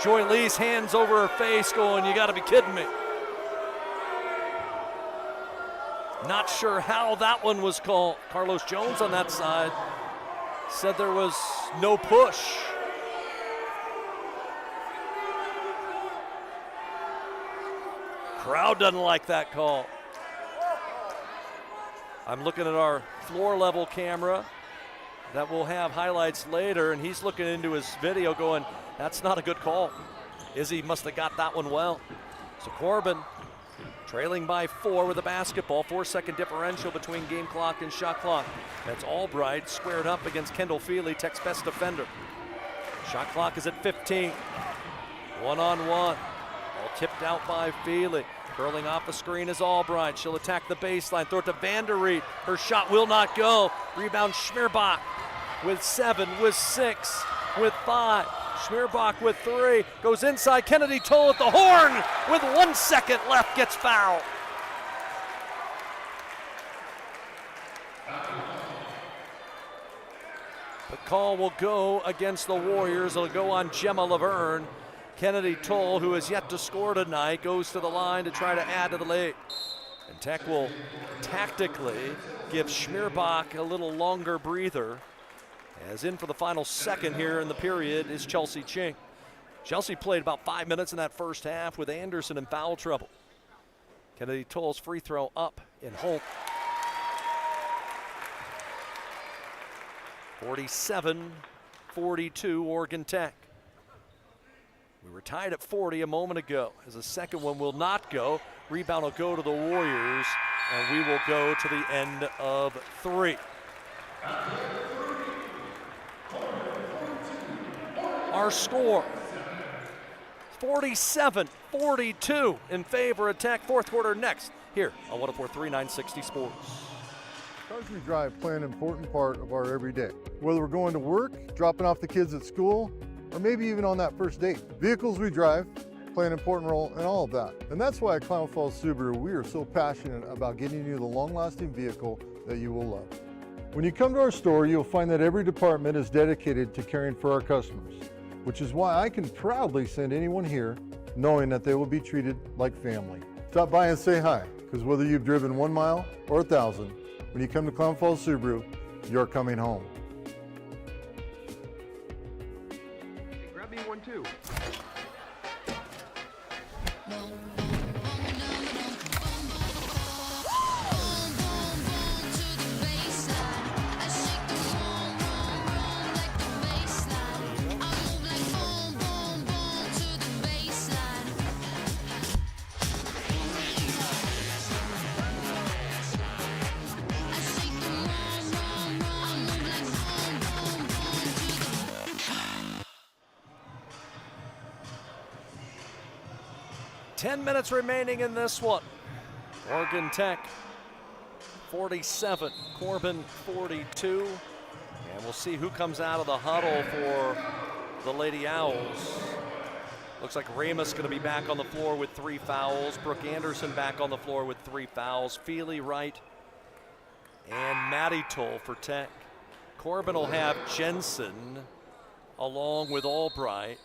[SPEAKER 17] Joy Lee's hands over her face going, you got to be kidding me. Not sure how that one was called. Carlos Jones on that side said there was no push. Crowd doesn't like that call. I'm looking at our floor level camera that will have highlights later, and he's looking into his video going, that's not a good call. Izzy must have got that one well. So Corban trailing by 4 with the basketball. 4-second differential between game clock and shot clock. That's Albright squared up against Kendall Feely, Tech's best defender. Shot clock is at 15. One-on-one. All tipped out by Feely. Curling off the screen is Albright. She'll attack the baseline. Throw it to Vanderreet. Her shot will not go. Rebound Schmierbach with 7, with 6, with 5. Schmierbach with 3, goes inside, Kennedy Toll at the horn with 1 second left, gets fouled. The call will go against the Warriors. It'll go on Gemma Laverne. Kennedy Toll, who has yet to score tonight, goes to the line to try to add to the lead. And Tech will tactically give Schmierbach a little longer breather. As in for the final second here in the period is Chelsea Ching. Chelsea played about 5 minutes in that first half with Anderson in foul trouble. Kennedy Toll's free throw up in Holt. 47-42 Oregon Tech. We were tied at 40 a moment ago, as the second one will not go. Rebound will go to the Warriors, and we will go to the end of 3. Our score, 47-42 in favor of Tech. Fourth quarter next, here on 104.3 960 Sports.
[SPEAKER 10] Cars we drive play an important part of our everyday. Whether we're going to work, dropping off the kids at school, or maybe even on that first date. Vehicles we drive play an important role in all of that. And that's why at Klamath Falls Subaru, we are so passionate about getting you the long-lasting vehicle that you will love. When you come to our store, you'll find that every department is dedicated to caring for our customers, which is why I can proudly send anyone here knowing that they will be treated like family. Stop by and say hi, because whether you've driven 1 mile or 1,000, when you come to Klamath Falls Subaru, you're coming home.
[SPEAKER 19] Grab me one too.
[SPEAKER 17] Ten minutes remaining in this one. Oregon Tech 47, Corban 42. And we'll see who comes out of the huddle for the Lady Owls. Looks like Ramus going to be back on the floor with 3 fouls. Brooke Anderson back on the floor with 3 fouls. Feely, Wright, and Maddie Toll for Tech. Corban will have Jensen along with Albright.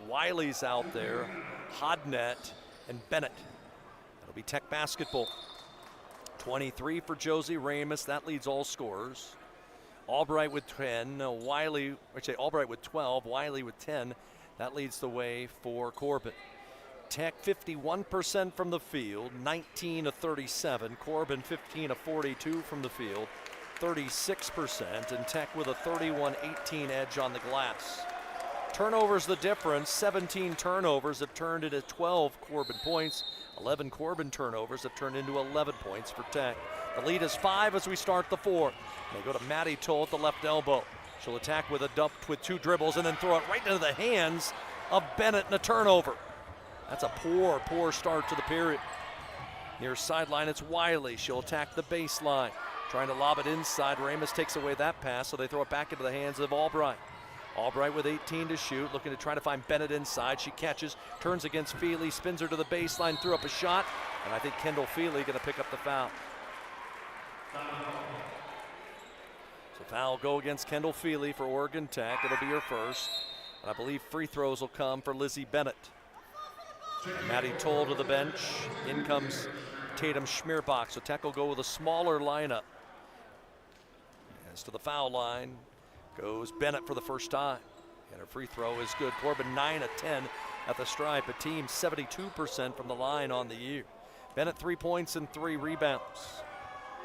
[SPEAKER 17] Wiley's out there, Hodnett, and Bennett. That'll be Tech basketball. 23 for Josie Ramus. That leads all scorers. Albright with 10. Albright with 12. Wiley with 10. That leads the way for Corban. Tech 51% from the field, 19 of 37. Corban 15 of 42 from the field, 36%. And Tech with a 31-18 edge on the glass. Turnovers the difference. 17 turnovers have turned into 12 Corban points. 11 Corban turnovers have turned into 11 points for Tech. The lead is 5 as we start the fourth. They go to Maddie Toll at the left elbow. She'll attack with a dump with 2 dribbles and then throw it right into the hands of Bennett in a turnover. That's a poor start to the period. Near sideline, it's Wiley. She'll attack the baseline. Trying to lob it inside. Ramus takes away that pass, so they throw it back into the hands of Albright. Albright with 18 to shoot, looking to try to find Bennett inside. She catches, turns against Feely, spins her to the baseline, threw up a shot, and I think Kendall Feely going to pick up the foul. So foul go against Kendall Feely for Oregon Tech. It'll be her first. And I believe free throws will come for Lizzie Bennett. And Maddie Toll to the bench. In comes Tatum Schmierbach. So Tech will go with a smaller lineup. As to the foul line goes Bennett for the first time. And her free throw is good. Corban 9 of 10 at the stripe. A team 72% from the line on the year. Bennett 3 points and 3 rebounds.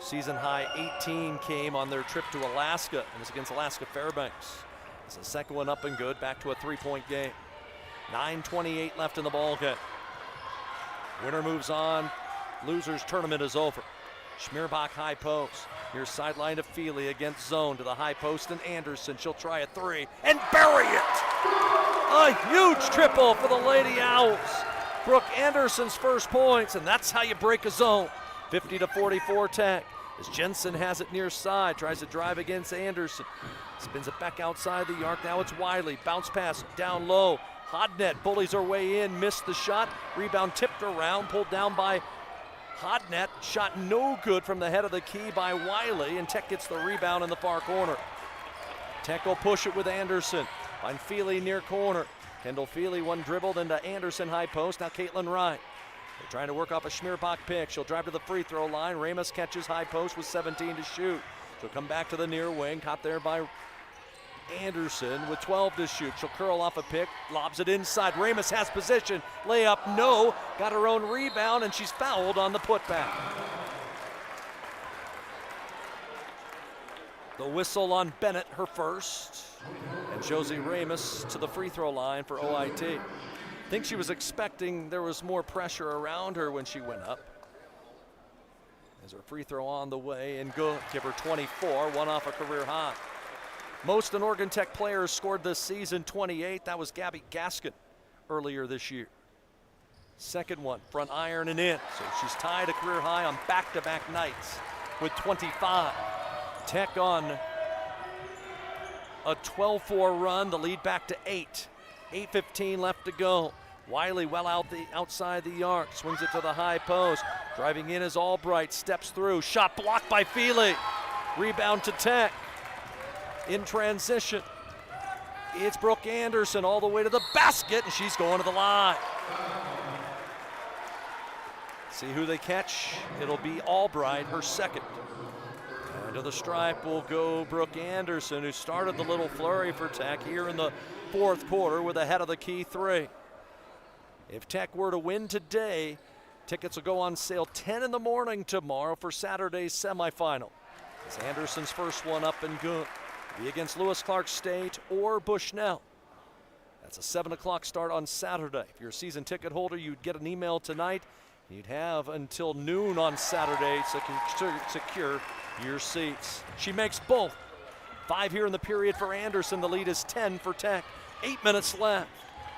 [SPEAKER 17] Season high 18 came on their trip to Alaska and was against Alaska Fairbanks. It's the second one up and good, back to a 3-point game. 9:28 left in the ball game. Winner moves on. Losers tournament is over. Schmierbach high post. Here's sideline to Feely against zone to the high post and Anderson. She'll try a 3 and bury it. A huge triple for the Lady Owls. Brooke Anderson's first points, and that's how you break a zone. 50-44 Tech. As Jensen has it near side, tries to drive against Anderson. Spins it back outside the arc. Now it's Wiley. Bounce pass down low. Hodnett bullies her way in, missed the shot. Rebound tipped around, pulled down by Hodnett. Shot no good from the head of the key by Wiley, and Tech gets the rebound in the far corner. Tech will push it with Anderson. Find Feely near corner. Kendall Feely, one dribble, then to Anderson high post. Now Caitlin Wright. They're trying to work off a Schmierbach pick. She'll drive to the free throw line. Ramus catches high post with 17 to shoot. She'll come back to the near wing, caught there by Anderson with 12 to shoot. She'll curl off a pick, lobs it inside. Ramus has position. Layup, no. Got her own rebound, and she's fouled on the putback. The whistle on Bennett, her first. And Josie Ramos to the free throw line for OIT. I think she was expecting there was more pressure around her when she went up. As her free throw on the way and good. Give her 24, one off a career high. Most an Oregon Tech player scored this season, 28. That was Gabby Gaskin earlier this year. Second one, front iron and in. So she's tied a career high on back-to-back nights with 25. Tech on a 12-4 run, the lead back to 8. 8:15 left to go. Wiley well outside the arc, swings it to the high post. Driving in is Albright, steps through, shot blocked by Feely. Rebound to Tech. In transition, it's Brooke Anderson all the way to the basket, and she's going to the line. See who they catch. It'll be Albright, her second. And to the stripe will go Brooke Anderson, who started the little flurry for Tech here in the fourth quarter with a head of the key three. If Tech were to win today, tickets will go on sale 10 in the morning tomorrow for Saturday's semifinal. It's Anderson's first one up and good. Be against Lewis Clark State or Bushnell. That's a 7 o'clock start on Saturday. If you're a season ticket holder, you'd get an email tonight. You'd have until noon on Saturday to secure your seats. She makes both. 5 here in the period for Anderson. The lead is 10 for Tech. 8 minutes left.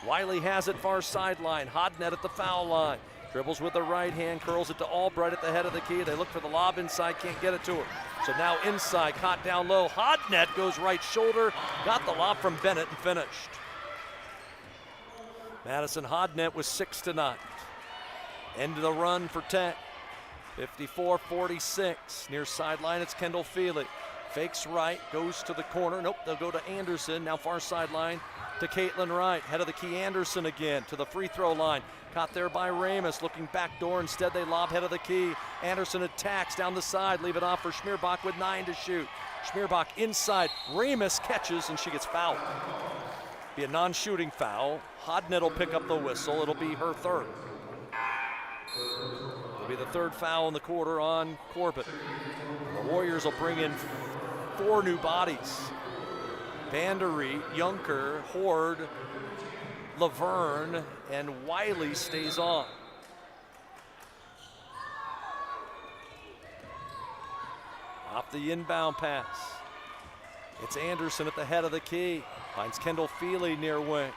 [SPEAKER 17] Wiley has it far sideline. Hodnett at the foul line. Dribbles with the right hand, curls it to Albright at the head of the key. They look for the lob inside, can't get it to her. So now inside, caught down low. Hodnett goes right shoulder, got the lob from Bennett and finished. Madison Hodnett was 6 tonight. End of the run for Tech. 54-46. Near sideline, it's Kendall Feely. Fakes right, goes to the corner. Nope, they'll go to Anderson. Now far sideline to Caitlin Wright. Head of the key, Anderson again to the free throw line. Caught there by Ramos, looking back door. Instead, they lob head of the key. Anderson attacks down the side, leave it off for Schmierbach with 9 to shoot. Schmierbach inside, Ramos catches, and she gets fouled. Be a non-shooting foul. Hodnett will pick up the whistle. It'll be her third. It'll be the third foul in the quarter on Corban. The Warriors will bring in 4 new bodies. Vandereet, Junker, Horde, Laverne, and Wiley stays on. Off the inbound pass. It's Anderson at the head of the key. Finds Kendall Feely near wing.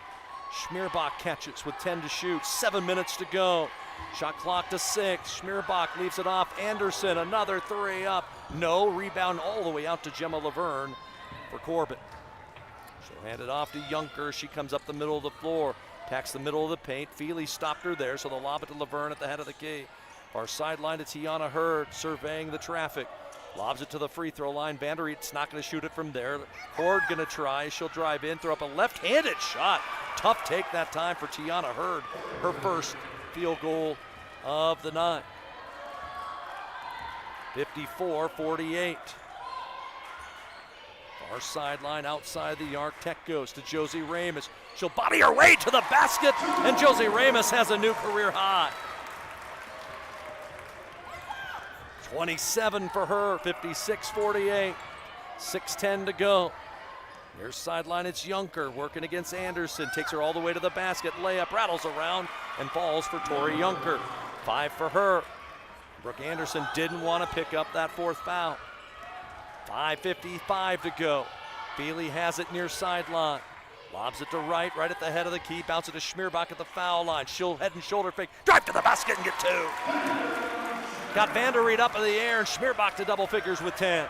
[SPEAKER 17] Schmierbach catches with 10 to shoot. 7 minutes to go. Shot clock to 6. Schmierbach leaves it off. Anderson, another 3 up. No, rebound all the way out to Gemma Laverne for Corban. She'll hand it off to Junker. She comes up the middle of the floor. Attacks the middle of the paint. Feely stopped her there, so they'll lob it to Laverne at the head of the key. Far sideline to Tiana Hurd, surveying the traffic. Lobs it to the free throw line. Vandereet's not going to shoot it from there. Horde going to try. She'll drive in, throw up a left-handed shot. Tough take that time for Tiana Hurd. Her first field goal of the night. 54-48. Far sideline outside the arc. Tech goes to Josie Ramos. She'll body her way to the basket, and Josie Ramos has a new career high. 27 for her, 56-48. 6:10 to go. Near sideline, it's Junker working against Anderson. Takes her all the way to the basket. Layup rattles around and falls for Tori Junker. 5 for her. Brooke Anderson didn't want to pick up that 4th foul. 5:55 to go. Feely has it near sideline. Lobs it to right at the head of the key. Bounce it to Schmierbach at the foul line. She'll head and shoulder fake. Drive to the basket and get 2. Got Vandereet up in the air, and Schmierbach to double figures with 10.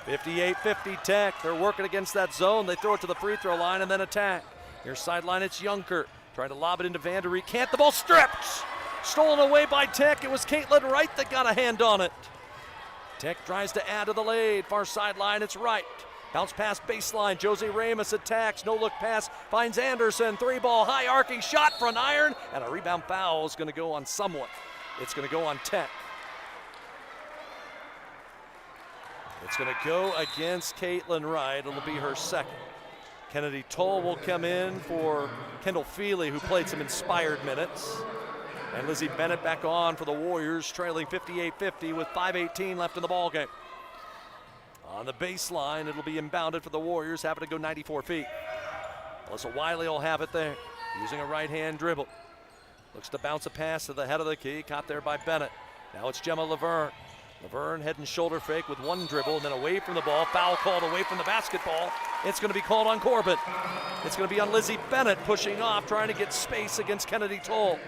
[SPEAKER 17] 58-50 Tech. They're working against that zone. They throw it to the free throw line and then attack. Near sideline, it's Junker. Trying to lob it into Vandereet. Can't. The ball stripped. Stolen away by Tech. It was Caitlin Wright that got a hand on it. Tech tries to add to the lead. Far sideline, it's Wright. Bounce pass baseline. Josie Ramos attacks. No look pass. Finds Anderson. 3-ball high arcing shot. Front iron. And a rebound foul is going to go on someone. It's going to go on Tech. It's going to go against Caitlin Wright. It'll be her second. Kennedy Toll will come in for Kendall Feely, who played some inspired minutes. And Lizzie Bennett back on for the Warriors, trailing 58-50 with 5:18 left in the ballgame. On the baseline, it'll be inbounded for the Warriors, having to go 94 feet. Melissa Wiley will have it there, using a right-hand dribble. Looks to bounce a pass to the head of the key, caught there by Bennett. Now it's Gemma Laverne. Laverne head and shoulder fake with one dribble and then away from the ball. Foul called away from the basketball. It's going to be called on Corban. It's going to be on Lizzie Bennett pushing off, trying to get space against Kennedy Toll.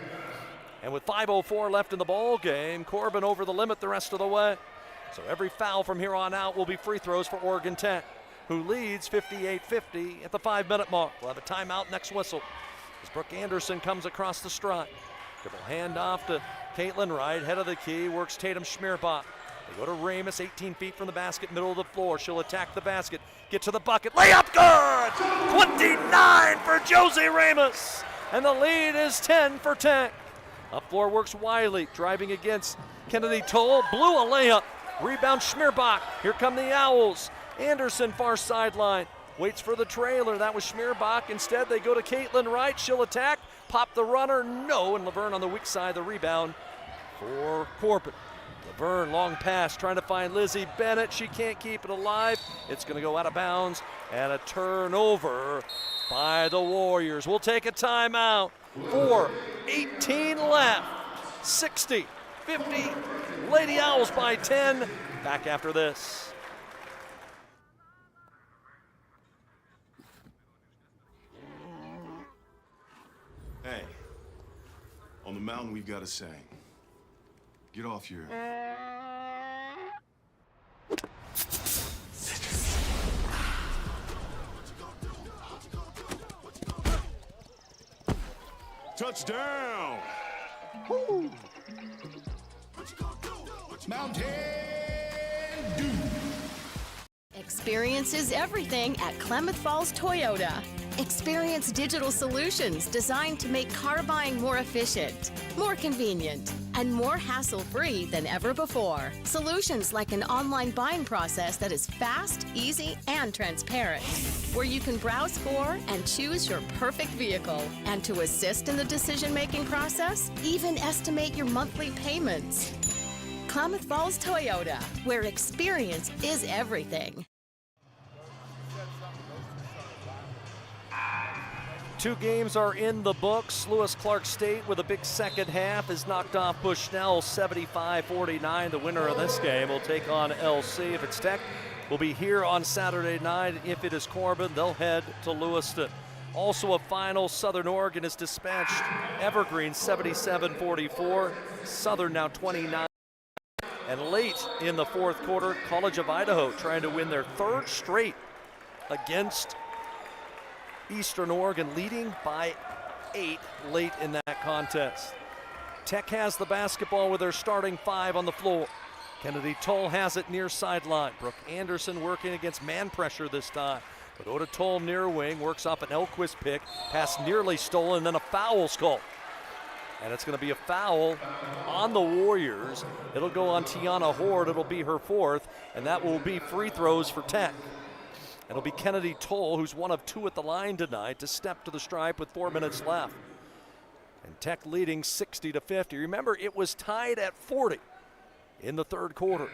[SPEAKER 17] And with 5:04 left in the ball game, Corban over the limit the rest of the way. So every foul from here on out will be free throws for Oregon Tech, who leads 58-50 at the 5-minute mark. We'll have a timeout next whistle as Brooke Anderson comes across the stride. Dribble handoff to Caitlin Wright, head of the key, works Tatum Schmierbach. They go to Ramus, 18 feet from the basket, middle of the floor. She'll attack the basket, get to the bucket, layup good! 29 for Josie Ramus, and the lead is 10 for Tech. Up floor works Wiley, driving against Kennedy Toll, blew a layup. Rebound Schmierbach, here come the Owls. Anderson far sideline, waits for the trailer, that was Schmierbach. Instead they go to Caitlin Wright, she'll attack, pop the runner, no, and Laverne on the weak side, the rebound for Corban. Laverne, long pass, trying to find Lizzie Bennett. She can't keep it alive. It's going to go out of bounds, and a turnover by the Warriors. We'll take a timeout. 4:18 left. 60-50. Lady Owls by 10. Back after this.
[SPEAKER 14] Hey, on the mountain we've got a saying. Get off your... Touchdown! Woo.
[SPEAKER 15] Mountain Dew.
[SPEAKER 3] Experience is everything at Klamath Falls Toyota. Experience digital solutions designed to make car buying more efficient, more convenient, and more hassle-free than ever before. Solutions like an online buying process that is fast, easy, and transparent, where you can browse for and choose your perfect vehicle. And to assist in the decision-making process, even estimate your monthly payments. Klamath Falls Toyota, where experience is everything.
[SPEAKER 17] 2 games are in the books. Lewis Clark State with a big second half has knocked off Bushnell 75-49. The winner of this game will take on LC. If it's Tech, we'll be here on Saturday night. If it is Corban, they'll head to Lewiston. Also a final, Southern Oregon has dispatched Evergreen 77-44. Southern now 29. And late in the fourth quarter, College of Idaho trying to win their 3rd straight against Eastern Oregon, leading by 8 late in that contest. Tech has the basketball with their starting 5 on the floor. Kennedy Toll has it near sideline. Brooke Anderson working against man pressure this time. But Oda Toll near wing, works off an Elquist pick. Pass nearly stolen, then a foul's called. And it's going to be a foul on the Warriors. It'll go on Tiana Horde. It'll be her 4th, and that will be free throws for Tech. It'll be Kennedy Toll, who's 1 of 2 at the line tonight, to step to the stripe with 4 minutes left. And Tech leading 60-50. Remember, it was tied at 40 in the 3rd quarter.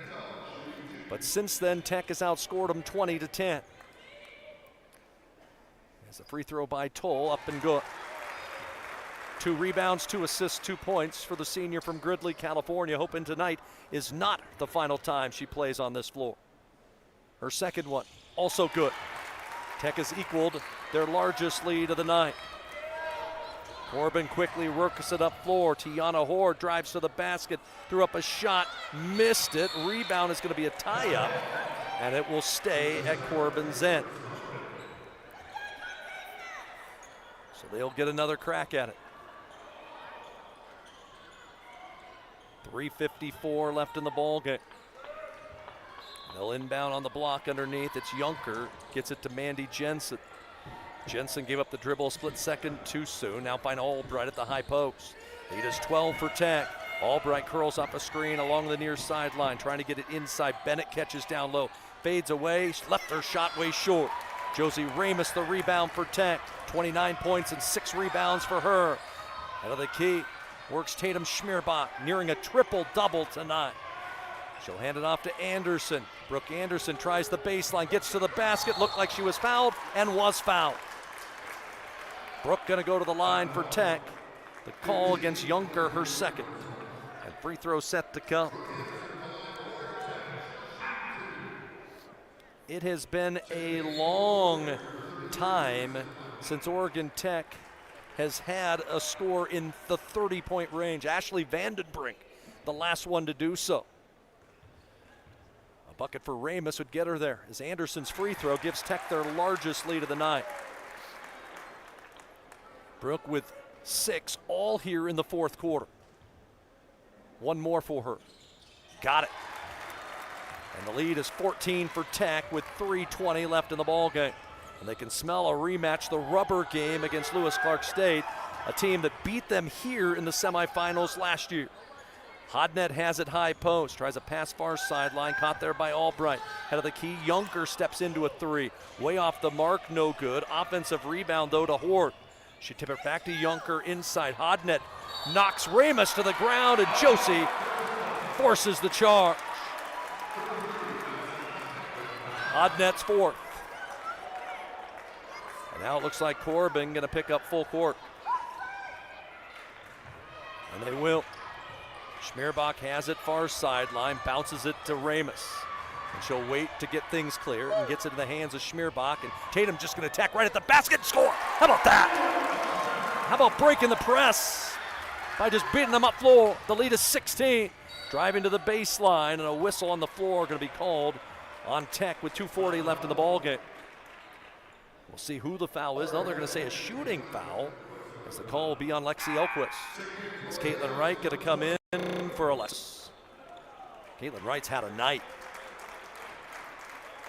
[SPEAKER 17] But since then, Tech has outscored them 20-10. As a free throw by Toll, up and good. 2 rebounds, 2 assists, 2 points for the senior from Gridley, California, hoping tonight is not the final time she plays on this floor. Her second one, also good. Tech has equaled their largest lead of the night. Corban quickly works it up floor. Tiana Horde drives to the basket, threw up a shot, missed it. Rebound is going to be a tie-up, and it will stay at Corban's end. So they'll get another crack at it. 3:54 left in the ball game. They'll inbound on the block underneath. It's Junker, gets it to Mandy Jensen. Jensen gave up the dribble a split second too soon. Now find Albright at the high post. Lead is 12 for Tech. Albright curls up a screen along the near sideline, trying to get it inside. Bennett catches down low, fades away, left her shot way short. Josie Ramus the rebound for Tech. 29 points and 6 rebounds for her. Out of the key, works Tatum Schmierbach, nearing a triple-double tonight. She'll hand it off to Anderson. Brooke Anderson tries the baseline, gets to the basket, looked like she was fouled, and was fouled. Brooke gonna go to the line for Tech. The call against Junker, her second. And free throw set to come. It has been a long time since Oregon Tech has had a score in the 30-point range. Ashley Vandenbrink, the last one to do so. A bucket for Ramus would get her there as Anderson's free throw gives Tech their largest lead of the night. Brooke with 6, all here in the fourth quarter. One more for her. Got it. And the lead is 14 for Tech with 3:20 left in the ball game. And they can smell a rematch, the rubber game against Lewis Clark State, a team that beat them here in the semifinals last year. Hodnett has it high post, tries a pass far sideline, caught there by Albright. Head of the key, Junker steps into a 3. Way off the mark, no good. Offensive rebound though to Hort. She tip it back to Junker inside. Hodnett knocks Ramus to the ground, and Josie forces the charge. Hodnett's fourth. And now it looks like Corban gonna pick up full court. And they will. Schmierbach has it far sideline, bounces it to Ramus. And she'll wait to get things clear and gets it in the hands of Schmierbach. And Tatum just gonna attack right at the basket and score. How about that? How about breaking the press by just beating them up floor? The lead is 16. Driving to the baseline, and a whistle on the floor gonna be called on Tech with 2:40 left in the ball game. We'll see who the foul is. Now they're going to say a shooting foul, as the call will be on Lexi Elquist. Is Caitlin Wright going to come in for Alexis? Caitlin Wright's had a night.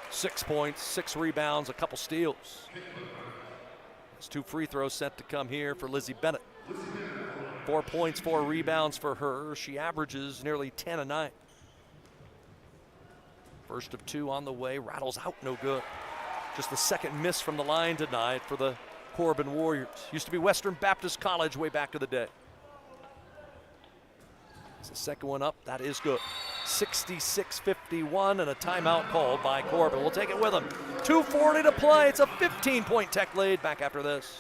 [SPEAKER 17] 6 points, 6 rebounds, a couple steals. There's 2 free throws set to come here for Lizzie Bennett. 4 points, 4 rebounds for her. She averages nearly 10 a night. First of 2 on the way, rattles out, no good. Just the second miss from the line tonight for the Corban Warriors. Used to be Western Baptist College way back in the day. It's the second one up, that is good. 66-51 and a timeout called by Corban. We'll take it with him. 2:40 to play, it's a 15-point Tech lead. Back after this.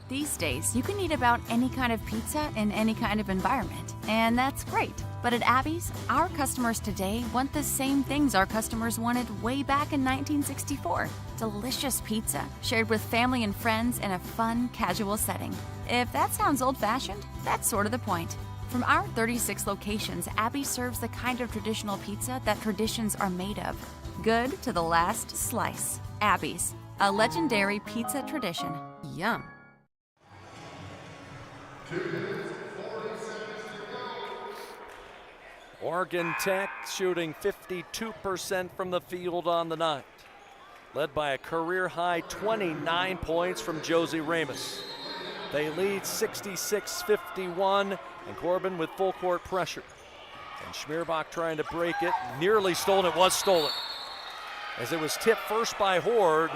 [SPEAKER 16] These days, you can eat about any kind of pizza in any kind of environment, and that's great. But at Abby's, our customers today want the same things our customers wanted way back in 1964. Delicious pizza, shared with family and friends in a fun, casual setting. If that sounds old-fashioned, that's sort of the point. From our 36 locations, Abby serves the kind of traditional pizza that traditions are made of. Good to the last slice. Abby's, a legendary pizza tradition. Yum.
[SPEAKER 17] Oregon Tech shooting 52% from the field on the night, led by a career-high 29 points from Josie Ramus. They lead 66-51, and Corban with full court pressure. And Schmierbach trying to break it, nearly stolen. It was stolen, as it was tipped first by Horde.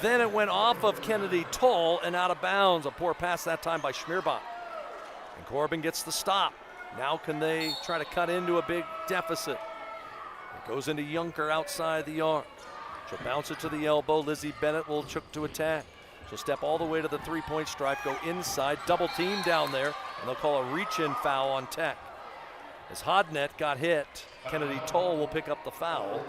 [SPEAKER 17] Then it went off of Kennedy Toll and out of bounds. A poor pass that time by Schmierbach. And Corban gets the stop. Now can they try to cut into a big deficit? It goes into Junker outside the arc. She'll bounce it to the elbow. Lizzie Bennett will choke to attack. She'll step all the way to the three-point stripe, go inside, double team down there, and they'll call a reach-in foul on Tech. As Hodnett got hit, Kennedy Toll will pick up the foul.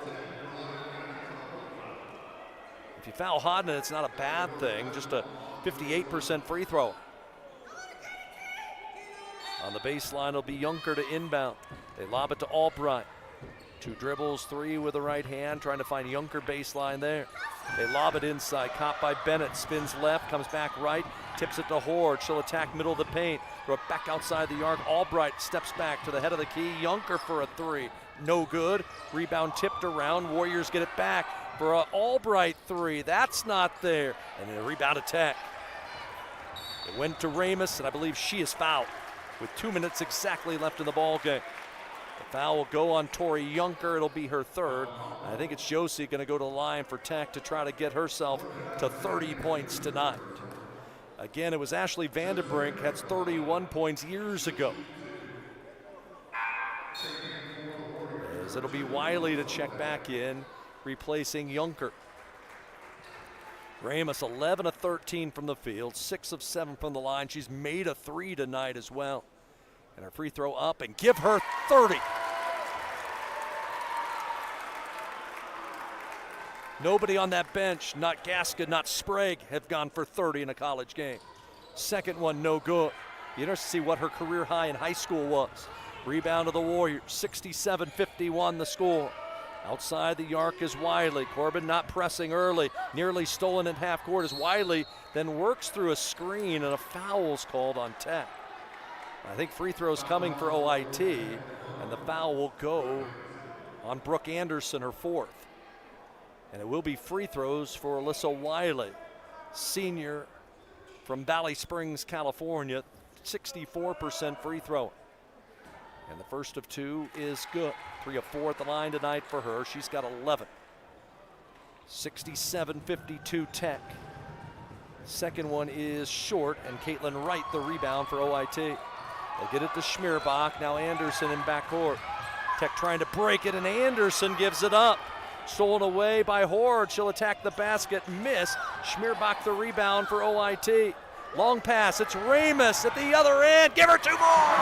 [SPEAKER 17] If you foul Hodnett, it's not a bad thing, just a 58% free throw. On the baseline, it'll be Junker to inbound. They lob it to Albright. 2 dribbles, 3 with the right hand, trying to find Junker baseline there. They lob it inside, caught by Bennett, spins left, comes back right, tips it to Horde. She'll attack middle of the paint, throw it back outside the arc. Albright steps back to the head of the key. Junker for a 3, no good. Rebound tipped around, Warriors get it back for an Albright 3. That's not there, and then a rebound attack. It went to Ramus, and I believe she is fouled with 2 minutes exactly left in the ball game. The foul will go on Tori Junker. It'll be her 3rd. I think it's Josie going to go to the line for Tech to try to get herself to 30 points tonight. Again, it was Ashley Vandenbrink, had 31 points years ago. as it'll be Wiley to check back in, replacing Junker. Ramos 11 of 13 from the field, 6 of 7 from the line. She's made a 3 tonight as well. And her free throw up and give her 30. Nobody on that bench, not Gaskin, not Sprague, have gone for 30 in a college game. Second one, no good. You're interested to see what her career high in high school was. Rebound to the Warriors, 67-51 the score. Outside the arc is Wiley. Corban not pressing early, nearly stolen at half court as Wiley then works through a screen and a foul's called on Tech. I think free throws coming for OIT, and the foul will go on Brooke Anderson, her 4th. And it will be free throws for Alyssa Wiley, senior from Valley Springs, California, 64% free throw. And the first of 2 is good. 3 of 4 at the line tonight for her. She's got 11. 67-52 Tech. Second one is short, and Caitlin Wright the rebound for OIT. They'll get it to Schmierbach. Now Anderson in backcourt. Tech trying to break it, and Anderson gives it up. Stolen away by Horde. She'll attack the basket. Miss. Schmierbach the rebound for OIT. Long pass. It's Ramos at the other end. Give her 2 more.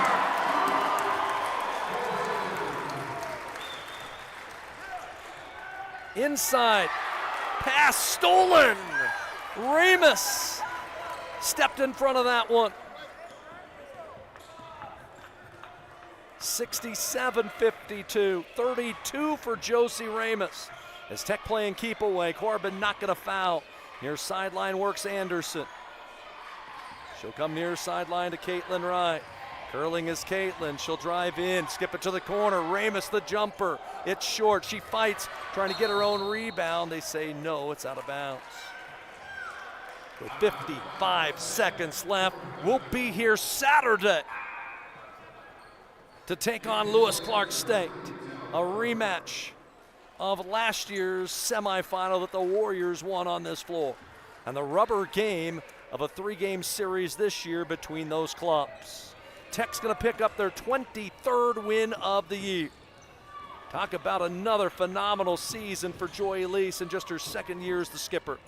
[SPEAKER 17] Inside. Pass stolen. Ramos stepped in front of that one. 67-52, 32 for Josie Ramos. As Tech playing keep away, Corban not gonna foul. Near sideline works Anderson. She'll come near sideline to Caitlin Wright. Curling is Caitlin, she'll drive in, skip it to the corner. Ramos the jumper, it's short, she fights, trying to get her own rebound. They say no, it's out of bounds. With 55 seconds left, we'll be here Saturday to take on Lewis Clark State, a rematch of last year's semifinal that the Warriors won on this floor, and the rubber game of a 3-game series this year between those clubs. Tech's gonna pick up their 23rd win of the year. Talk about another phenomenal season for Joy Elise in just her 2nd year as the skipper.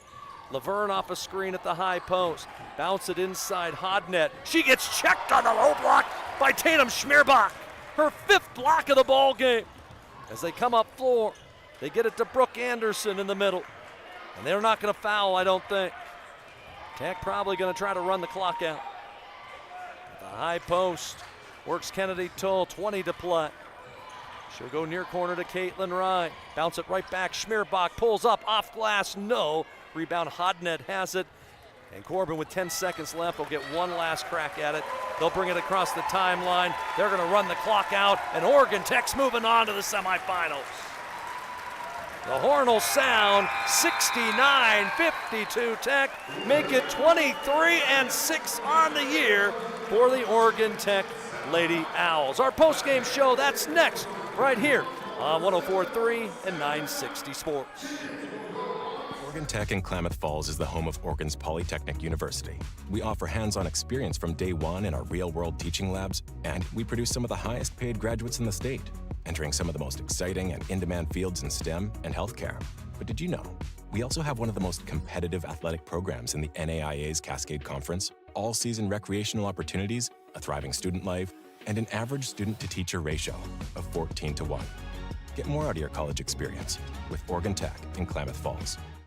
[SPEAKER 17] Laverne off a screen at the high post. Bounce it inside Hodnet. She gets checked on the low block by Tatum Schmierbach. Her 5th block of the ball game. As they come up floor, they get it to Brooke Anderson in the middle. And they're not gonna foul, I don't think. Tech probably gonna try to run the clock out. The high post works Kennedy Tull, 20 to play. She'll go near corner to Caitlin Wright. Bounce it right back, Schmierbach pulls up, off glass, no. Rebound, Hodnet has it. And Corban with 10 seconds left will get one last crack at it. They'll bring it across the timeline. They're gonna run the clock out, and Oregon Tech's moving on to the semifinals. The horn will sound, 69-52 Tech, make it 23-6 on the year for the Oregon Tech Lady Owls. Our post-game show, that's next, right here on 104.3 and 960 Sports.
[SPEAKER 6] Oregon Tech in Klamath Falls is the home of Oregon's Polytechnic University. We offer hands-on experience from day one in our real-world teaching labs, and we produce some of the highest-paid graduates in the state, entering some of the most exciting and in-demand fields in STEM and healthcare. But did you know, we also have one of the most competitive athletic programs in the NAIA's Cascade Conference, all-season recreational opportunities, a thriving student life, and an average student-to-teacher ratio of 14 to 1. Get more out of your college experience with Oregon Tech in Klamath Falls.